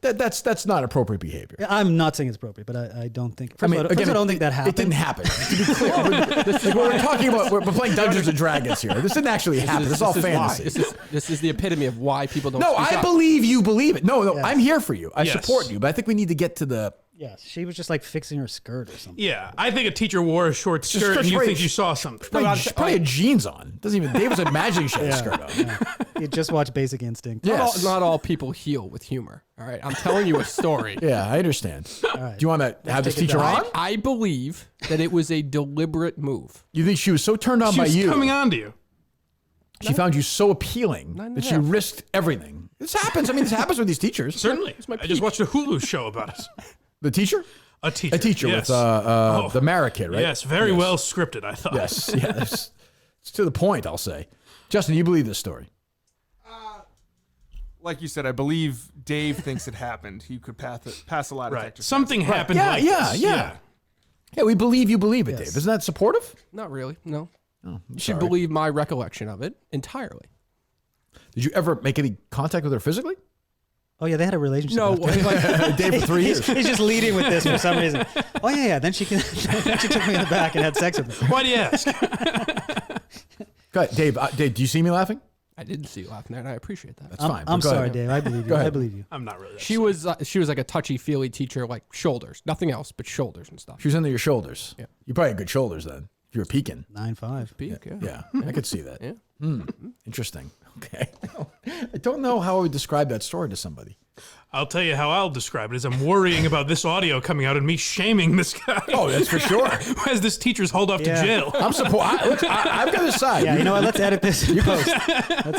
that's not appropriate behavior. I'm not saying it's appropriate, but I don't think. I don't think that happened. It didn't happen. To be clear, we're talking about we're playing Dungeons and Dragons here. This didn't actually happen. This is all fantasy. This is the epitome of why people don't. No, speak I up. believe you believe it. No, Yes. I'm here for you. I Yes. support you, but I think we need to get to the. Yes, she was just like fixing her skirt or something. Yeah, I think a teacher wore a short skirt and you think you saw something. Probably had jeans on. Doesn't even. Dave was imagining she had a skirt on. Yeah. You just watch Basic Instinct. Yes. Not all people heal with humor. All right, I'm telling you a story. Yeah, I understand. right. Do you want to have this take it teacher down. on? I believe that it was a deliberate move. You think she was so turned on She by was you? coming on to you. She found you so appealing Nine and that a she half. risked everything. This happens. I mean, this happens with these teachers. Certainly. I just watched a Hulu show about it. The teacher? A teacher. A teacher yes. with the Mara kid, right? Yes, very well scripted, I thought. Yes, yes. It's to the point, I'll say. Justin, you believe this story? Like you said, I believe Dave thinks it happened. He could pass a lie detector. Right. Something happened. Yeah, like yeah, this. yeah. Yeah, we believe you believe it, Dave. Isn't that supportive? Not really. No. Oh, You should believe my recollection of it entirely. Did you ever make any contact with her physically? Oh yeah, they had a relationship. No, after. like, Dave for 3 years. He's just leading with this for some reason. Oh yeah. Then she took me in the back and had sex with me. Why do you ask? Go ahead, Dave. Dave, do you see me laughing? I didn't see you laughing there, and I appreciate that. That's fine. I'm Go sorry, ahead. Dave. I believe you. Go ahead. I believe you. I'm not really. That She was like a touchy-feely teacher, like shoulders, nothing else but shoulders and stuff. She was under your shoulders. Yeah. You probably had good shoulders then. If you were peeking. 9.5. Peak, Yeah, I could see that. Yeah. Interesting. Okay. I don't know how I would describe that story to somebody. I'll tell you how I'll describe it. Is I'm worrying about this audio coming out and me shaming this guy. Oh, that's for sure. As this teacher's hauled off Yeah. to jail. I'm I've got his side. Yeah, you know what? Let's edit this. in post.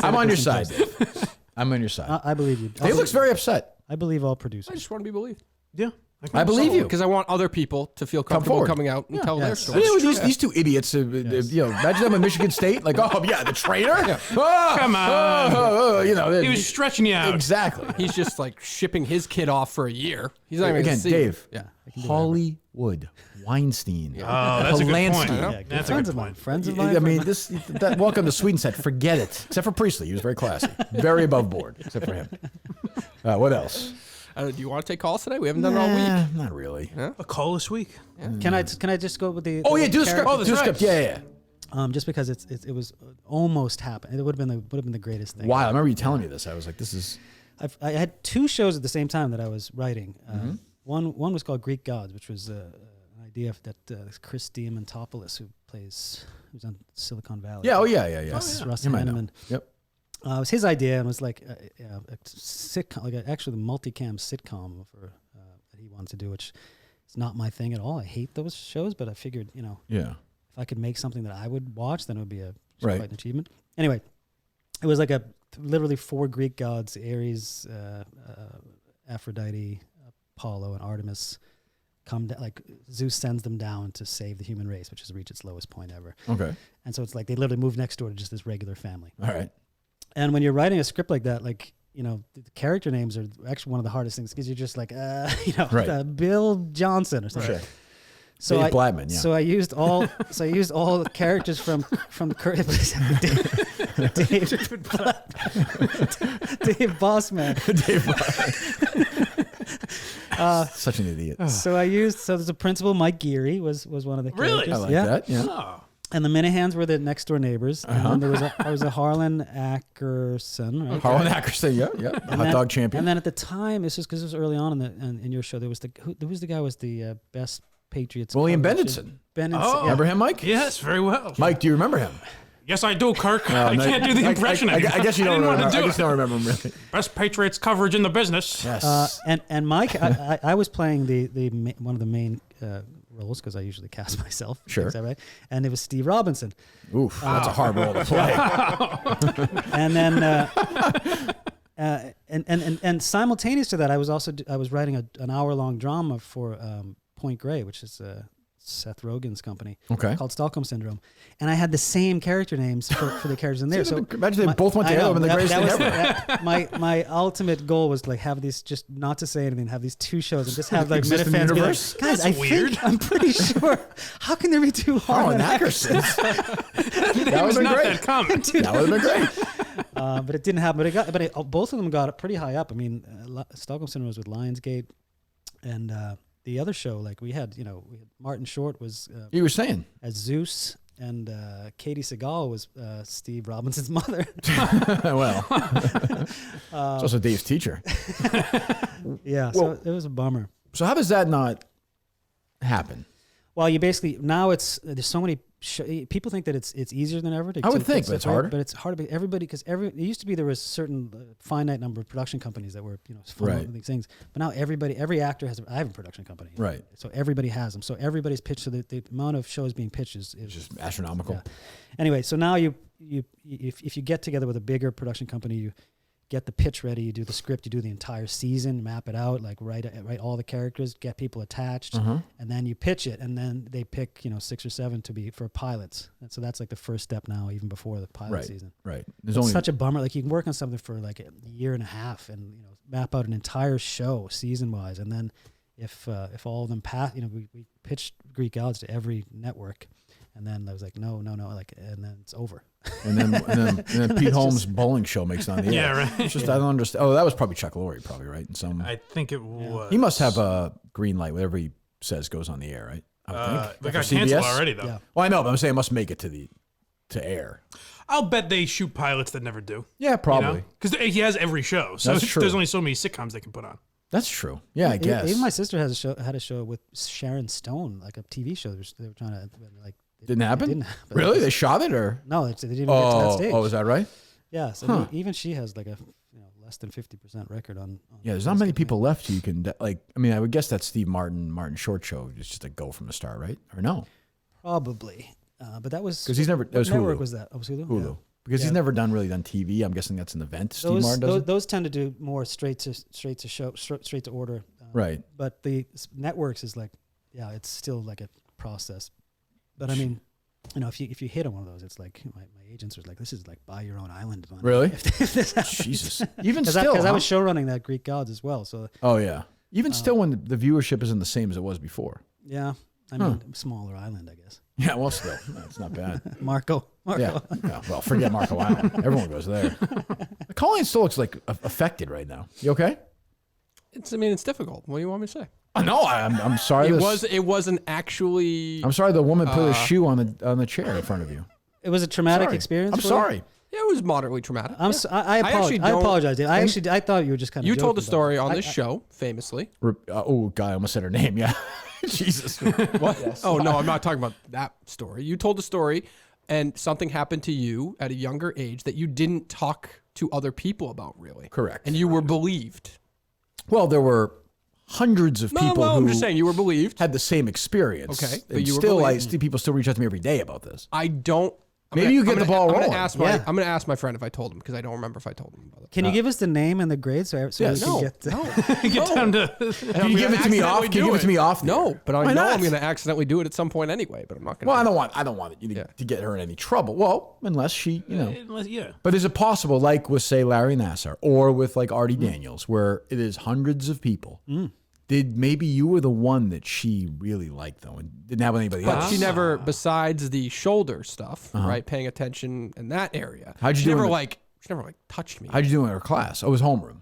I'm on your side, Dave. I'm on your side. I believe you. Dave looks very upset. I believe all I producers. just want to be believed. Yeah. I believe you. Because I want other people to feel comfortable forward. coming out and tell their Yes. stories. You know, these two idiots, imagine them in Michigan State, like, oh, yeah, the trainer? Oh, Come on. you know, He was stretching you out. exactly. He's just like shipping his kid off for a year. He's not even Again, gonna see Dave, him. Yeah. Hollywood, Weinstein, Oh, that's a good point. Polanski. Yeah, good That's a friends good of mine. point. Friends of mine. I mean, that Welcome to Sweden said, forget it. Except for Priestley. He was very classy. Very above board, except for him. What else? Do you want to take calls today? We haven't done it all week. Not really. A call this week. Can I just go with the? Oh, yeah, do the script. character? Do the script. Yeah. Just because it was almost happened. It would have been the greatest thing. Wow, I remember you telling me this. I was like, this is... I had 2 shows at the same time that I was writing. Mm-hmm. One was called Greek Gods, which was an idea that Chris Diamantopoulos, who's on Silicon Valley. Yeah, yeah. Russ Him I know. Hanneman. Yep. It was his idea, and it was like a sitcom, actually the multicam sitcom that he wanted to do, which is not my thing at all. I hate those shows, but I figured, Yeah. if I could make something that I would watch, then it would be Right. quite an achievement. Anyway, it was like literally 4 Greek gods: Ares, Aphrodite, Apollo, and Artemis. Come down, like Zeus sends them down to save the human race, which has reached its lowest point ever. Okay. And so it's like they literally move next door to just this regular family. All right. And when you're writing a script like that, like, the character names are actually one of the hardest things because you're just like, Right. Bill Johnson or something. Sure. So Dave Bladman, yeah. So I used all the characters from Kirk, Dave Bossman. Dave Such an idiot. So there's a principal, Mike Geary was one of the Really? characters. I like yeah. that. Yeah. Oh. And the Minihans were the next door neighbors. And then there was a Harlan Ackerson, right? Harlan Ackerson, yeah. Hot dog champion. And then at the time, this is because it was early on in your show. There was the guy was the best Patriots. William coverage. Benditson. Oh. Remember him, Mike? Yes, very well. Mike, do you remember him? Yes, I do, Kirk. I can't do the impression anymore. I guess you don't didn't remember. want to I do just it. don't remember him really. Best Patriots coverage in the business. Yes. And Mike, I was playing one of the main roles because I usually cast myself. Sure. Is that right? And it was Steve Robinson. Oof, that's a hard role to play. And then and simultaneous to that, I was writing an hour-long drama for Point Grey, which is Seth Rogen's company, called Stockholm Syndrome, and I had the same character names for the characters in there. So imagine they both went together in the greatest thing ever. My ultimate goal was to like have these, just not to say anything, have these two shows and just have like Exist in the Minifans be like, universe? guys, That's weird. I'm pretty sure. How can there be two Harlan Harlan Ackerson. That was was not great. that common. That would have been great. But it didn't happen. But both of them got pretty high up. I mean, Stockholm Syndrome was with Lionsgate, and the other show, like we had Martin Short was You were saying. as Zeus, and Katie Seagal was Steve Robinson's mother. Well, it's also Dave's teacher. Yeah, Well- so it was a bummer. So how does that not happen? Well, you basically now there's so many people think that it's easier than ever. I would to think, get but it's stuff right, harder. But it's hard to be everybody because it used to be there was certain finite number of production companies that were funding Right. these things. But now every actor has. I have a production company. Right. So everybody has them. So everybody's pitched. So the amount of shows being pitched is Just astronomical. Yeah. Anyway, so now if you get together with a bigger production company, you get the pitch ready, you do the script, you do the entire season, map it out, like write all the characters, get people attached, and then you pitch it, and then they pick 6 or 7 to be for pilots. And so that's like the first step now, even before the pilot season. Right. It's such a bummer. Like you can work on something for like a year and a half, and map out an entire show season wise, and then if all of them pass, we pitched Greek Gods to every network. And then I was like, no, like, and then it's over. And then Pete Holmes' bowling show makes it on the air. Yeah, right. It's just I don't understand. Oh, that was probably Chuck Lorre, probably right. In some, I think it was. he must have a green light. Whatever he says goes on the air, right? I would think. They For got canceled CBS? already, though. Yeah. Well, I know, but I'm saying it must make it to air. I'll bet they shoot pilots that never do. Yeah, probably. Because he has every show. So That's true. there's only so many sitcoms they can put on. That's true. Yeah, I guess. Even my sister had a show with Sharon Stone, like a TV show. They were trying to like. Didn't happen? Didn't happen. Really? They shot it, or? No, they didn't even get to that stage. Oh, is that right? Yeah, so even she has like a less than 50% record on Yeah, there's not many people left who you can like. I mean, I would guess that Steve Martin Short show is just a go from the start, right? Or no? Probably, but that was 'Cause he's never- What that was network Hulu. was that? Oh, was Hulu. Hulu. Yeah. Because he's Yeah. never done TV. I'm guessing that's an event. Steve Martin does. Those tend to do more straight to order. Right. But the networks is like, yeah, it's still like a process. But I mean, if you hit on one of those, it's like my agents are like, this is like buy your own island. Man. Really? If this happens. Jesus. Even Because still, I was show running that Greek Gods as well. So Oh yeah. Even still, when the viewership isn't the same as it was before. yeah, I mean, smaller island, I guess. Yeah. Well, still, it's not bad. Marco. Yeah. Yeah. Well, forget Marco Island. Everyone goes there. Colleen still looks like affected right now. You okay? It's difficult. What do you want me to say? Oh, no, I'm sorry. It wasn't actually. I'm sorry. The woman put a shoe on the chair in front of you. It was a traumatic Sorry. experience. I'm for sorry. Yeah, it was moderately traumatic. You? I apologize. Dave. I thought you were just kind of. You told the joking story about it. on this show, famously. Oh, God, I almost said her name. Yeah. Jesus. What? Oh no, I'm not talking about that story. You told the story, and something happened to you at a younger age that you didn't talk to other people about, really. Correct. And you were believed. Well, there were hundreds of people I'm who just saying you were believed. had the same experience. Okay, but And you were still, believed. people still reach out to me every day about this. I don't. Maybe you get the ball rolling. I'm gonna ask my friend if I told him because I don't remember if I told him about it. Can you give us the name and the grade so Yes. we can No, get to, no. Get down to. Can you give it to me off? Can you give it to me off? No, but I Why know not? I'm going to accidentally do it at some point anyway. But I'm not going to. Well, I don't want you to get her in any trouble. Well, unless she, Yeah. But is it possible, like with say Larry Nassar or with like Artie Daniels, where it is hundreds of people? Did maybe you were the one that she really liked though, and didn't have anybody But else? she never, besides the shoulder stuff, right, paying attention in that area. How'd you she do never in the- like she never like touched me. How'd you do in her class? Oh, it was homeroom.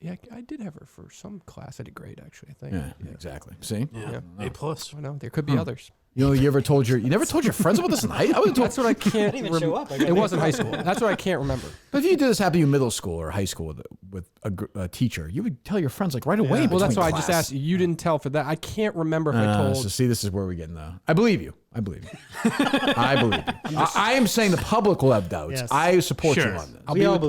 Yeah, I did have her for some class. I did great, actually. I think. Yeah, exactly. See, Yeah. A+. I know there could be others. You never told your friends about this in high school? That's what I can't even remember. show up. I got It wasn't high school. That's what I can't remember. But if you did this happen to you in middle school or high school with a teacher, you would tell your friends like right away. Well, that's between why I just class. asked you. You didn't tell for that. I can't remember if I told. So see, this is where we get in the. I believe you. I believe you. I believe you. I am saying the public will have doubts. Yes. I support Sure. you on this.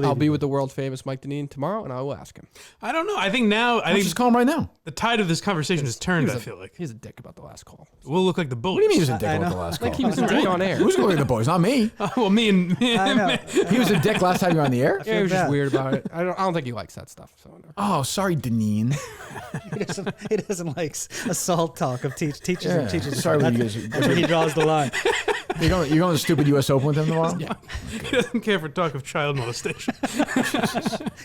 I'll be with the world famous Mike Deneen tomorrow, and I will ask him. I don't know. I think now, I Let's think just call him right now. the tide of this conversation has turned, I feel like. He's a dick about the last call. We'll look like the bullies. What do you mean he was a dick I about know. the last Like call? he was a dick on air. Who's going to the boys? Not me. Well, me and I know. He was a dick last time you were on the air. Yeah, he was just bad. weird about it. I don't think he likes that stuff. So no. Oh, sorry, Deneen. He doesn't like assault talk of teachers and teachers. Sorry, That's where he draws the line. you're going to the stupid U.S. Open with him tomorrow. Yeah. he doesn't care for talk of child molestation.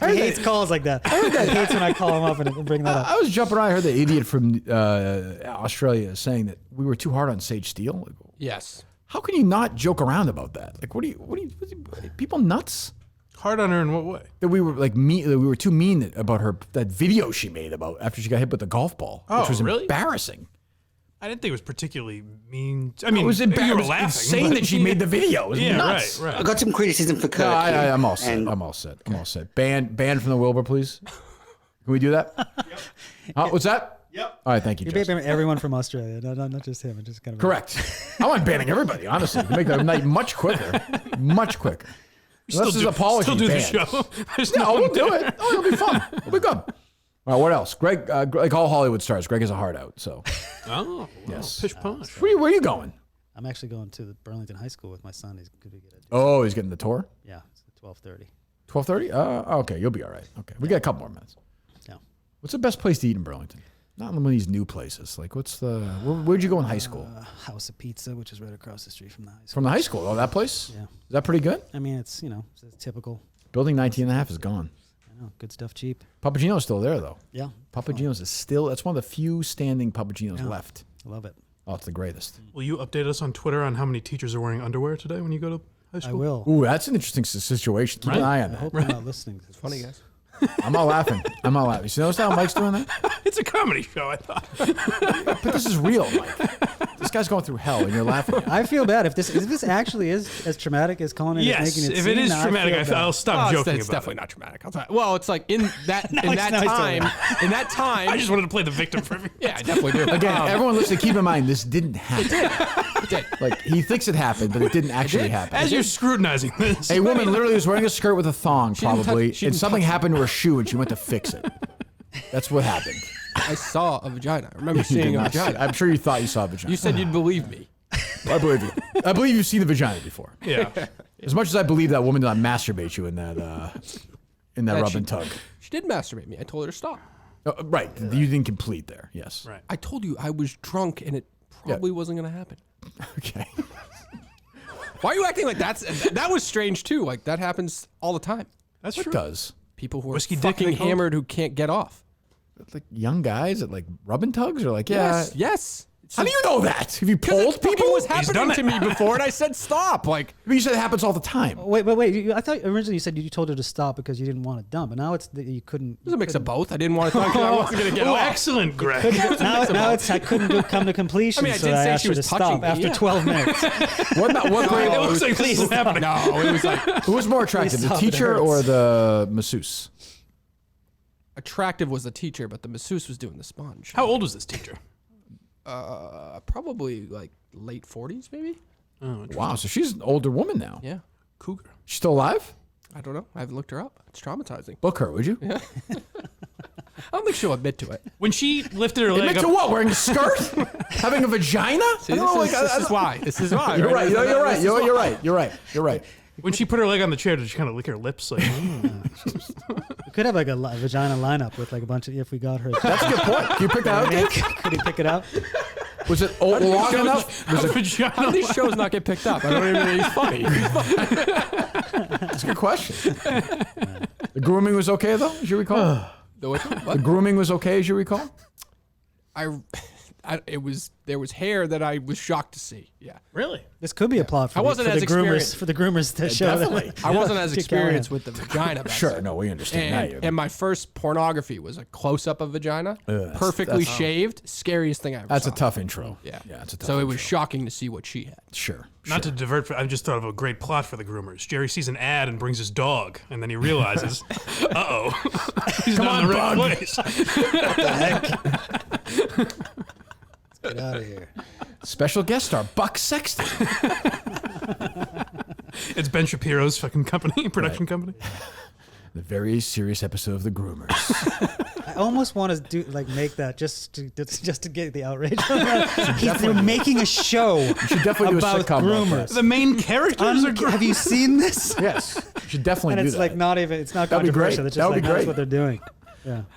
He hates calls like that. He hates when I call him up and bring that up. I was jumping around. I heard the idiot from Australia saying that we were too hard on Sage Steele. Like, Yes. how can you not joke around about that? Like, what are people nuts? Hard on her in what way? That we were like mean. That we were too mean about that video she made about after she got hit with the golf ball, Oh, which was really? embarrassing. I didn't think it was particularly mean. I mean, It was you were embarrassing. laughing. Insane but- that she made the video. It was Yeah, nuts. right. I got some criticism for Kirk. No, here. I'm all set. And I'm all set. I'm all set. Banned from the Wilbur, please. Can we do that? What's that? Yep. All right, thank you, You Justin. banned everyone from Australia, not just him. Just kind of Correct. I want banning everybody, honestly, to make the night much quicker. Much quicker. Unless there's apology Still do the banned. show. There's No, no we'll do it. Oh, it'll be fun. It'll be good. All right, what else? Greg, like all Hollywood stars, Greg has a heart out. So, Oh, well, Yes. Pish posh. where are you going? I'm actually going to the Burlington High School with my son. He's going to get a Oh, he's getting the tour. yeah. It's at 12:30. 12:30. Okay, you'll be all right. Okay, we got a couple more minutes. Yeah. What's the best place to eat in Burlington? Not in one of these new places. Like, where'd you go in high school? House of Pizza, which is right across the street from the high school. From the high school. Oh, that place? Yeah. Is that pretty good? I mean, it's it's typical. Building 19 and a half is gone. I know, good stuff, cheap. Papagino's still there, though. Yeah. Papagino's is still, that's one of the few standing Papagino's Yeah. left. I love it. Oh, it's the greatest. Will you update us on Twitter on how many teachers are wearing underwear today when you go to high I school? will. Ooh, that's an interesting situation. Keep an eye on I that. hope you're not listening. To this. Funny guys. I'm not laughing. I'm not laughing. You notice how Mike's doing that? It's a comedy show, I thought. But this is real, Mike. This guy's going through hell, and you're laughing at him. I feel bad if this actually is as traumatic as Conan is Yes, making it if seem. it is I traumatic, feel bad. I'll stop joking It's about definitely it. not traumatic. I'll tell you. Well, it's like in that Now he's time. talking. In that time. I just wanted to play the victim for everyone. Yeah, I definitely do. Again, everyone listening, keep in mind, this didn't happen. It did. Like, he thinks it happened, but it didn't actually happen. As you're scrutinizing this, A woman literally was wearing a skirt with a thong, didn't touch- probably, she and didn't something touch happened to her shoe, and she went to fix it. That's what happened. I saw a vagina. I remember You did seeing a not see- vagina. I'm sure you thought you saw a vagina. You said you'd believe me. I believe you. I believe you've seen the vagina before. yeah. As much as I believe that woman did not masturbate you in that rub she- and tug. She did masturbate me. I told her to stop. Right. You didn't complete there. Yes. Right. I told you I was drunk and it probably wasn't going to happen. Okay. Why are you acting like that was strange too? Like that happens all the time. That's It true. does. People who are Whiskey dick, fucking they call it? hammered who can't get off. Like young guys at like rub and tugs are like, yeah. Yes. How do you know that? Have you polled People people? was happening done to it. me before, and I said stop. Like You said it happens all the time. Wait. I thought originally you said you told her to stop because you didn't want to dump, but now it's that you couldn't. it was a mix of both. I didn't want to talk. I wasn't gonna get Oh, off. excellent, Greg. Now it's I couldn't come to completion. I mean, I so did I say asked she her was to touching stop me, after yeah. 12 minutes. What grade? It looks like this is happening. No, it was like Who was more attractive, the stop, it teacher hurts. or the masseuse? attractive was the teacher, but the masseuse was doing the sponge. How old was this teacher? Probably like late 40s, maybe. Oh, Wow, so she's an older woman now. Yeah. cougar. She's still alive? I don't know. I haven't looked her up. It's traumatizing. Book her, would you? I don't think she'll admit to it. When she lifted her leg Admit up, to what? Wearing a skirt? Having a vagina? See, I don't know, this is why. This is why. You're right. This is- You're right. this is You're why. right. You're right. You're right. when she put her leg on the chair, did she kind of lick her lips? Like, We could have like a vagina lineup with like a bunch of if we got her. That's a good point. Can you pick that out, Dave? Could he pick it out? Was it long enough? a vagina. How do these shows not get picked up? I don't even think he's funny. That's a good question. The grooming was okay, though, as you recall? The what? The grooming was okay, as you recall? there was hair that I was shocked to see. Yeah. Really? This could be a plot for, I wasn't as the groomers experienced. for the groomers to show definitely. that. I wasn't as Gerry experienced Callahan. with the vagina. Back Sure, then. no, we understand. And my first pornography was a close up of vagina, perfectly that's- shaved. Scariest thing I ever That's saw. a tough intro. Yeah. It's a tough So it was intro. shocking to see what she had. Sure. Not to divert, I just thought of a great plot for the groomers. Jerry sees an ad and brings his dog, and then he realizes, uh-oh, he's not in the right place. Get out of here. Special guest star Buck Sexton. It's Ben Shapiro's fucking company, production company. The very serious episode of The Groomers. I almost want to make that just to get the outrage. They're making a show You should definitely do a about sitcom about groomers. that. The main characters are Have you seen this? Yes, you should definitely And do it's that. like not even. It's not That'd be great. controversial. It's That just would like be that's great. what they're doing.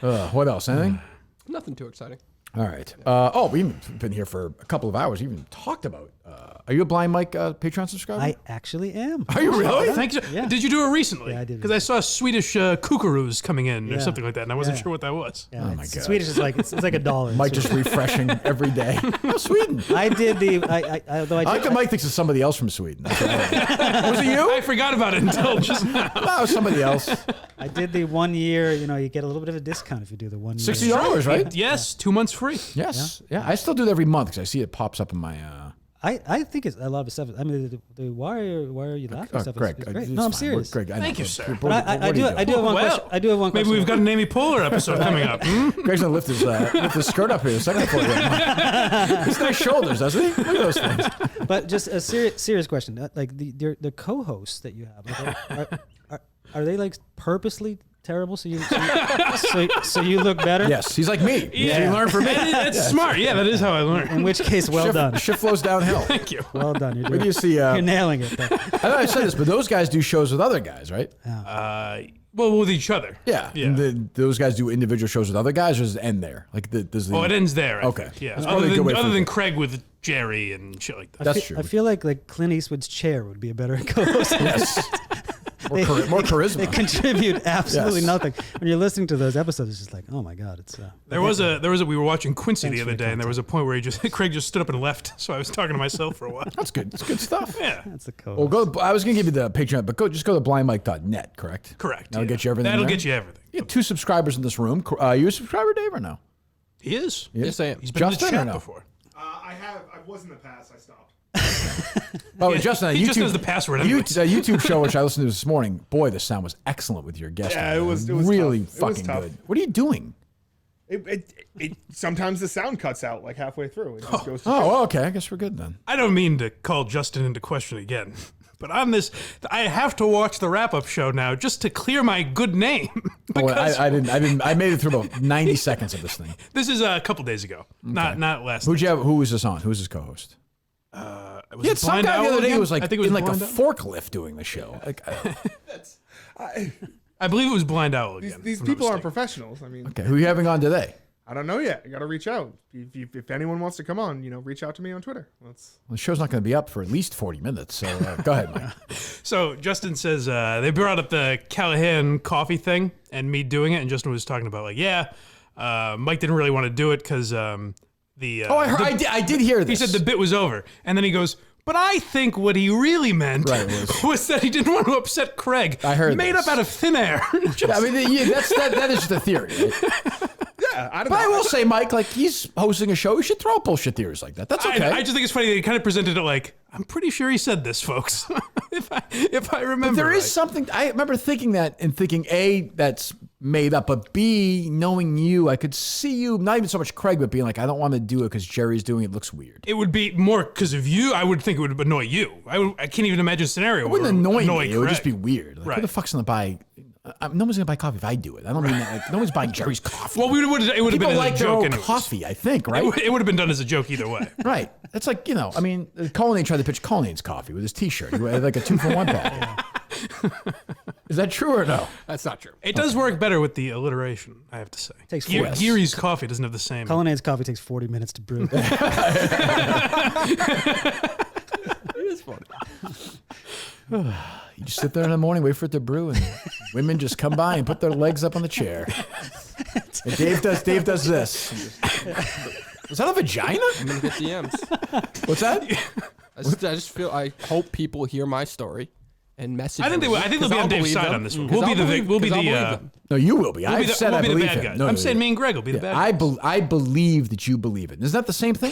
Yeah. What else? Anything? Nothing too exciting. All right. We've been here for a couple of hours. We even talked about. Are you a Blind Mike Patreon subscriber? I actually am. Are you really? Thank you. Yeah. Did you do it recently? Yeah, I did. Because I saw Swedish kookaroos coming in or Yeah. something like that, and I wasn't Yeah. sure what that was. Yeah, Oh my it's- God. Swedish is like it's like $1. Mike just refreshing every day. Oh, Sweden. I did the. Although I like that Mike thinks it's somebody else from Sweden. That's what I like. Was it you? I forgot about it until just now. No, it was somebody else. I did the 1 year. You get a little bit of a discount if you do the 1 year. $60, right? Yes, 2 months free. Yes. Yeah. I still do it every month because I see it pops up in my. I think it's a lot of stuff. I mean, the why are you laughing stuff? Greg, It's great. it's No, I'm fine. serious. Greg, I know. Thank you, sir. But I do have one Well, question. I do have one question. Maybe we've got an Amy Poehler episode coming up. Greg's gonna lift his skirt up here a second for you. He's nice shoulders, doesn't he? Look at those things. But just a serious question. Like the co-hosts that you have, are they like purposely terrible so you look better? Yes, he's like me. So you learn from me. That's smart. Yeah, that is how I learned. In which case, well done. Shift flows downhill. Thank you. Well done. Where do you see? You're nailing it. I know I said this, but those guys do shows with other guys, right? Well, with each other. Yeah. Yeah. And those guys do individual shows with other guys, or does it end there? Like, does the? Oh, it ends there. I Okay. think. Yeah. That's probably a good way for Other it than to- Craig with Jerry and shit like that. That's true. I feel like Clint Eastwood's chair would be a better co-host. Yes. More charisma. They contribute absolutely Yes. nothing. When you're listening to those episodes, it's just like, oh my god, it's. There was a we were watching Quincy Thanks the for other the day, and there was a point where Craig just stood up and left. So I was talking to myself for a while. That's good. It's good stuff. Yeah. That's the co-host. Well, I was gonna give you the Patreon, but just go to blindmike.net, correct? Correct. That'll yeah. get you everything. That'll there? get you everything. You have 2 subscribers in this room. You a subscriber, Dave, or no? He is. Yes, I am. He's been in Justin the or chat no? before. I was in the past. I stopped. Oh, Yeah, Justin, he YouTube, just knows the password You, anyways. YouTube show which I listened to this morning. Boy, the sound was excellent with your guest. Yeah, on it there. was really tough. It was fucking tough. good. What are you doing? It sometimes the sound cuts out like halfway through. It just goes to Oh, well, okay. I guess we're good then. I don't mean to call Justin into question again, but on this, I have to watch the wrap-up show now just to clear my good name. Oh, Because I didn't. I made it through about 90 seconds of this thing. this is a couple days ago, not last. Who'd you have? Who was this on? Who was his co-host? Was Yeah, it some Blind guy the Owl other day again? was like I think it was in like a Blind Owl. forklift doing the show. Like, I believe it was Blind Owl again. These if I'm not people aren't mistaken. professionals. I mean, okay, who are you having on today? I don't know yet. I got to reach out. If anyone wants to come on, reach out to me on Twitter. Let's. Well, the show's not going to be up for at least 40 minutes. So go ahead, Mike. So Justin says they brought up the Callahan coffee thing and me doing it, and Justin was talking about Mike didn't really want to do it because the Oh, I heard. I did hear this. he said the bit was over, and then he goes, but I think what he really meant Right, was that he didn't want to upset Craig. I heard made this. up out of thin air. Just- Yeah, I mean, that is just a theory. Right? Yeah, I don't But I know. will say, Mike, like he's hosting a show. He should throw out bullshit theories like that. That's okay. I just think it's funny that he kind of presented it like, I'm pretty sure he said this, folks. if I remember, There is right. something. I remember thinking that and thinking A, that's made up, but B, knowing you, I could see you, not even so much Craig, but being like, I don't want to do it because Jerry's doing it. It looks weird. It would be more because of you. I would think it would annoy you. I can't even imagine a scenario. It wouldn't where annoy me. It would Craig. just be weird. Like, Right. who the fuck's going to buy? No one's going to buy coffee if I do it. I don't mean that. Like, no one's buying Jerry's coffee. Well, it would have People been as like a their joke own anyways. coffee, I think, right? It would have been done as a joke either way. Right. That's like, I mean, Cullinane tried to pitch Cullinane's coffee with his T-shirt. He had like a 2-for-1 pack. Is that true or no? That's not true. It does work better with the alliteration, I have to say. Takes Ge- 4 Geary's coffee doesn't have the same. Cullinane's coffee takes 40 minutes to brew. It is funny. You just sit there in the morning, wait for it to brew, and women just come by and put their legs up on the chair. And Dave does this. Is that a vagina? I'm gonna get DMs. What's that? I hope people hear my story and message. I think me, I think they'll be on Dave's side on this one. Because We'll be the No, you will be. we'll I be the, said we'll I be the believe bad him. guys. No, I'm no, saying no. me and Greg will be the bad guys. I believe that you believe it. Isn't that the same thing?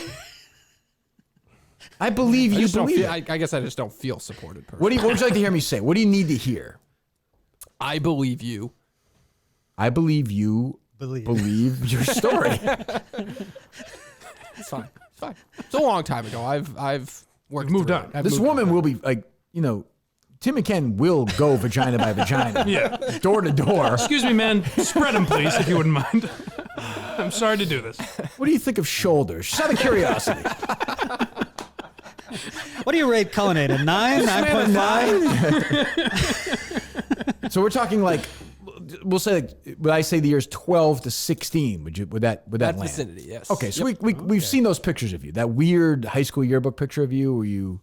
I believe you believe it. I guess I just don't feel supported. What would you like to hear me say? What do you need to hear? I believe you. I believe you believe your story. It's fine. It's fine. It's a long time ago. I've moved on. This woman will be like, Tim and Ken will go vagina by vagina. Yeah. Door to door. Excuse me, man. Spread them, please, if you wouldn't mind. I'm sorry to do this. What do you think of shoulders? Just out of curiosity. What do you rate Cullinane? A 9? 9.5? So we're talking like, we'll say, would I say the year's 12 to 16? Would that land? vicinity, yes. Okay, so we've seen those pictures of you. That weird high school yearbook picture of you where you,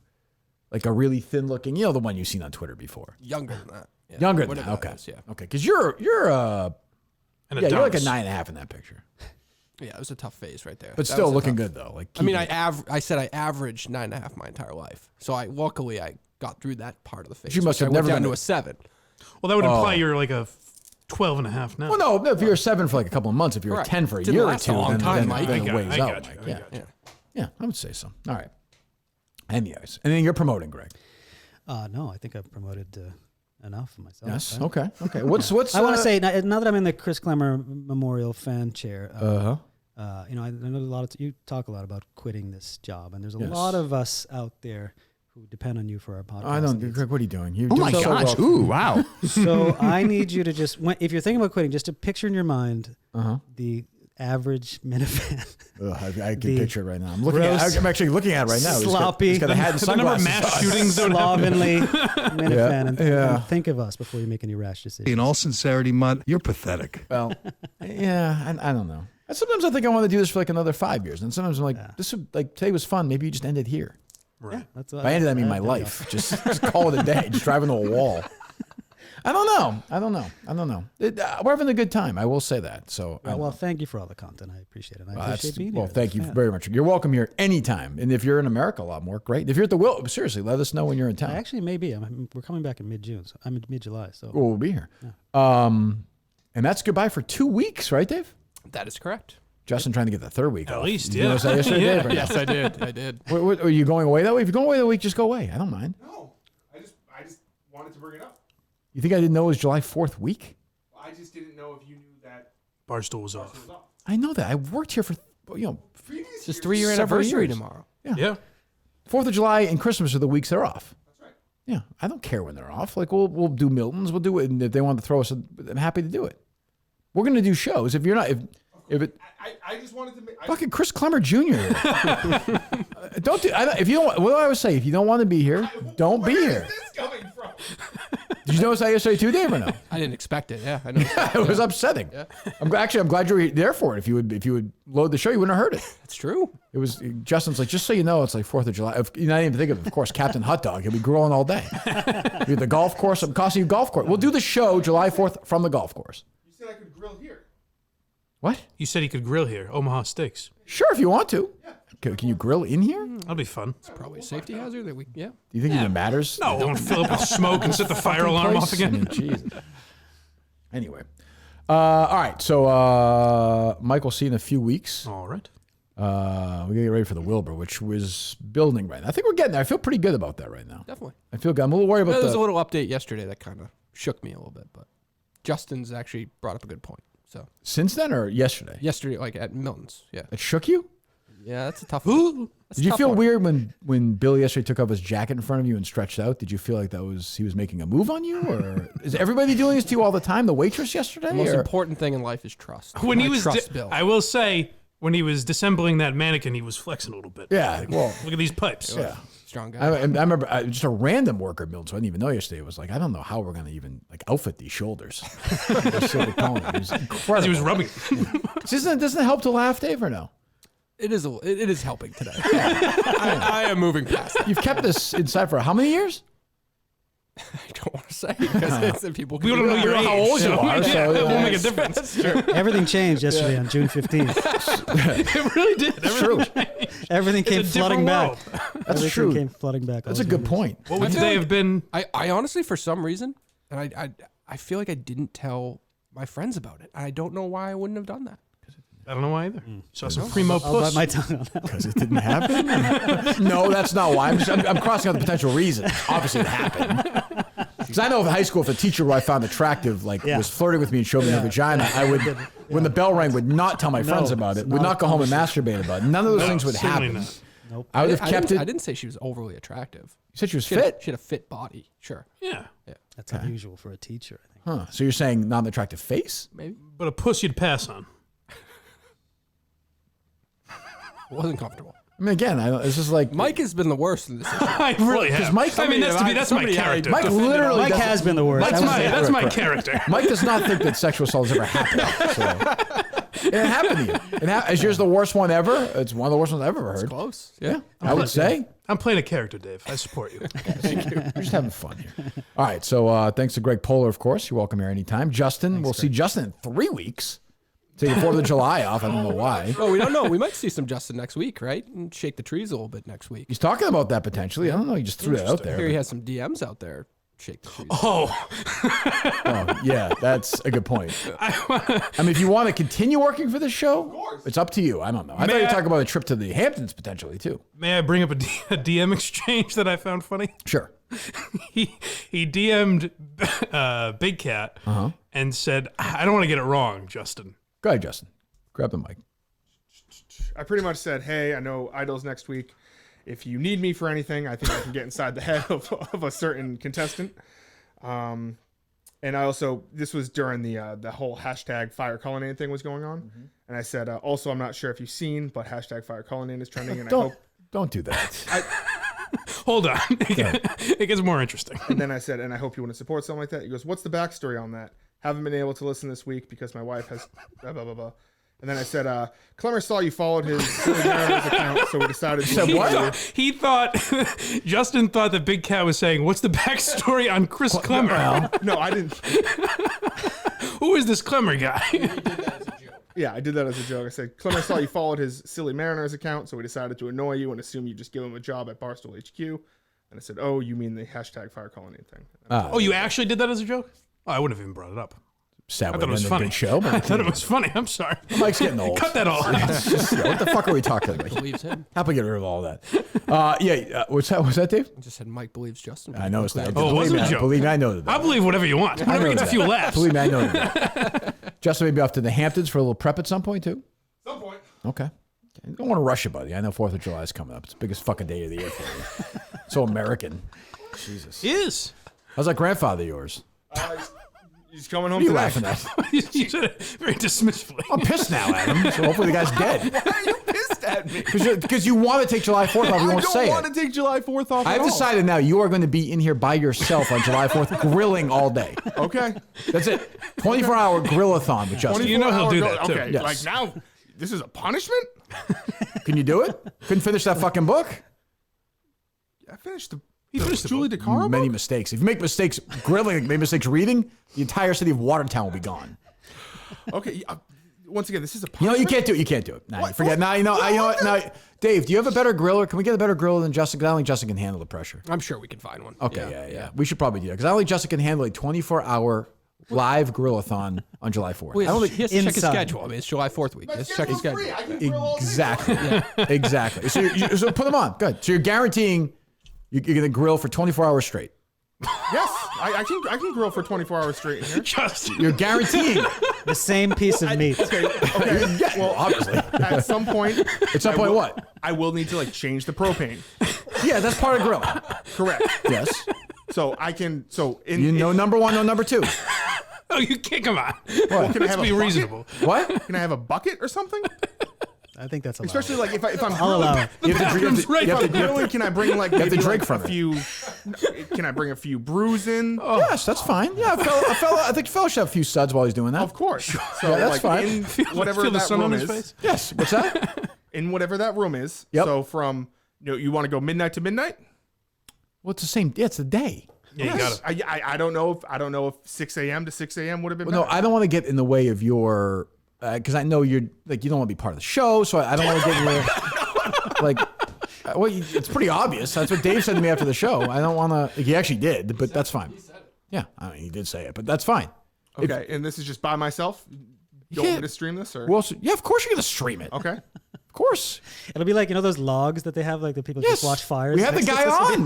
like a really thin looking, the one you've seen on Twitter before. Younger than that. Yeah. Younger than Whatever that. that Okay. is, yeah. Okay, because you're And you're like a 9.5 in that picture, Yeah, it was a tough phase right there. but That still was a looking tough- good though. Like I mean, keeping it. I said I averaged 9.5 my entire life. So luckily I got through that part of the phase. you must which have I went never down been to a 7. Well, that would imply you're like a 12 and a half now. Well, no, if you're a 7 for like a couple of months, if you're Correct. a 10 for a Didn't year or last a two, long then, time, then, Mike. then it I weighs got out. you. Mike. I Yeah. got you. Yeah, I would say so. All right. Anyways, and then you're promoting, Greg. No, I think I've promoted enough of myself. Yes. right? Okay. What's? I want to say now that I'm in the Chris Clemmer Memorial fan chair. Uh-huh. I know you talk a lot about quitting this job, and there's a Yes. lot of us out there who depend on you for our podcast. I don't. needs. Greg, what are you doing? You're Oh doing my so gosh! well. Ooh, wow. So I need you to just, if you're thinking about quitting, just to picture in your mind the average Minifan. I can The picture it right now. I'm actually looking at it right now. Sloppy. He's got a hat and The number of sunglasses mass on. shootings that would happen. Slovenly Minifan, and think of us before you make any rash decisions. In all sincerity, Mutt, you're pathetic. Well, yeah, I don't know. And sometimes I think I want to do this for like another 5 years, and sometimes I'm like, today was fun. Maybe you just end it here. Right. That's what By ended, I mean my there you life. Just call it a day. Just driving to a wall. I don't know. We're having a good time. I will say that. So, go. Well, thank you for all the content. I appreciate it. I appreciate being here. thank you very much. You're welcome here anytime. And if you're in America a lot more, great. If you're at the Will, seriously, let us know when you're in town. I actually may be. We're coming back in mid-June. So I'm in mid-July. So We'll be here. And that's goodbye for 2 weeks, right, Dave? That is correct. Justin trying to get the third week At off. least, You yeah. noticed that yesterday, Yeah. Dave, or no? Yes, I did. I did. Are you going away that week? If you're going away that week, just go away. I don't mind. No, I just wanted to bring it up. You think I didn't know it was July 4th week? I just didn't know if you knew that Barstool was it off. was off. I know that. I worked here for, Previous It's just years, 3-year Several anniversary years. tomorrow. Yeah. 4th of July and Christmas are the weeks they're off. That's right. Yeah, I don't care when they're off. Like we'll do Miltons, we'll do it, and if they want to throw us, I'm happy to do it. We're gonna do shows. If you're not, if it, I just wanted to make. fucking Chris Clemmer Jr. Don't do. If you don't, what do I always say? If you don't want to be here, don't be Where here. is this coming from? Did you notice that yesterday too, Dave, or no? I didn't expect it. Yeah, I know. It was upsetting. I'm glad you were there for it. If you would load the show, you wouldn't have heard it. That's true. It was Justin's like, just so you know, it's like 4th of July. I didn't even think of course, Captain Hot Dog. He'll be grilling all day. You're at the golf course. I'm costing you golf course. We'll do the show July 4th from the golf course. You said I could grill here. What? You said he could grill here. Omaha Steaks. Sure, if you want to. Can you grill in here? Do That'll be fun. Probably a safety hazard that we. Yeah. you think it even matters? No, don't fill up with smoke and set the fire alarm off I again. mean, Jesus. Anyway. All right. So Michael C in a few weeks. All right. We gotta get ready for the Wilbur, which was building right now. I think we're getting there. I feel pretty good about that right now. Definitely. I feel good. I'm a little worried about There was the. a little update yesterday that kind of shook me a little bit, but Justin's actually brought up a good point. So Since then or yesterday? yesterday, like at Milton's, yeah, It shook you? yeah, that's a tough. One. That's Did a you tough feel one. weird when Bill yesterday took off his jacket in front of you and stretched out? Did you feel like he was making a move on you, or is everybody doing this to you all the time? The waitress yesterday? The most or- important thing in life is trust. When he I was, trust Bill. I will say, when he was disassembling that mannequin, he was flexing a little bit. Yeah. Well. Look at these pipes. Yeah. Strong guy. I remember just a random worker at Milton, so I didn't even know yesterday. Was like, I don't know how we're gonna even like outfit these shoulders. It was incredible. As he was rubbing. Doesn't it help to laugh, Dave, or no? It is helping today. I am moving past it. You've kept this inside for how many years? I don't want to say because people. We don't know your age. How old you are, so it won't yeah. make a difference. Everything changed yesterday on June 15th. It really did. True. Everything came a flooding different back. world. Everything true. came flooding back. That's a good point. What would today have been? I honestly, for some reason, and I feel like I didn't tell my friends about it. I don't know why I wouldn't have done that. I don't know why either. Saw some primo I'll bite puss. my tongue on that. Because it didn't happen? No, that's not why. I'm crossing out the potential reasons. Obviously, it happened. Because I know in high school, if a teacher who I found attractive was flirting with me and showed me her vagina, I would, when the bell rang, would not tell my friends about it. Would not go home and masturbate about it. None of those things would certainly happen. not. Nope. I would have kept it. I didn't say she was overly attractive. You said she was She had, fit. she had a fit body. Sure. Yeah. That's unusual for a teacher, I think. Huh. So you're saying not an attractive face? Maybe. But a puss you'd pass on. Wasn't comfortable. I mean, again, it's just like Mike has been the worst in this issue. I really have. Mike- I mean, that's my somebody- character. Mike literally Mike doesn't- has been the worst. That's my Correct. character. Mike does not think that sexual assault has ever happened. So. It happened to you. Is yours the worst one ever? It's one of the worst ones I've ever heard. Close. Yeah, I would say. I'm playing a character, Dave. I support you. We're just having fun here. All right, so thanks to Greg Poehler, of course. You're welcome here anytime. Justin, we'll see Justin in 3 weeks. Take the 4th of July off. I don't know why. Oh, we don't know. We might see some Justin next week, right? And shake the trees a little bit next week. He's talking about that potentially. I don't know. He just threw that out Here there. he has some DMs out there. Shake the trees. Oh, Oh, yeah, that's a good point. I mean, if you want to continue working for this show, it's up to you. I don't know. I thought you were talking about a trip to the Hamptons potentially, too. may I bring up a DM exchange that I found funny? Sure. He DM'd Big Cat and said, "I don't want to get it wrong, Justin." Go ahead, Justin. Grab the mic. I pretty much said, hey, I know Idol's next week. If you need me for anything, I think I can get inside the head of a certain contestant. And I also, this was during the whole hashtag Fire Cullinane thing was going on. And I said, also, I'm not sure if you've seen, but hashtag Fire Cullinane is trending. And I hope. Don't do that. Hold on. It gets more interesting. And then I said, and I hope you want to support something like that. He goes, what's the backstory on that? Haven't been able to listen this week because my wife has blah, blah, blah, blah. And then I said, Clemmer saw you followed his Silly Mariners account, so we decided to He thought, Justin thought that Big Cat was saying, "What's the backstory on Chris Clemmer? No, I didn't. Who is this Clemmer guy?" Yeah, I did that as a joke. I said, Clemmer saw you followed his Silly Mariners account, so we decided to annoy you and assume you just give him a job at Barstool HQ. And I said, oh, you mean the hashtag Fire Cullinane thing. Oh, you actually did that as a joke? Oh, I wouldn't have even brought it up. Sad I thought it was a funny. good show. I But thought it was funny. I'm sorry. Mike's getting old. Cut that all out. What the fuck are we talking about? Believes him. How about get rid of all that? What's that? Was that, Dave? Just said Mike believes Justin. I noticed that. Oh, it wasn't a joke. Believe me, I know that. I believe whatever you want. Whatever gets a few laughs. Believe me, I know that. Justin may be off to the Hamptons for a little prep at some point, too? Some point. Okay. I don't want to rush you, buddy. I know 4th of July is coming up. It's the biggest fucking day of the year for you. So American. Jesus. He is. How's that grandfather of yours? He's coming home What are you today. laughing at? You said it very dismissively. I'm pissed now, Adam. So hopefully the guy's dead. Why are you pissed at me? Because you want to take July 4th off. You won't say I don't want it. to take July 4th off. I've decided now you are going to be in here by yourself on July 4th grilling all day. Okay. That's it. 24-hour grill-a-thon with Justin. You know he'll do that, too. Okay, Yes. like now, this is a punishment? Can you do it? Couldn't finish that fucking book? I finished the finished the Julie book. DeCaro Many book? mistakes. If you make mistakes grilling, make mistakes reading, the entire city of Watertown will be gone. Okay, once again, this is a You know, punishment? you can't do it. You can't do it. Nah, What? forget. Now, you know what? Now, Dave, do you have a better griller? Can we get a better griller than Justin? Because I don't think Justin can handle the pressure. I'm sure we can find one. Okay, yeah. We should probably do that. Because I don't think Justin can handle a 24-hour live grill-a-thon on July 4th. Wait, I don't he has to check his inside. schedule. I mean, it's July 4th week. He has to check his schedule. I can grill all day. Exactly. Exactly. So put them on. Good. So you're guaranteeing you're going to grill for 24 hours straight. Yes, I can grill for 24 hours straight in here. Justin. You're guaranteeing. The same piece of meat. Okay. Yeah, well, obviously. At some point. At some point, what? I will need to like change the propane. Yeah, that's part of grilling. Correct. Yes. So I can. So in You know, number one, no number two. Oh, you can't. Come on. can I Let's have be a bucket? reasonable. What? Can I have a bucket or something? I think that's allowed. Especially like if I'm I'll allow it. You have to drink. bathroom's right You have to grilling, can I bring like have to maybe, drink like, from a it. few? Can I bring a few brews in? Yes, that's fine. Yeah, a fella, I think a fella should have a few suds while he's doing that. Of course. So Yeah, that's like fine. in whatever Feel the that sun on room his is. face. Yes. What's that? In whatever that room is. Yep. So from you want to go midnight to midnight? Well, it's the same. Yeah, it's the day. Yeah, you got it. I don't know if 6 a.m. to 6 a.m. would have been Well, no, better. I don't want to get in the way of your, because I know you're like, you don't want to be part of the show, so I don't want to get in your, like, well, it's pretty obvious. That's what Dave said to me after the show. I don't want to, he actually did, but that's fine. Yeah, I mean, he did say it, but that's fine. Okay, and this is just by myself? You want me to stream this? Or? Well, yeah, of course you're going to stream it. Okay. Of course. It'll be like, those logs that they have, like the people just watch fires. We had the guy on.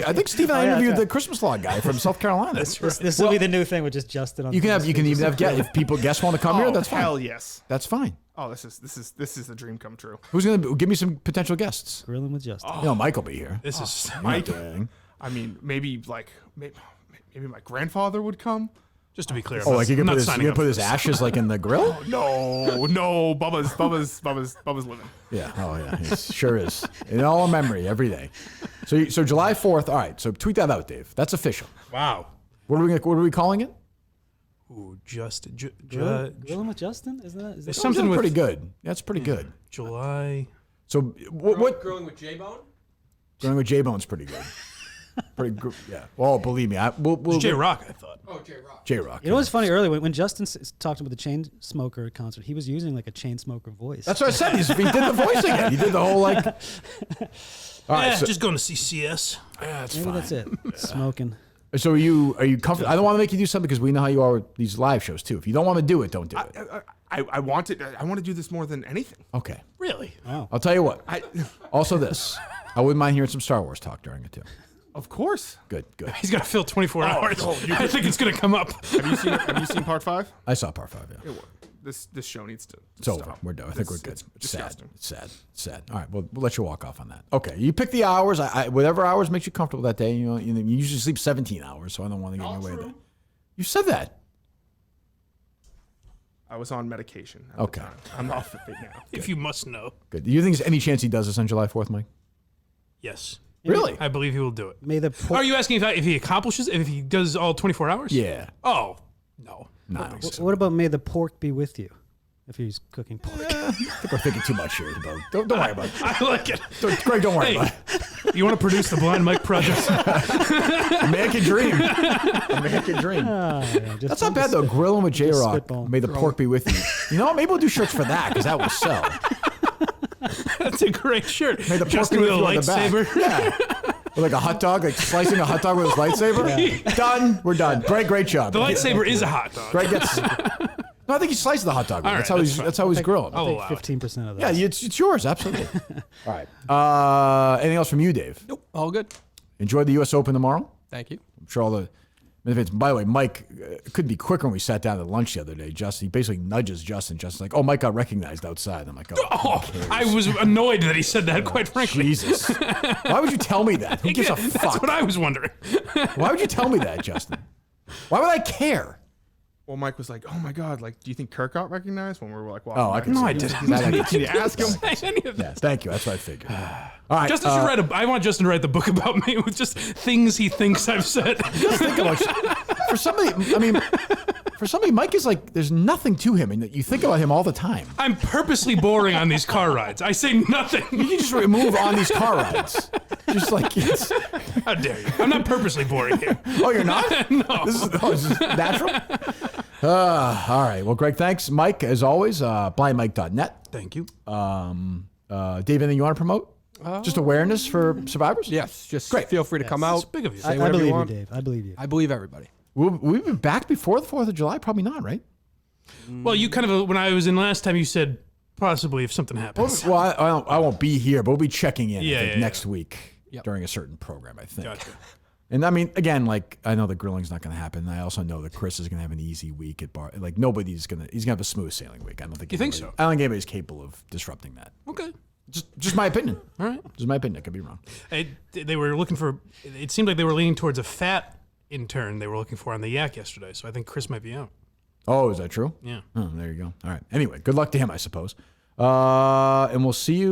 I think Steve and I interviewed the Christmas log guy from South Carolina. This will be the new thing with just Justin on. You can even have guests. If people guests want to come here, that's fine. Hell yes. That's fine. Oh, this is the dream come true. Who's going to give me some potential guests? Grilling with Justin. You know, Mike will be here. This is Mike. I mean, maybe my grandfather would come. just to be clear. Oh, like you I'm can not signing up put for his this. ashes like in the grill? No, Bubba's living. Yeah. Oh, yeah. He sure is. In all memory, every day. So July 4th. All right. So tweet that out, Dave. That's official. Wow. What are we calling it? Ooh, just Grilling with Justin? Is that There's something with pretty good. That's pretty good. July. So what? Grilling with J-Bone? Grilling with J-Bone's pretty good. Pretty good. Yeah. Well, believe me, we'll J Rock, I thought. Oh, J-Rock. J-Rock. You know what's funny? Earlier when Justin talked about the chain smoker concert, he was using like a chain smoker voice. That's what I said. He did the voice again. He did the whole like. All right. So, Just going to see CS. that's Maybe fine. that's it. Smoking. So are you comfortable? I don't want to make you do something because we know how you are with these live shows too. If you don't want to do it, don't do it. I want to do this more than anything. Okay. Really? I'll tell you what. Also, this. I wouldn't mind hearing some Star Wars talk during it too. Of course. Good. He's got to fill 24 hours. I think it's going to come up. Have you seen part 5? I saw part 5. Yeah. This show needs to It's stop. over. We're done. I think we're good. It's It's sad. disgusting. It's sad. All right. We'll let you walk off on that. Okay. You pick the hours. Whatever hours makes you comfortable that day. You usually sleep 17 hours, so I don't want to get in your way. There. You said that. I was on medication. At Okay. The time. I'm off of it now. If you must know. Good. Do you think there's any chance he does this on July 4th, Mike? Yes. Really? I believe he will do it. May the Are you asking if he accomplishes if he does all 24 hours? Yeah. Oh, no. No, I don't think so. What about may the pork be with you? If he's cooking pork. I think we're thinking too much here. Don't worry about it. I like it. Greg, don't worry Hey, about it. you want to produce the Blind Mike Project? American dream. American dream. That's not bad though. Grilling with J-Rock. spitball. May the pork be with you. You know what? Maybe we'll do shirts for that because that will sell. That's a great shirt. May the pork Justin be with with a you on the back. lightsaber. Yeah. With like a hot dog, like slicing a hot dog with his lightsaber. Done. We're done. Great job. The lightsaber is a hot dog. Greg gets. No, I think he slices the hot dog. With it. All That's right, how that's he's. fine. That's how he's grilling. I'll allow it. 15% of that. Yeah, it's yours. Absolutely. All right. Anything else from you, Dave? Nope. All good. Enjoy the U.S. Open tomorrow. Thank you. I'm sure all the benefits. By the way, Mike couldn't be quicker when we sat down at lunch the other day. He basically nudges Justin. Justin's like, "Oh, Mike got recognized outside." I'm like, "Oh, I was annoyed that he said that, quite frankly. Jesus! Why would you tell me that? Who gives a That's fuck? what I was wondering. Why would you tell me that, Justin? Why would I care?" Well, Mike was like, "Oh my God! Like, do you think Kirk got recognized when we were like walking?" Oh, I back?" can. No, I see. didn't. That I can Can you ask him? Say any of that. Yeah, thank you. That's what I figured. All right. Justin should write I want Justin to write the book about me with just things he thinks I've said. think about for somebody. I mean, for somebody, Mike is like. There's nothing to him, and you think about him all the time. I'm purposely boring on these car rides. I say nothing. You can just remove on these car rides. Just like it's. How dare you? I'm not purposely boring here. Oh, you're not? No. This is natural? All right. Well, Greg, thanks. Mike, as always, blindmike.net. Thank you. Dave, anything you want to promote? Just awareness for survivors? Yes. Just feel free to come out. It's big of you. Say I whatever believe you you, want. Dave. I believe you. I believe everybody. We've been back before the 4th of July? Probably not, right? Well, you kind of, when I was in last time, you said possibly if something happens. Well, I won't be here, but we'll be checking in Yeah, I think, yeah, next week Yep. during a certain program, I think. Gotcha. And I mean, again, like I know the grilling's not going to happen. I also know that Chris is going to have an easy week at bar. Like he's going to have a smooth sailing week. I don't think. You think so? I don't think anybody's capable of disrupting that. Okay. Just my opinion. All right. Just my opinion. I could be wrong. They were looking for, it seemed like they were leaning towards a fat intern they were looking for on the Yak yesterday. So I think Chris might be out. Oh, is that true? Yeah. Oh, there you go. All right. Anyway, good luck to him, I suppose. And we'll see you.